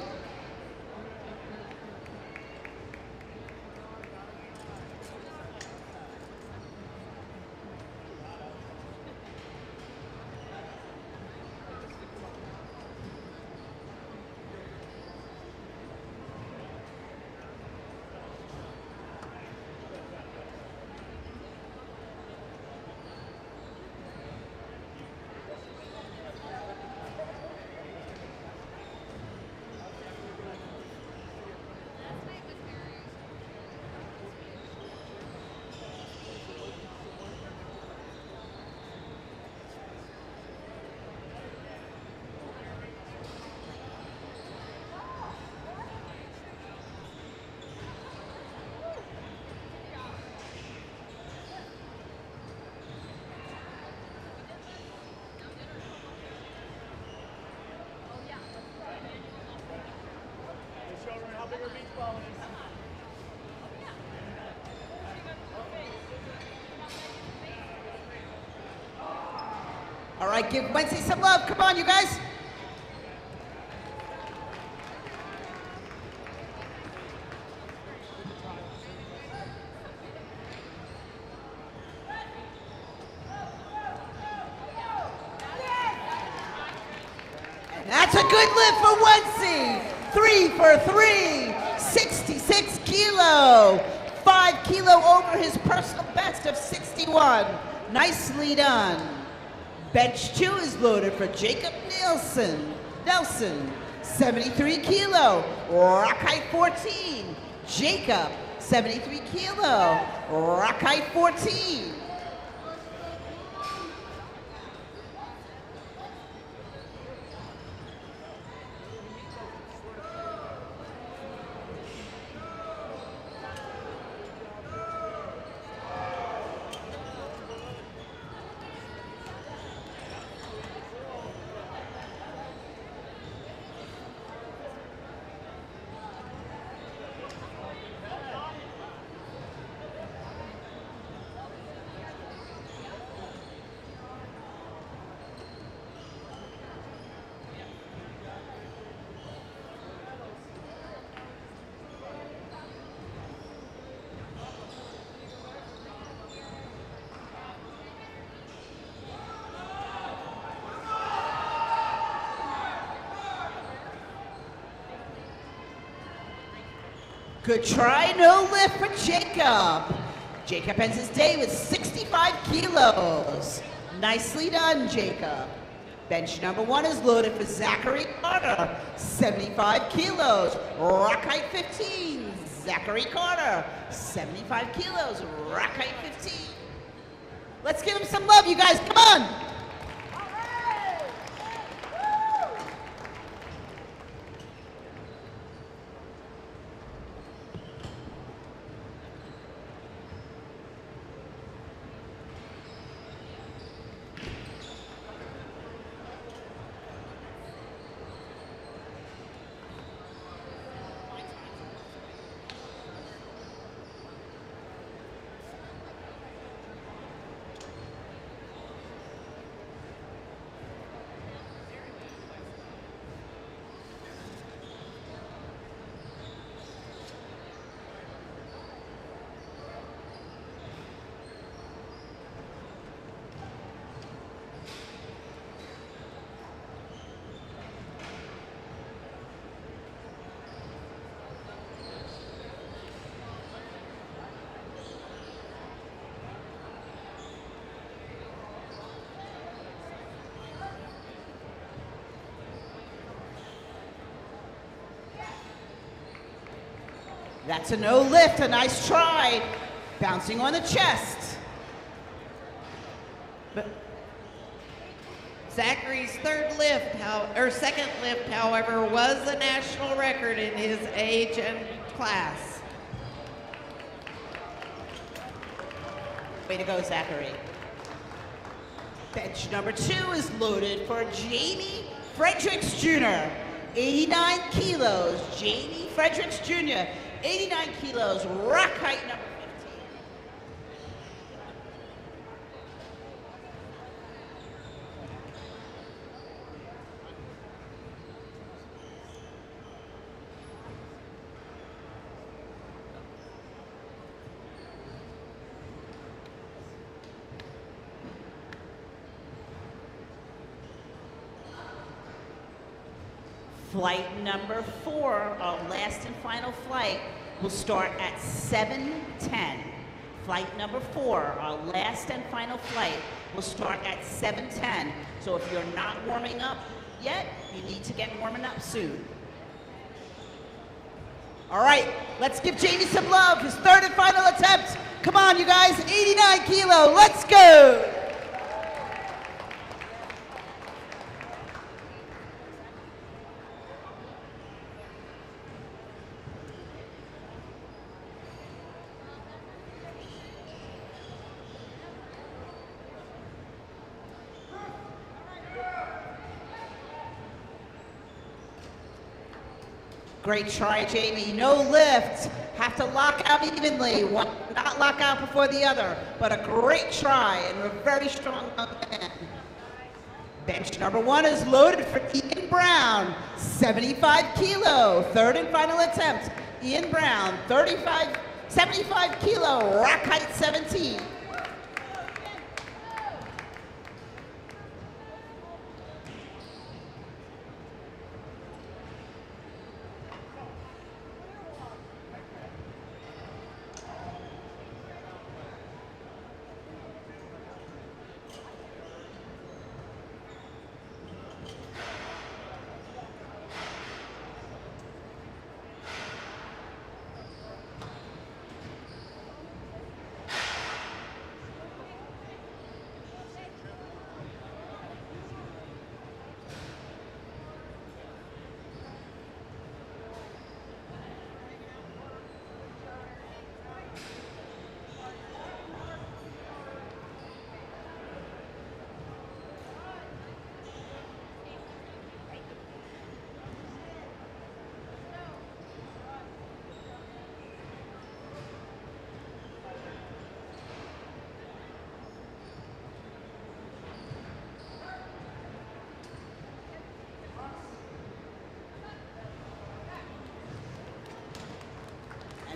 All right, give Wency some love. Come on, you guys. That's a good lift for Wency. 3 for 3, 66 kilo. 5 kilo over his personal best of 61. Nicely done. Bench 2 is loaded for Jacob Nelson, 73 kilo, rack height 14. Jacob, 73 kilo, rack height 14. Good try, no lift for Jacob. Jacob ends his day with 65 kilos. Nicely done, Jacob. Bench number 1 is loaded for Zachary Carter, 75 kilos, rack height 15. Zachary Carter, 75 kilos, rack height 15. Let's give him some love, you guys, come on. That's a no lift, a nice try. Bouncing on the chest. But Zachary's second lift, however, was the national record in his age and class. Way to go, Zachary. Bench number 2 is loaded for Jamie Fredericks Jr., 89 kilos. Jamie Fredericks Jr., 89 kilos, rack height number 15. Flight number 4, our last and final flight, will start at 7:10. Flight number 4, our last and final flight, will start at 7:10. So if you're not warming up yet, you need to get warming up soon. All right, let's give Jamie some love, his third and final attempt. Come on, you guys, 89 kilo, let's go. Great try, Jamie. No lift. Have to lock out evenly. One, not lock out before the other, but a great try and a very strong man. Bench number 1 is loaded for Ian Brown, 75 kilo. Third and final attempt. Ian Brown, 75 kilo, rack height 17.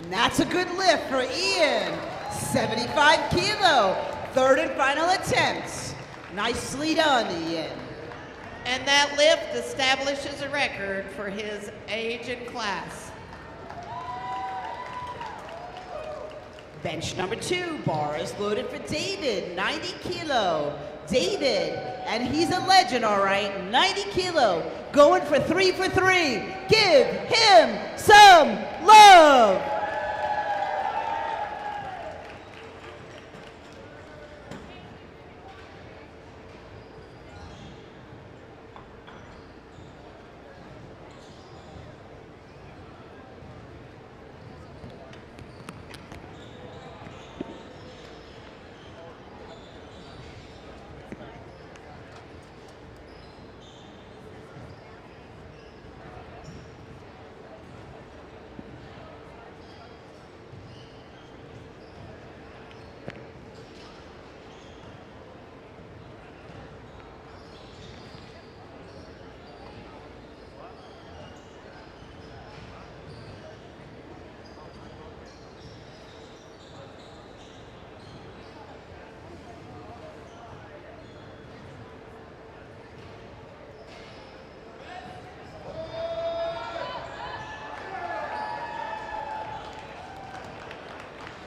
And that's a good lift for Ian, 75 kilo. Third and final attempt. Nicely done, Ian. And that lift establishes a record for his age and class. Bench number 2, bar is loaded for David, 90 kilo. David, and he's a legend, all right, 90 kilo, going for 3 for 3. Give him some love.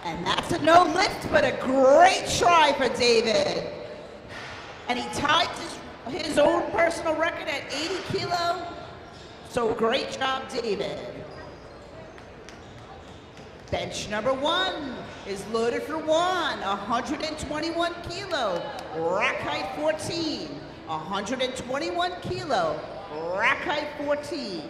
And that's a no lift, but a great try for David. And he tied his own personal record at 80 kilo. So great job, David. Bench number 1 is loaded for Juan, 121 kilo, rack height 14. 121 kilo, rack height 14.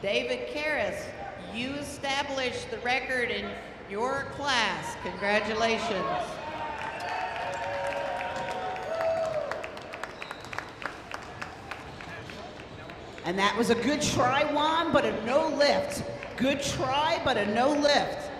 David Karras, you established the record in your class. Congratulations. And that was a good try, Juan, but a no lift. Good try, but a no lift.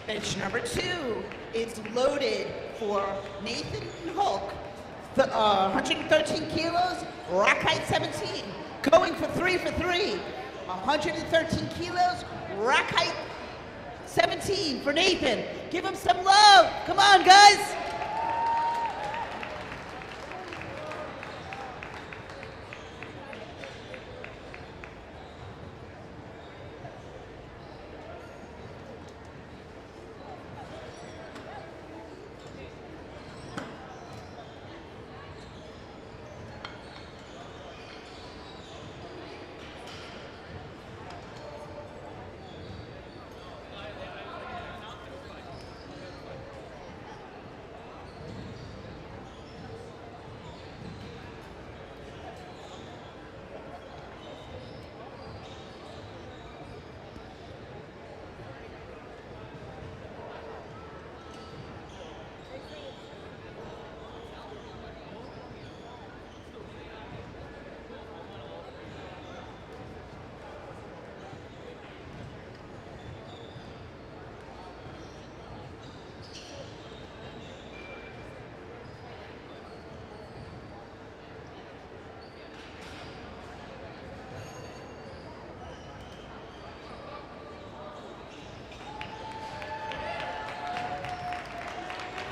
Bench number 2 is loaded for Nathan Hulk, 113 kilos, rack height 17, going for 3 for 3. 113 kilos, rack height 17 for Nathan. Give him some love. Come on, guys.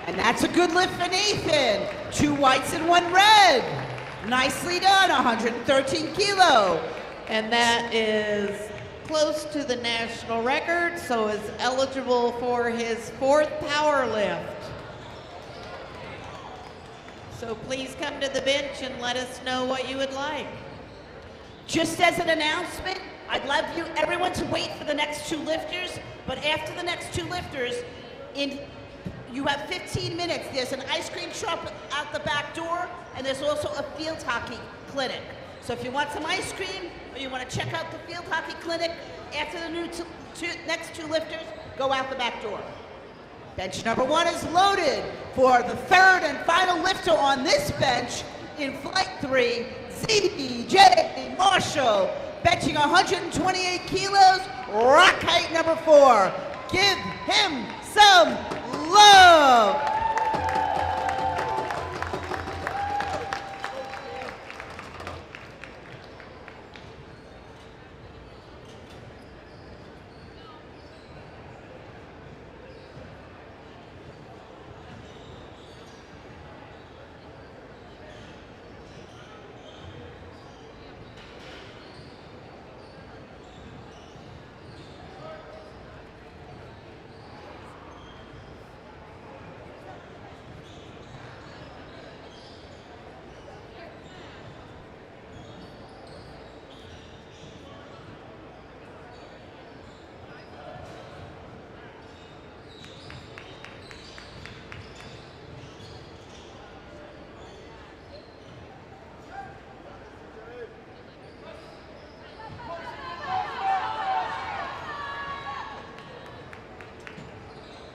And that's a good lift for Nathan. 2 whites and 1 red. Nicely done, 113 kilo. And that is close to the national record, so is eligible for his 4th power lift. So please come to the bench and let us know what you would like. Just as an announcement, I'd love everyone to wait for the next 2 lifters, but after the next 2 lifters, you have 15 minutes. There's an ice cream shop out the back door, and there's also a field hockey clinic. So if you want some ice cream, or you want to check out the field hockey clinic, after the next 2 lifters, go out the back door. Bench number 1 is loaded for the 3rd and final lifter on this bench in flight 3, ZJ Marshall, benching 128 kilos, rack height number 4. Give him some love.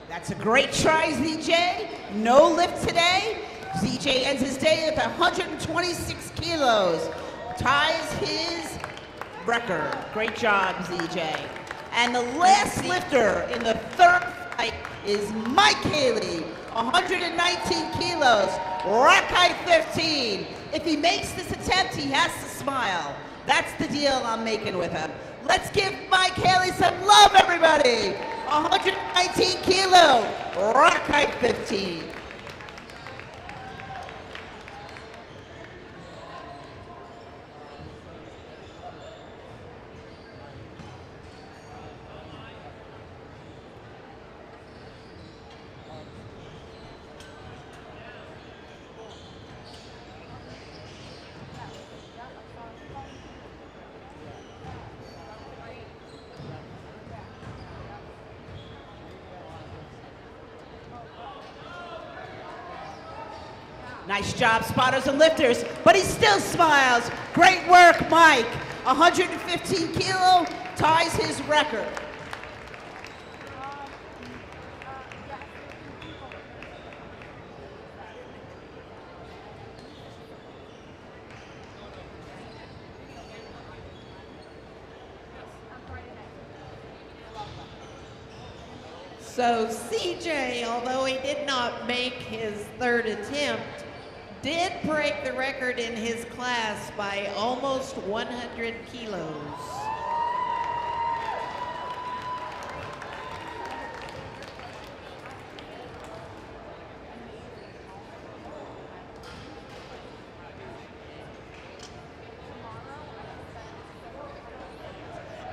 That's a great try, ZJ. No lift today. ZJ ends his day with 126 kilos. Ties his record. Great job, ZJ. And the last lifter in the 3rd fight is Mike Haley, 119 kilos, rack height 15. If he makes this attempt, he has to smile. That's the deal I'm making with him. Let's give Mike Haley some love, everybody. 119 kilo, rack height 15. Nice job, spotters and lifters, but he still smiles. Great work, Mike. 115 kilo ties his record. So CJ, although he did not make his third attempt, did break the record in his class by almost 100 kilos.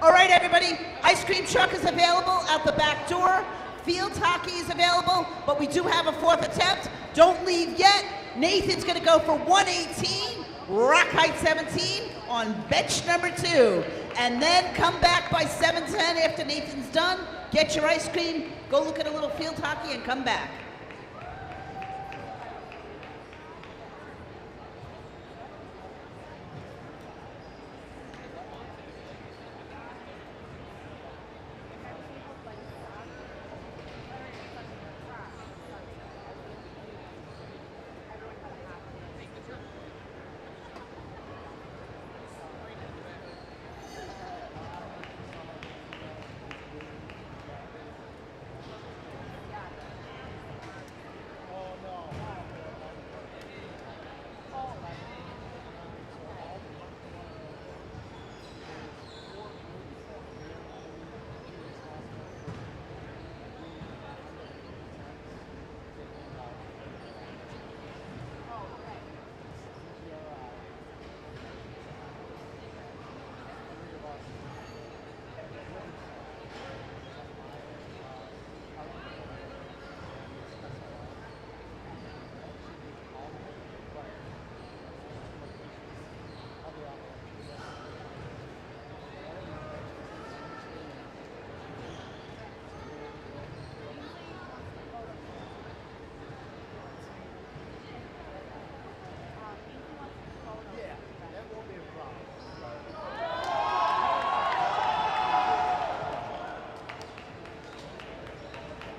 All right, everybody, ice cream truck is available out the back door. Field hockey is available, but we do have a fourth attempt. Don't leave yet. Nathan's gonna go for 118, rack height 17 on bench number 2. And then come back by 7:10 after Nathan's done. Get your ice cream, go look at a little field hockey and come back.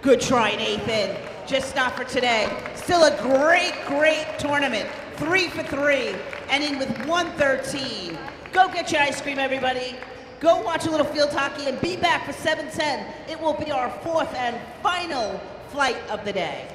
Good try, Nathan. Just not for today. Still a great, great tournament. 3 for 3, ending with 113. Go get your ice cream, everybody. Go watch a little field hockey and be back for 7:10. It will be our fourth and final flight of the day.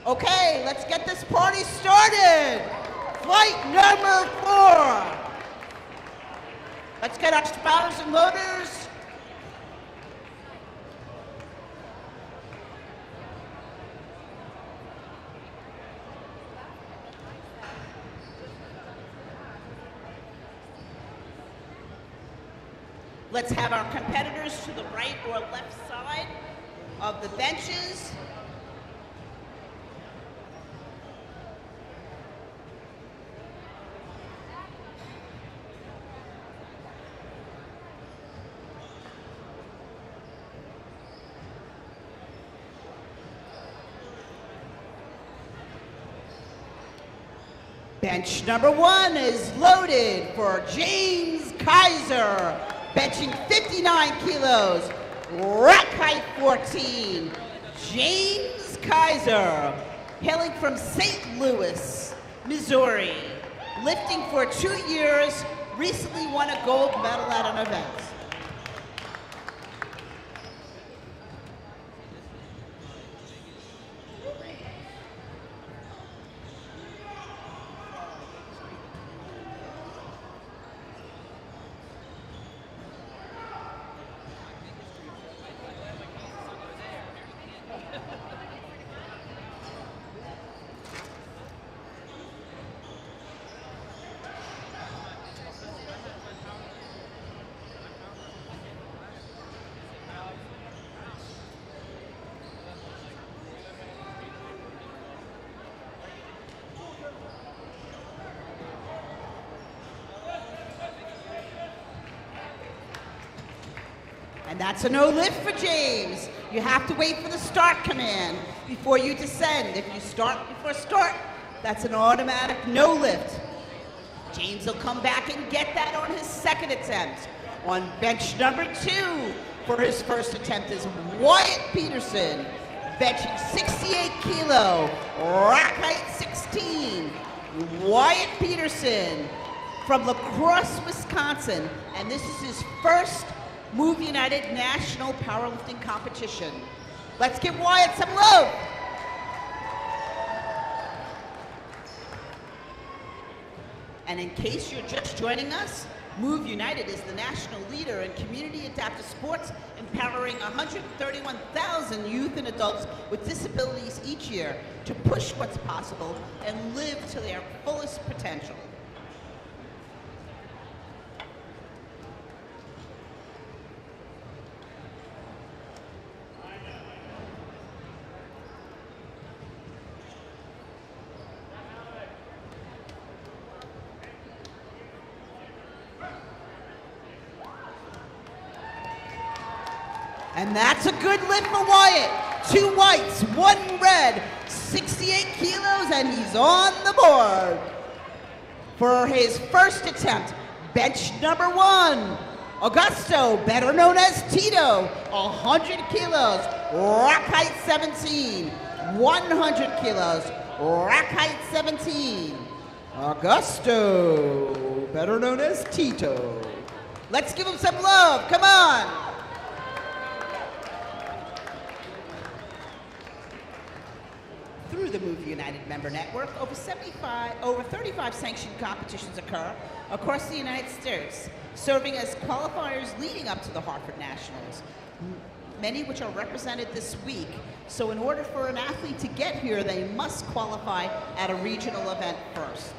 Okay, let's get this party started. Flight number 4. Let's get our spotters and loaders. Let's have our competitors to the right or left side of the benches. Bench number 1 is loaded for James Kaiser, benching 59 kilos, rack height 14. James Kaiser, hailing from St. Louis, Missouri, lifting for 2 years, recently won a gold medal at an event. And that's a no lift for James. You have to wait for the start command before you descend. If you start before start, that's an automatic no lift. James will come back and get that on his second attempt. On bench number 2 for his first attempt is Wyatt Peterson, benching 68 kilo, rack height 16. Wyatt Peterson from La Crosse, Wisconsin, and this is his first Move United National Powerlifting Competition. Let's give Wyatt some love. And in case you're just joining us, Move United is the national leader in community adaptive sports, empowering 131,000 youth and adults with disabilities each year to push what's possible and live to their fullest potential. And that's a good lift for Wyatt. 2 whites, 1 red, 68 kilos, and he's on the board. For his first attempt, bench number 1, Augusto, better known as Tito, 100 kilos, rack height 17, 100 kilos, rack height 17. Augusto, better known as Tito. Let's give him some love, come on. Through the Move United member network, over 35 sanctioned competitions occur across the United States, serving as qualifiers leading up to the Hartford Nationals, many which are represented this week. So in order for an athlete to get here, they must qualify at a regional event first.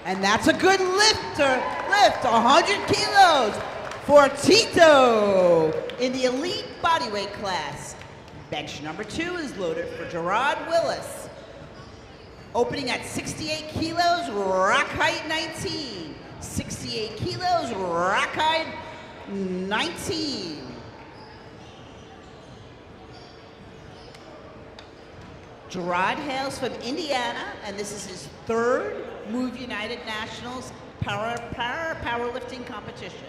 And that's a good lift, 100 kilos for Tito in the elite bodyweight class. Bench number 2 is loaded for Gerard Willis. Opening at 68 kilos, rack height 19. 68 kilos, rack height 19. Gerard hails from Indiana, and this is his 3rd Move United Nationals powerlifting competition.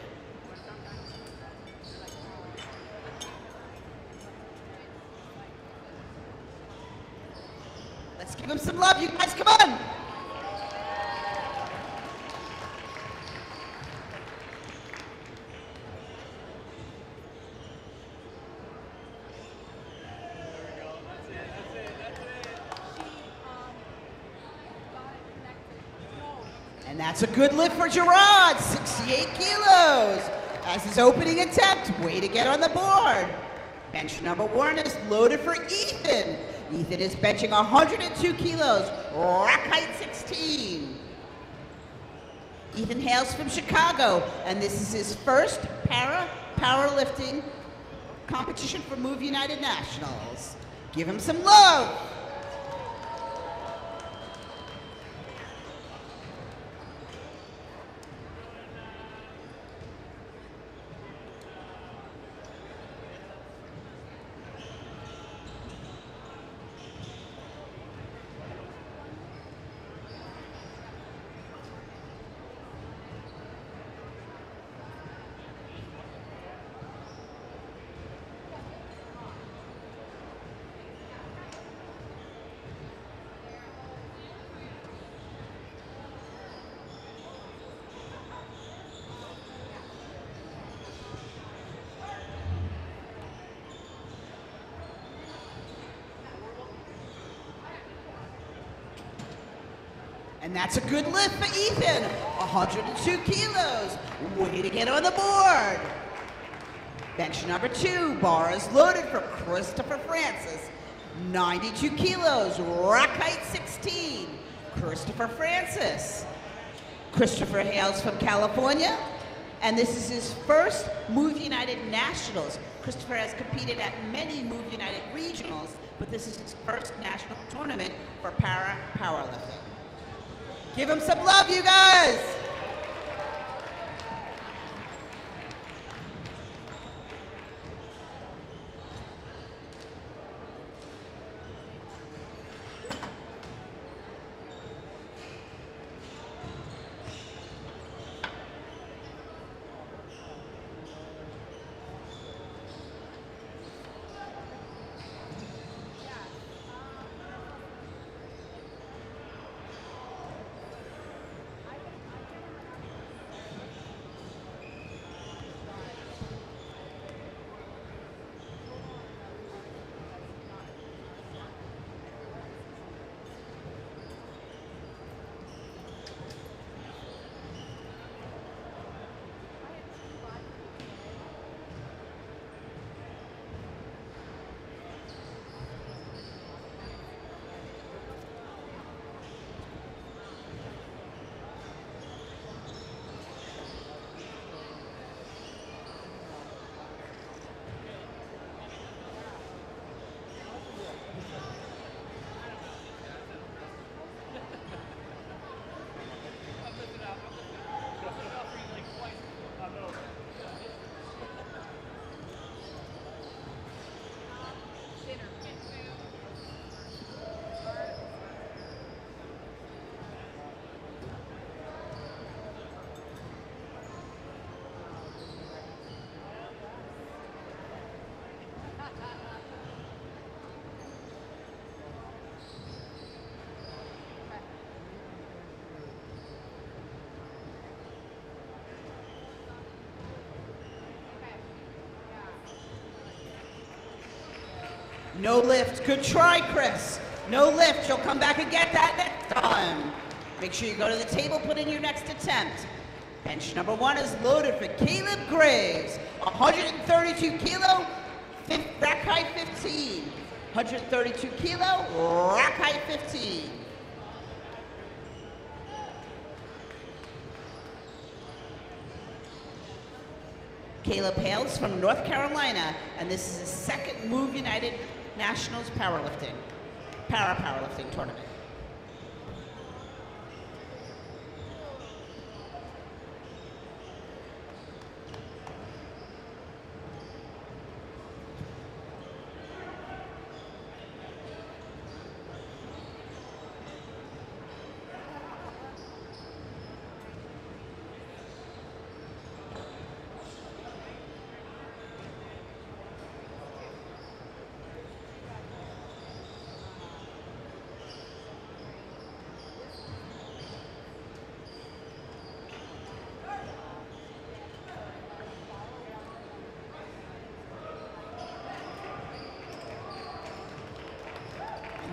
Let's give him some love, you guys, come on! And that's a good lift for Gerard, 68 kilos. As his opening attempt, way to get on the board. Bench number 1 is loaded for Ethan. Ethan is benching 102 kilos, rack height 16. Ethan hails from Chicago, and this is his first powerlifting competition for Move United Nationals. Give him some love. And that's a good lift for Ethan, 102 kilos. Way to get on the board. Bench number 2, bar is loaded for Christopher Francis, 92 kilos, rack height 16. Christopher Francis. Christopher hails from California, and this is his first Move United Nationals. Christopher has competed at many Move United regionals, but this is his first national tournament for powerlifting. Give him some love, you guys! No lift. Good try, Chris. No lift. You'll come back and get that next time. Make sure you go to the table, put in your next attempt. Bench number 1 is loaded for Caleb Graves. 132 kilo, rack height 15. 132 kilo, rack height 15. Caleb hails from North Carolina, and this is his second Move United Nationals para-powerlifting tournament.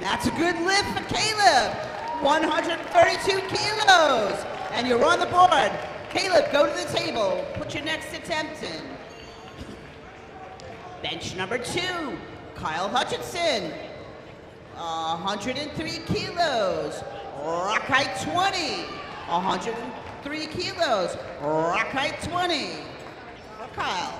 That's a good lift for Caleb, 132 kilos. And you're on the board. Caleb, go to the table. Put your next attempt in. Bench number 2, Kyle Hutchinson, 103 kilos. Rock height 20, 103 kilos. Rock height 20 for Kyle.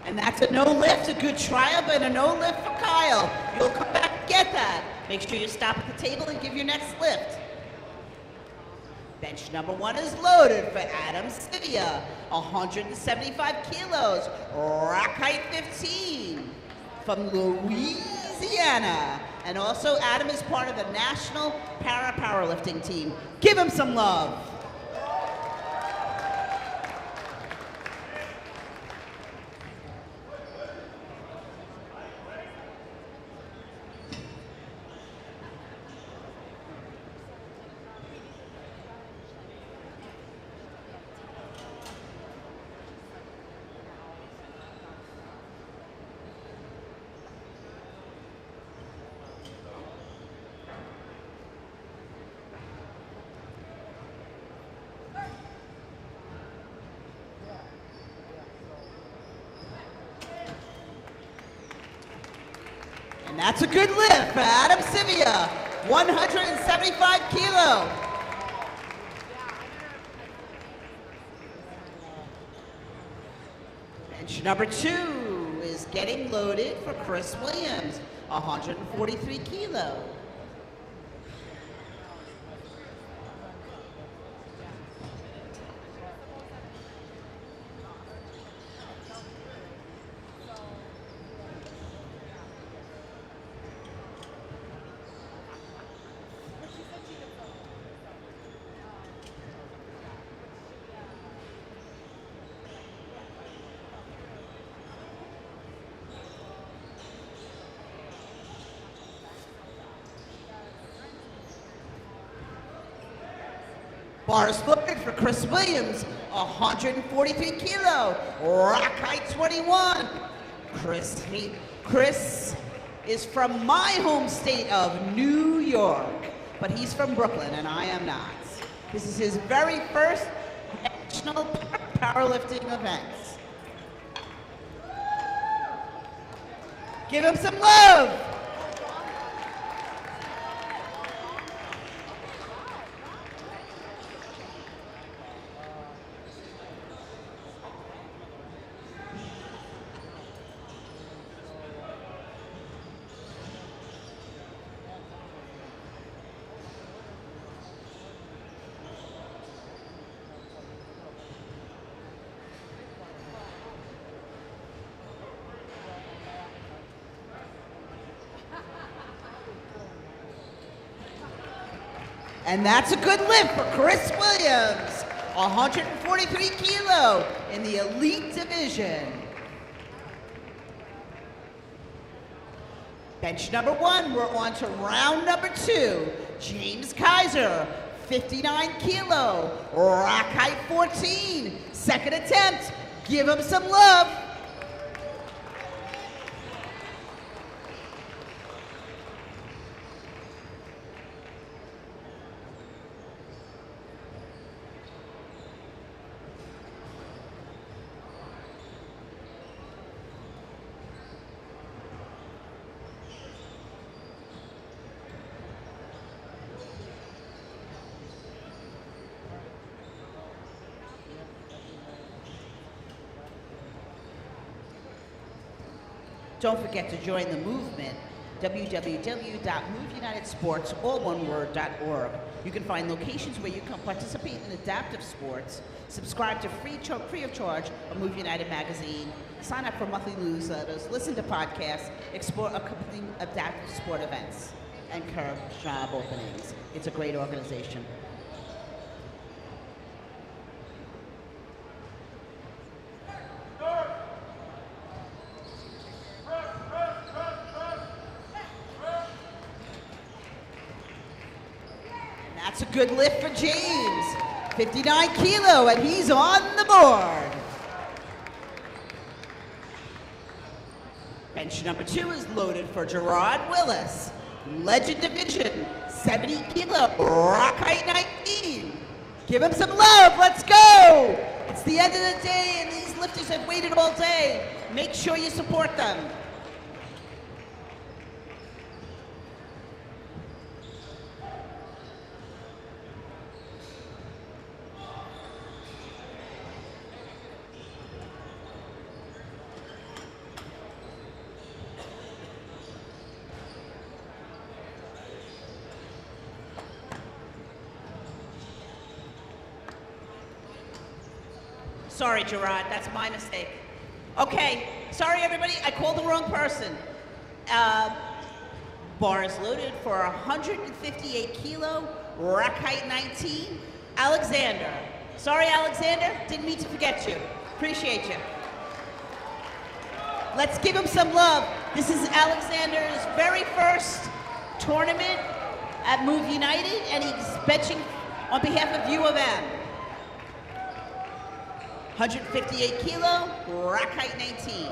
And that's a no lift, a good try-up, and a no lift for Kyle. You'll come back and get that. Make sure you stop at the table and give your next lift. Bench number 1 is loaded for Adam Sivia, 175 kilos, rack height 15, from Louisiana. And also Adam is part of the National Para-Powerlifting team. Give him some love. And that's a good lift for Adam Sivia, 175 kilo. Bench number 2 is getting loaded for Chris Williams, 143 kilo. Bars loaded for Chris Williams, 143 kilo, rack height 21. Chris is from my home state of New York, but he's from Brooklyn and I am not. This is his very first national powerlifting event. Give him some love. And that's a good lift for Chris Williams, 143 kilo in the elite division. Bench number 1, we're on to round number 2. James Kaiser, 59 kilo, rack height 14. Second attempt, give him some love. Don't forget to join the movement, www.moveunitedsports.org. You can find locations where you can participate in adaptive sports, subscribe to free of charge a Move United magazine, sign up for monthly newsletters, listen to podcasts, explore accompanying adaptive sport events, and curb job openings. It's a great organization. That's a good lift for James. 59 kilo, and he's on the board. Bench number 2 is loaded for Gerard Willis. Legend division, 70 kilo, rock height 19. Give him some love, let's go. It's the end of the day, and these lifters have waited all day. Make sure you support them. Sorry, Gerard, that's my mistake. Okay, sorry everybody, I called the wrong person. Bar is loaded for 158 kilo, rack height 19, Alexander. Sorry, Alexander, didn't mean to forget you. Appreciate you. Let's give him some love. This is Alexander's very first tournament at Move United, and he's benching on behalf of U of M. 158 kilo, rack height 19.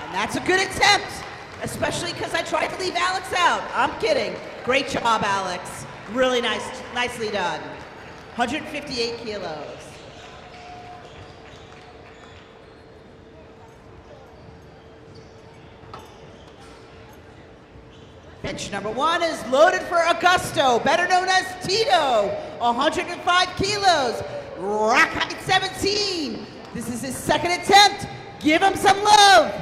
And that's a good attempt, especially because I tried to leave Alex out. I'm kidding. Great job, Alex. Really nice, nicely done. 158 kilos. Bench number 1 is loaded for Augusto, better known as Tito, 105 kilos, rack height 17. This is his second attempt. Give him some love.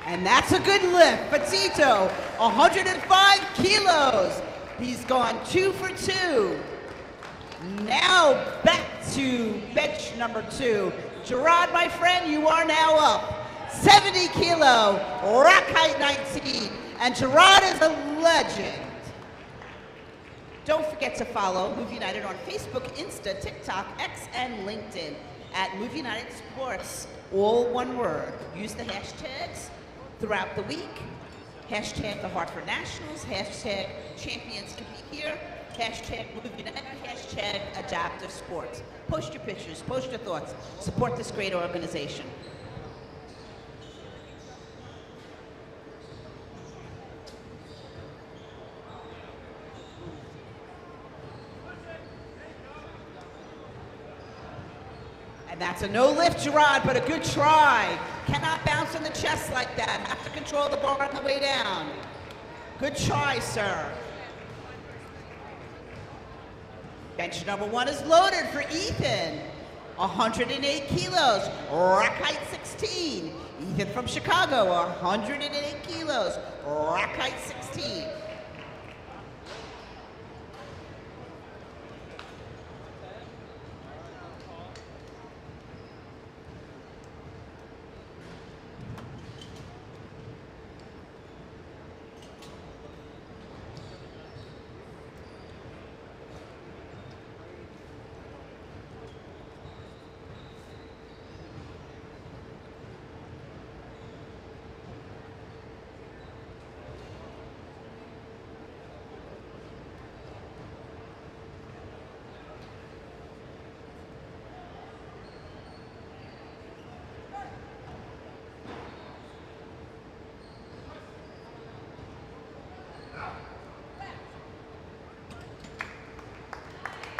And that's a good lift. Petito, 105 kilos. He's gone 2 for 2. Now back to bench number 2. Gerard, my friend, you are now up. 70 kilo, rack height 19. And Gerard is a legend. Don't forget to follow Move United on Facebook, Insta, TikTok, X, and LinkedIn at Move United Sports, all one word. Use the hashtags throughout the week. Hashtag the Hartford Nationals, hashtag champions compete here, hashtag Move United, hashtag adaptive sports. Post your pictures, post your thoughts, support this great organization. And that's a no lift, Gerard, but a good try. Cannot bounce in the chest like that. Have to control the bar on the way down. Good try, sir. Bench number 1 is loaded for Ethan. 108 kilos, rack height 16. Ethan from Chicago, 108 kilos, rack height 16.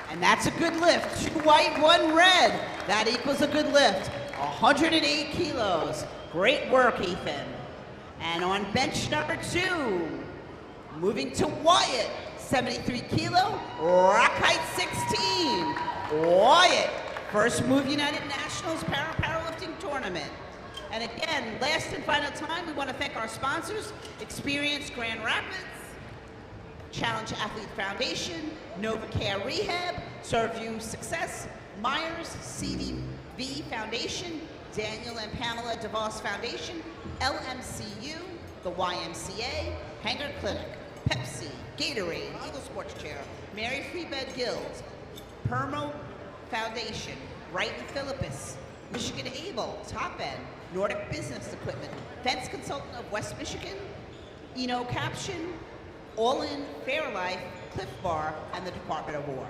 And that's a good lift. 2 white, 1 red. That equals a good lift. 108 kilos. Great work, Ethan. And on bench number 2, moving to Wyatt. 73 kilo, rack height 16. Wyatt, first Move United Nationals Powerlifting Tournament. And again, last and final time, we want to thank our sponsors, Experience Grand Rapids, Challenge Athlete Foundation, NovaCare Rehab, Serveview Success, Myers CDV Foundation, Daniel and Pamela DeVos Foundation, LMCU, the YMCA, Hanger Clinic, Pepsi, Gatorade, Eagle Sports Chair, Mary Free Bed Guilds, Permo Foundation, Wright and Philippus, Michigan Able, Top End, Nordic Business Equipment, Fence Consultant of West Michigan, Eno Caption, All In, Fairlife, Cliff Bar, and the Department of War.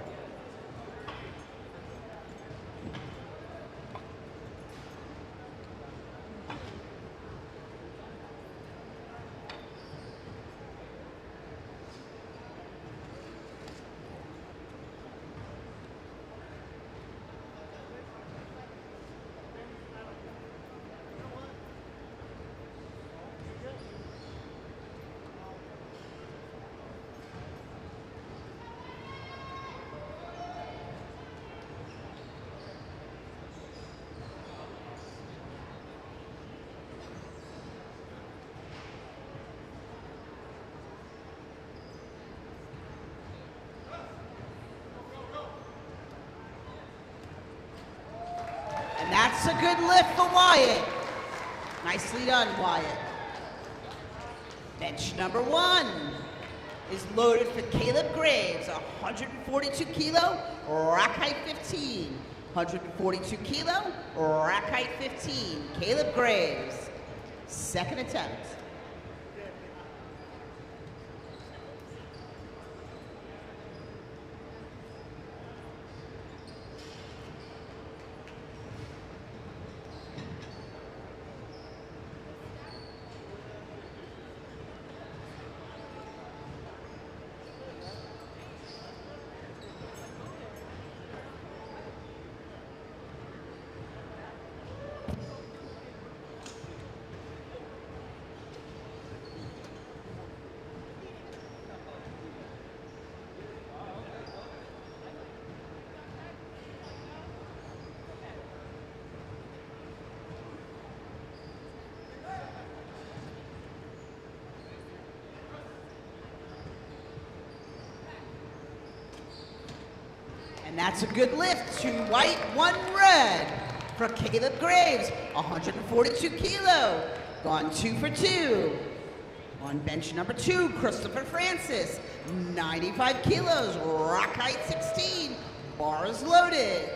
And that's a good lift for Wyatt. Nicely done, Wyatt. Bench number 1 is loaded for Caleb Graves, 142 kilo, rack height 15. 142 kilo, rack height 15. Caleb Graves, second attempt. And that's a good lift. 2 white, 1 red for Caleb Graves, 142 kilo. Gone 2 for 2. On bench number 2, Christopher Francis, 95 kilos, rack height 16, bars loaded.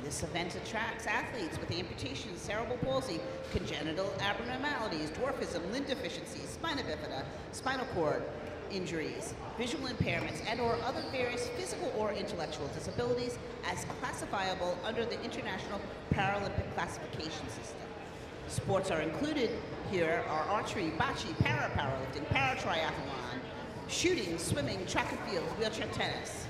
This event attracts athletes with amputations, cerebral palsy, congenital abnormalities, dwarfism, limb deficiencies, spina bifida, spinal cord injuries, visual impairments, and or other various physical or intellectual disabilities as classifiable under the International Paralympic Classification System. Sports are included here are archery, bocce, para-powerlifting, para-triathlon, shooting, swimming, track and field, wheelchair tennis.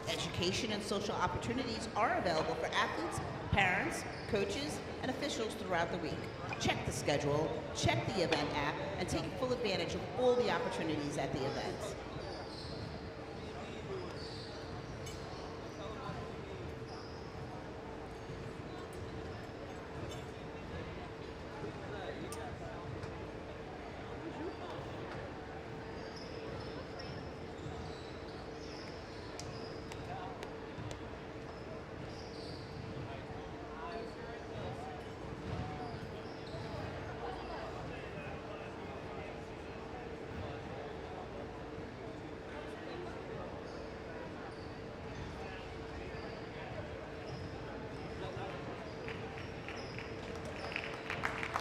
Education and social opportunities are available for athletes, parents, coaches, and officials throughout the week. Check the schedule, check the event app, and take full advantage of all the opportunities at the events.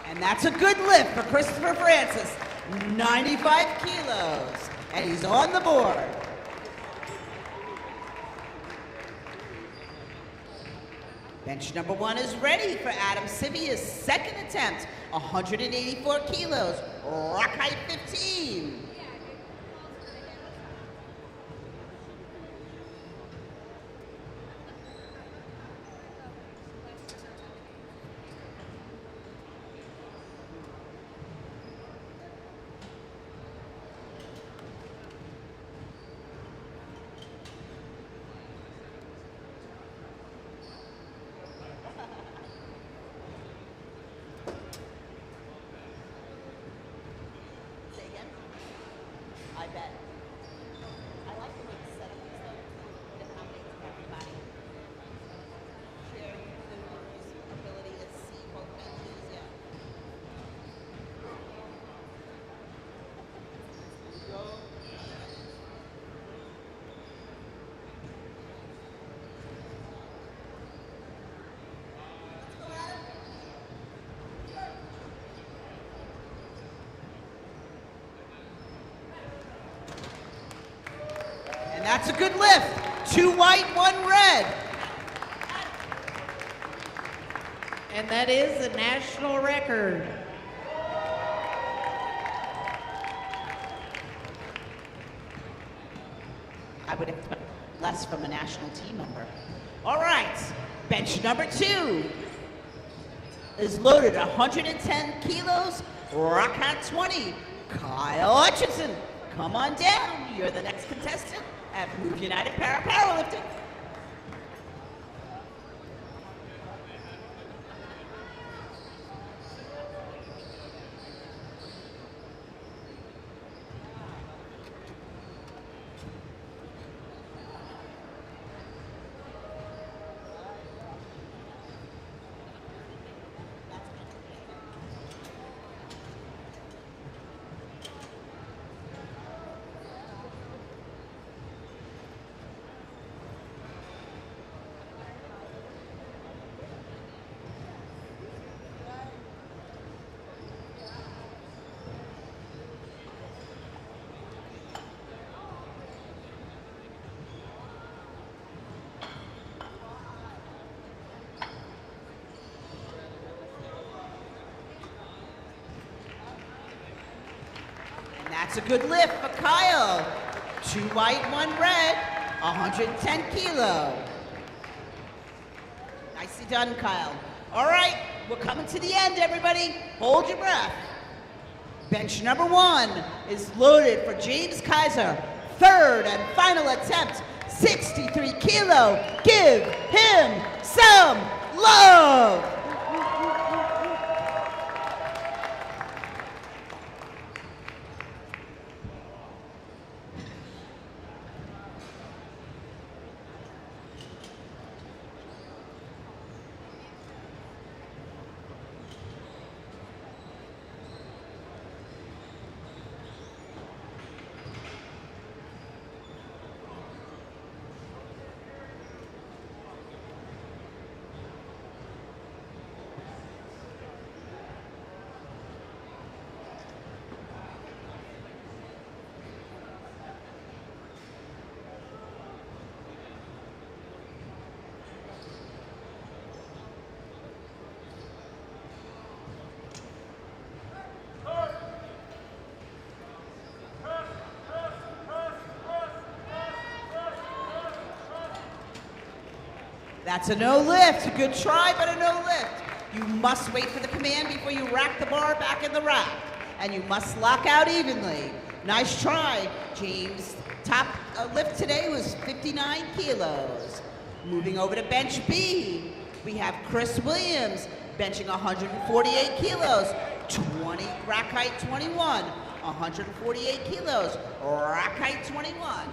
And that's a good lift for Christopher Francis, 95 kilos, and he's on the board. Bench number 1 is ready for Adam Sibia's second attempt, 184 kilos, rack height 15. I bet. I like the way the setup is though. It accommodates everybody. Share users' ability to see both benches, yeah. And that's a good lift. 2 white, 1 red. And that is a national record. I would expect less from a national team member. All right, bench number 2 is loaded 110 kilos, rock hat 20. Kyle Hutchinson, come on down. You're the next contestant at Move United Para-Powerlifting. That's a good lift for Kyle. 2 white, 1 red, 110 kilo. Nicely done, Kyle. All right, we're coming to the end, everybody. Hold your breath. Bench number 1 is loaded for James Kaiser. Third and final attempt, 63 kilo. Give him some love. That's a no lift. Good try, but a no lift. You must wait for the command before you rack the bar back in the rack. And you must lock out evenly. Nice try. James' top lift today was 59 kilos. Moving over to bench B, we have Chris Williams benching 148 kilos, 20, rack height 21, 148 kilos, rack height 21.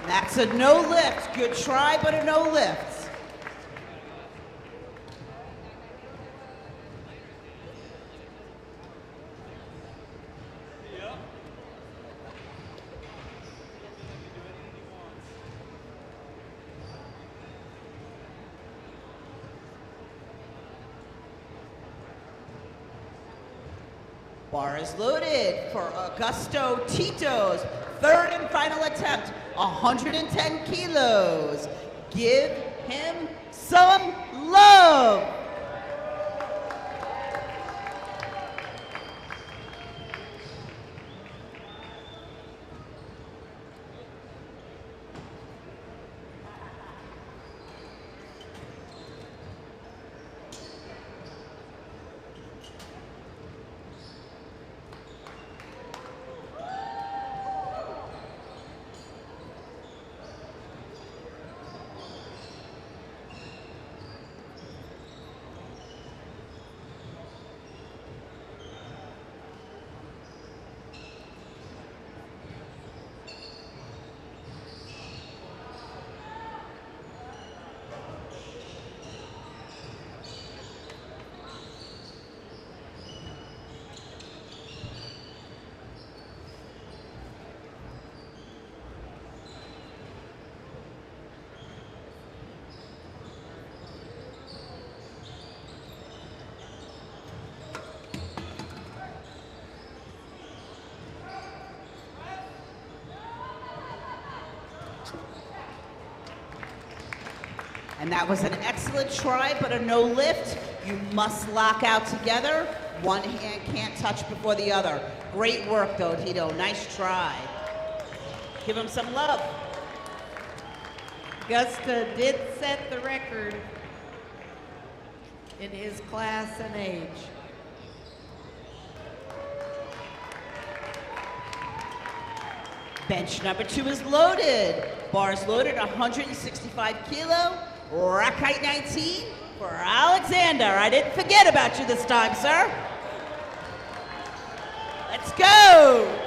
That's a no lift. Good try, but a no lift. Bar is loaded for Augusto Tito's third and final attempt, 110 kilos. Give him some love. And that was an excellent try, but a no lift. You must lock out together. One hand can't touch before the other. Great work, though, Tito. Nice try. Give him some love. Augusta did set the record in his class and age. Bench number 2 is loaded. Bar is loaded, 165 kilo. Rack height 19 for Alexander. I didn't forget about you this time, sir. Let's go.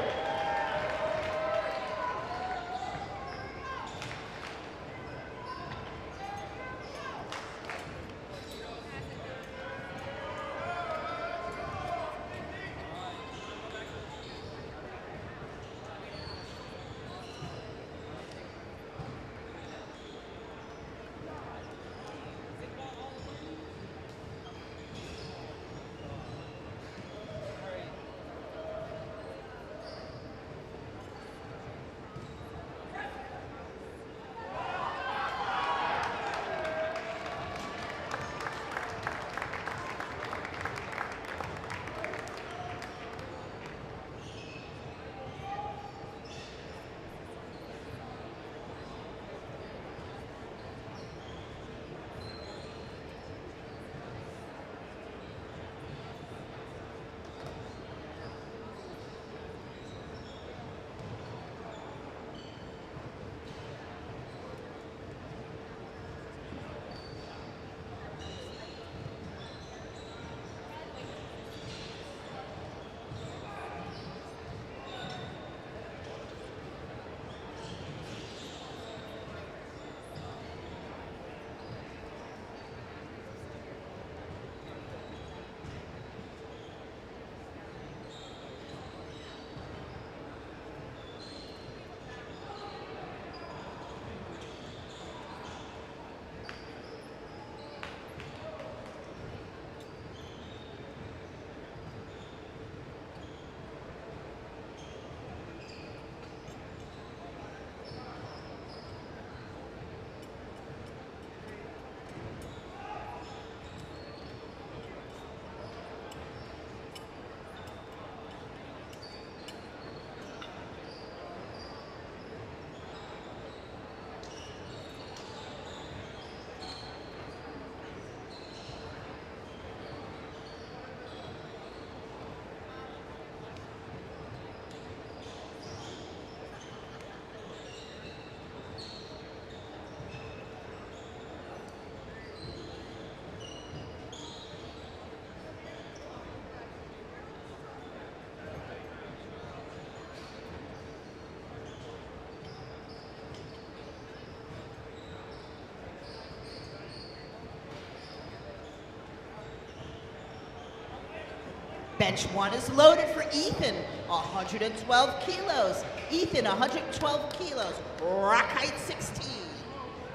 Bench 1 is loaded for Ethan, 112 kilos. Ethan, 112 kilos, rack height 16.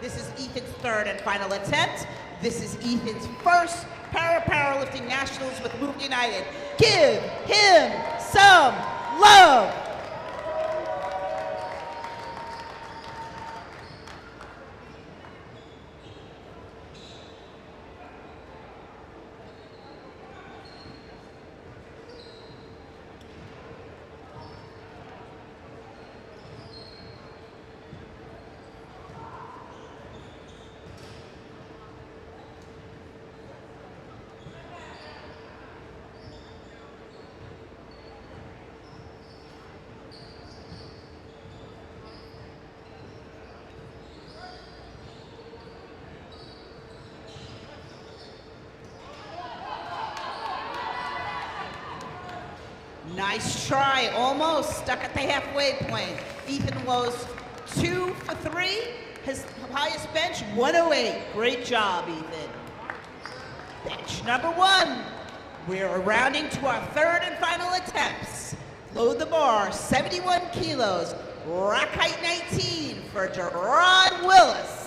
This is Ethan's third and final attempt. This is Ethan's first Powerlifting Nationals with Move United. Give him some love. Nice try, almost stuck at the halfway point. Ethan was 2 for 3. His highest bench, 108. Great job, Ethan. Bench number 1. We're rounding to our third and final attempts. Load the bar, 71 kilos. Rack height 19 for Gerard Willis.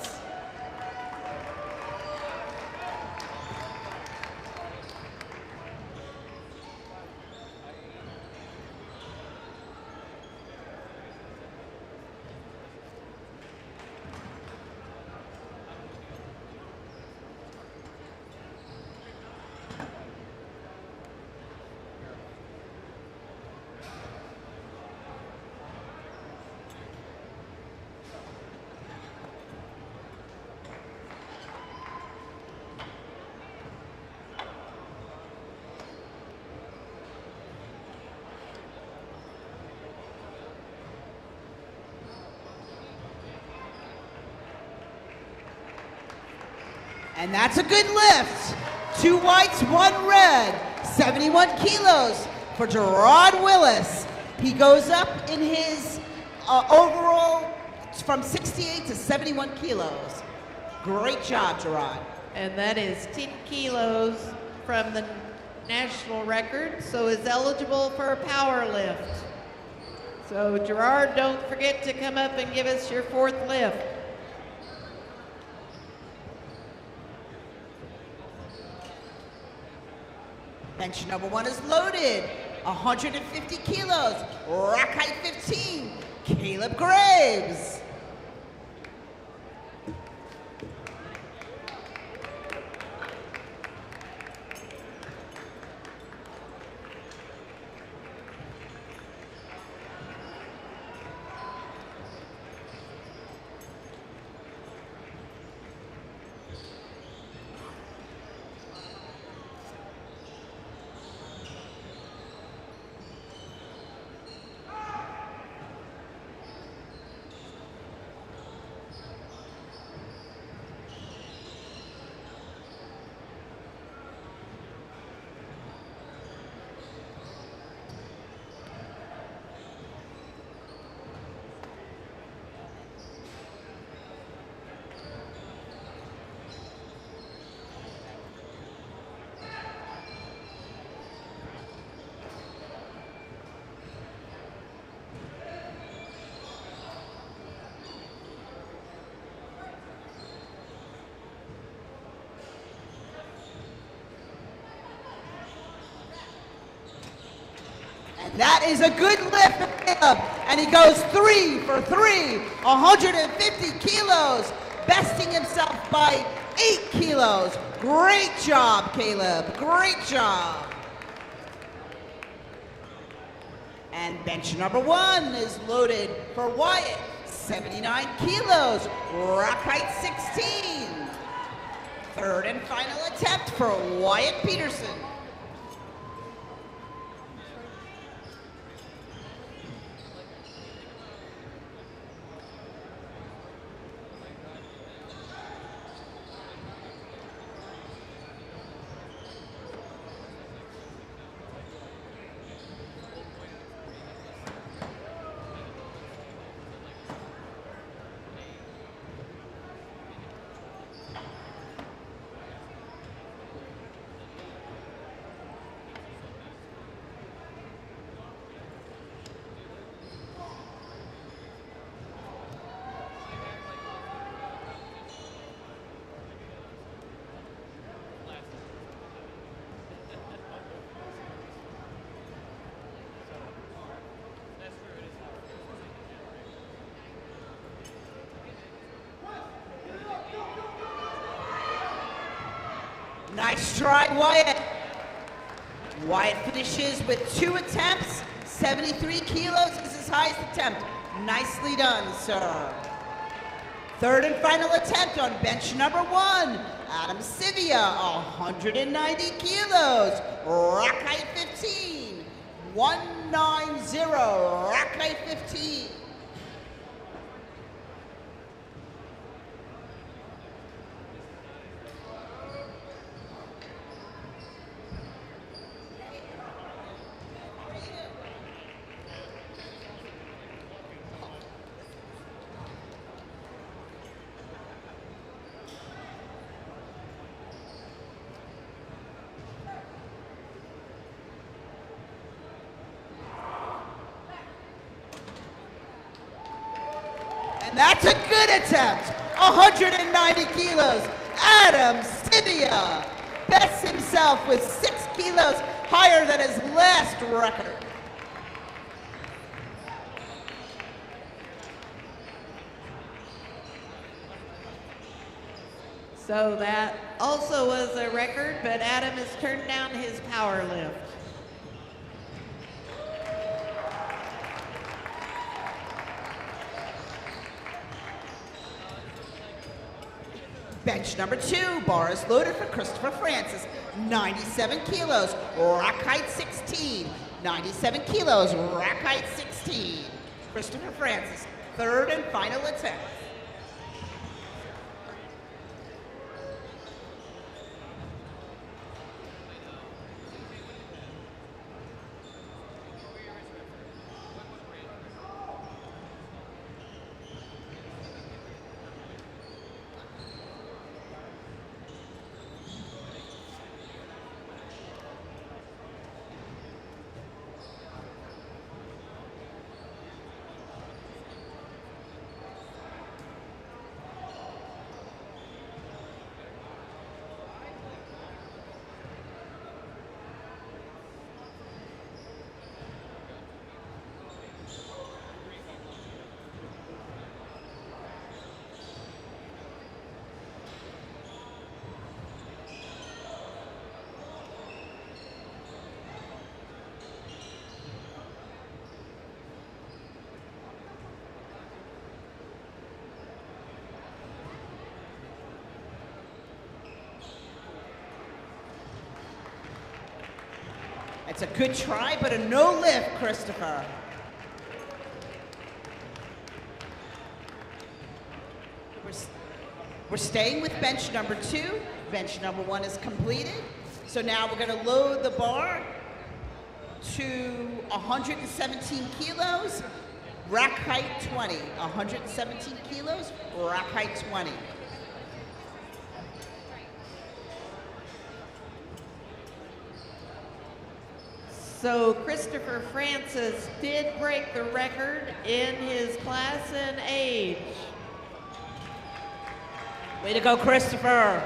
And that's a good lift. 2 whites, 1 red. 71 kilos for Gerard Willis. He goes up in his overall from 68 to 71 kilos. Great job, Gerard. And that is 10 kilos from the national record, so is eligible for a power lift. So Gerard, don't forget to come up and give us your 4th lift. Bench number 1 is loaded, 150 kilos, rack height 15, Caleb Graves. That is a good lift for Caleb. And he goes 3 for 3, 150 kilos, besting himself by 8 kilos. Great job, Caleb. Great job. And bench number 1 is loaded for Wyatt, 79 kilos, rack height 16. Third and final attempt for Wyatt Peterson. Nice try, Wyatt. Wyatt finishes with 2 attempts. 73 kilos is his highest attempt. Nicely done, sir. Third and final attempt on bench number 1. Adam Sivia, 190 kilos. Rack height 15. 190, rack height 15. And that's a good attempt. 190 kilos. Adam Sivia bests himself with 6 kilos higher than his last record. So that also was a record, but Adam has turned down his power lift. Bench number 2, bar is loaded for Christopher Francis, 97 kilos, rack height 16. 97 kilos, rack height 16. Christopher Francis, third and final attempt. It's a good try, but a no lift, Christopher. We're staying with bench number 2. Bench number 1 is completed. So now we're gonna load the bar to 117 kilos, rack height 20. 117 kilos, rack height 20. So Christopher Francis did break the record in his class and age. Way to go, Christopher.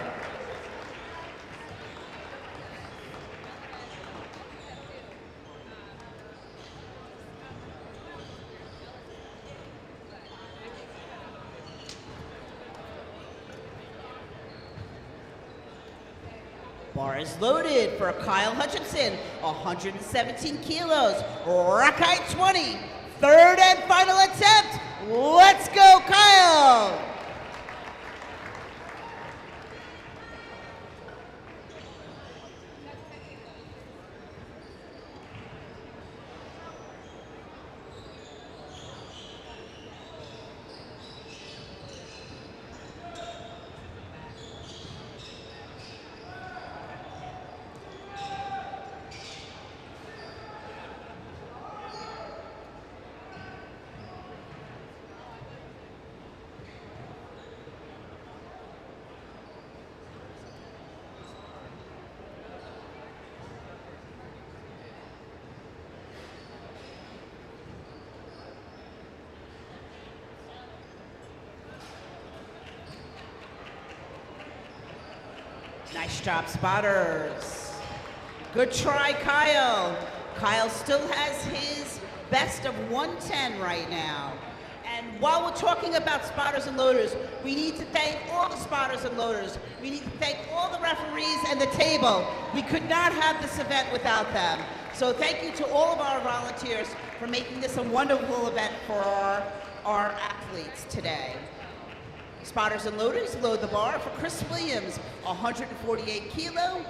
Bar is loaded for Kyle Hutchinson, 117 kilos, rack height 20. Third and final attempt. Let's go, Kyle. Nice job, spotters. Good try, Kyle. Kyle still has his best of 110 right now. And while we're talking about spotters and loaders, we need to thank all the spotters and loaders. We need to thank all the referees and the table. We could not have this event without them. So thank you to all of our volunteers for making this a wonderful event for our athletes today. Spotters and loaders, load the bar for Chris Williams, 148 kilo,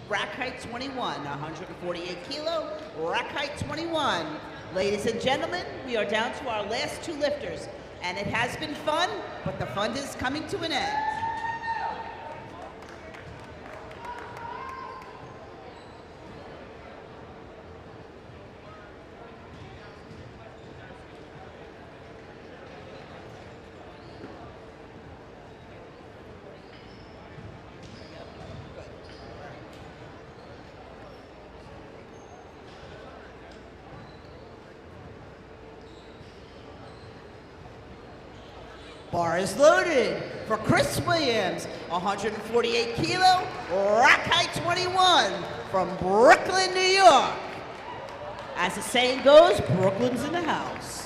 rack height 21, 148 kilo, rack height 21. Ladies and gentlemen, we are down to our last two lifters, and it has been fun, but the fun is coming to an end. Bar is loaded for Chris Williams, 148 kilo, rack height 21, from Brooklyn, New York. As the saying goes, Brooklyn's in the house.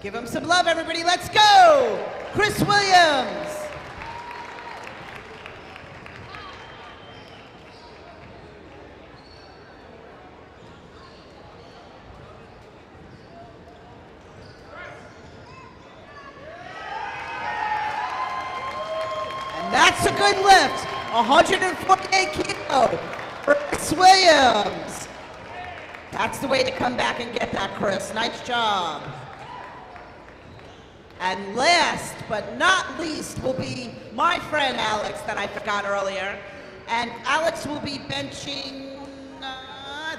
Give him some love, everybody. Let's go! Chris Williams. And that's a good lift. 148 kilo. Chris Williams. That's the way to come back and get that, Chris. Nice job. And last but not least will be my friend Alex that I forgot earlier. And Alex will be benching,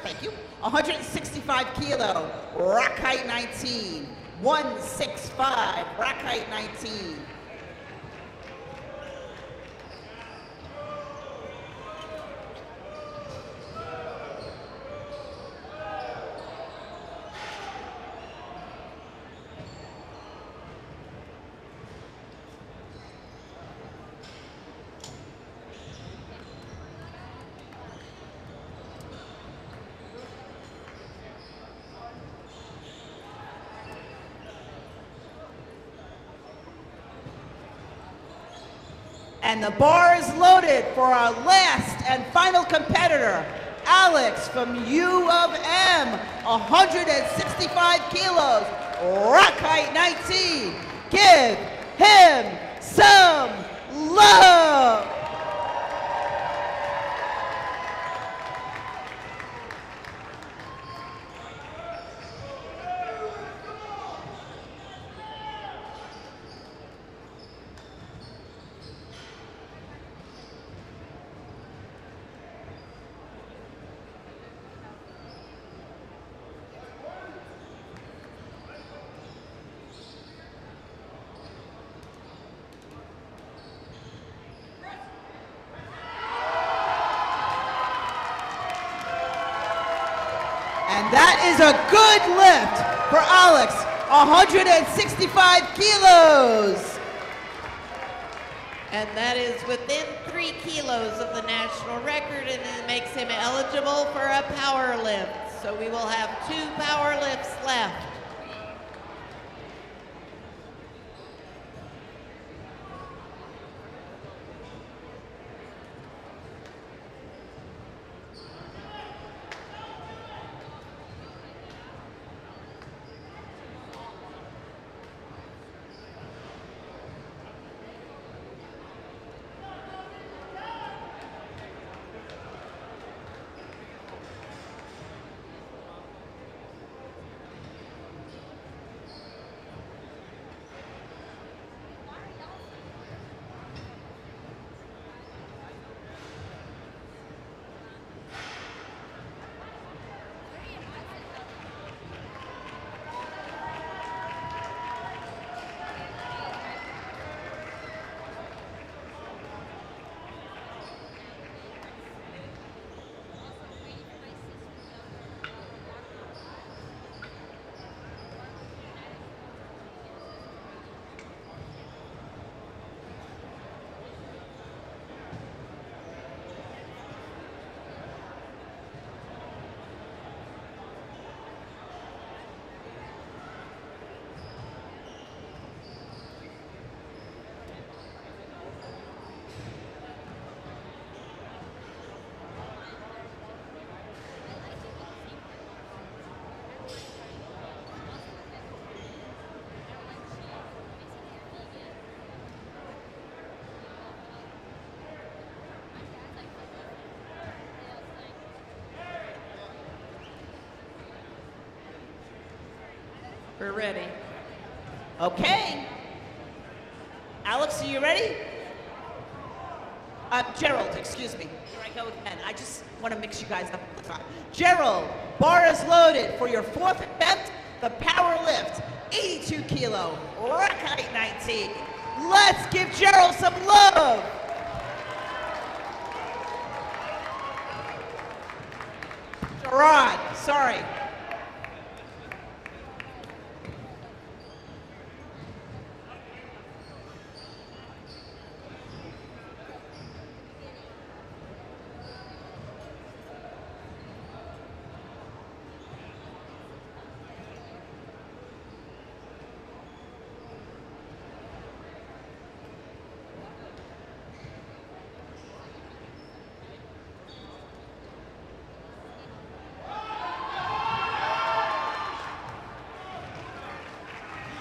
thank you, 165 kilo, rack height 19. 165, rack height 19. And the bar is loaded for our last and final competitor, Alex from U of M, 165 kilos, rack height 19. Give him some love. And that is a good lift for Alex, 165 kilos. And that is within 3 kilos of the national record, and it makes him eligible for a power lift. So we will have 2 power lifts left. We're ready. Okay. Alex, are you ready? Gerald, excuse me. Here I go again. I just want to mix you guys up all the time. Gerald, bar is loaded for your 4th attempt, the power lift, 82 kilo, rack height 19. Let's give Gerald some love. Gerard, sorry.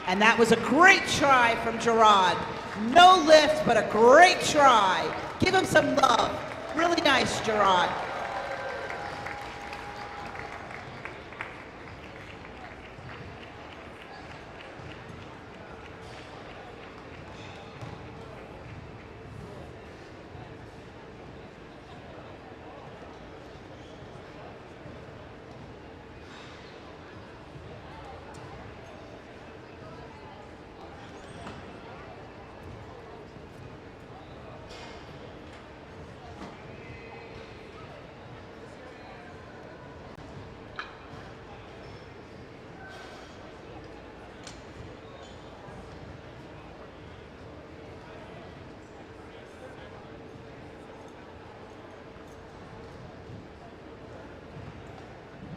And that was a great try from Gerard. No lift, but a great try. Give him some love. Really nice, Gerard.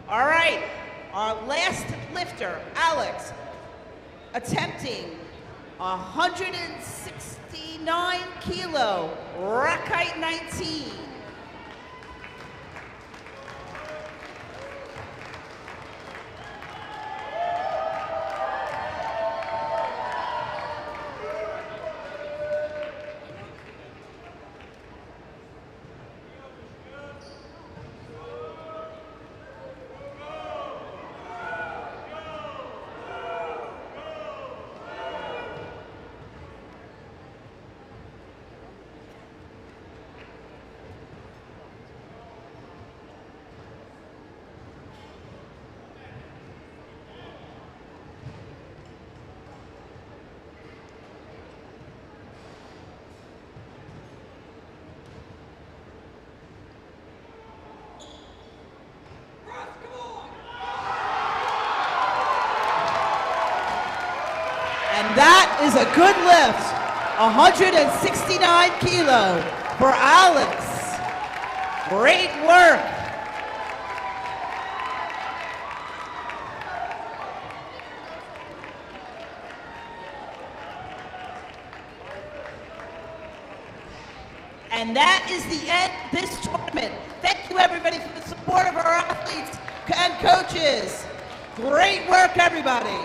All right, our last lifter, Alex, attempting 169 kilo, rack height 19. And that is a good lift, 169 kilo for Alex. Great work. And that is the end of this tournament. Thank you everybody for the support of our athletes and coaches. Great work, everybody.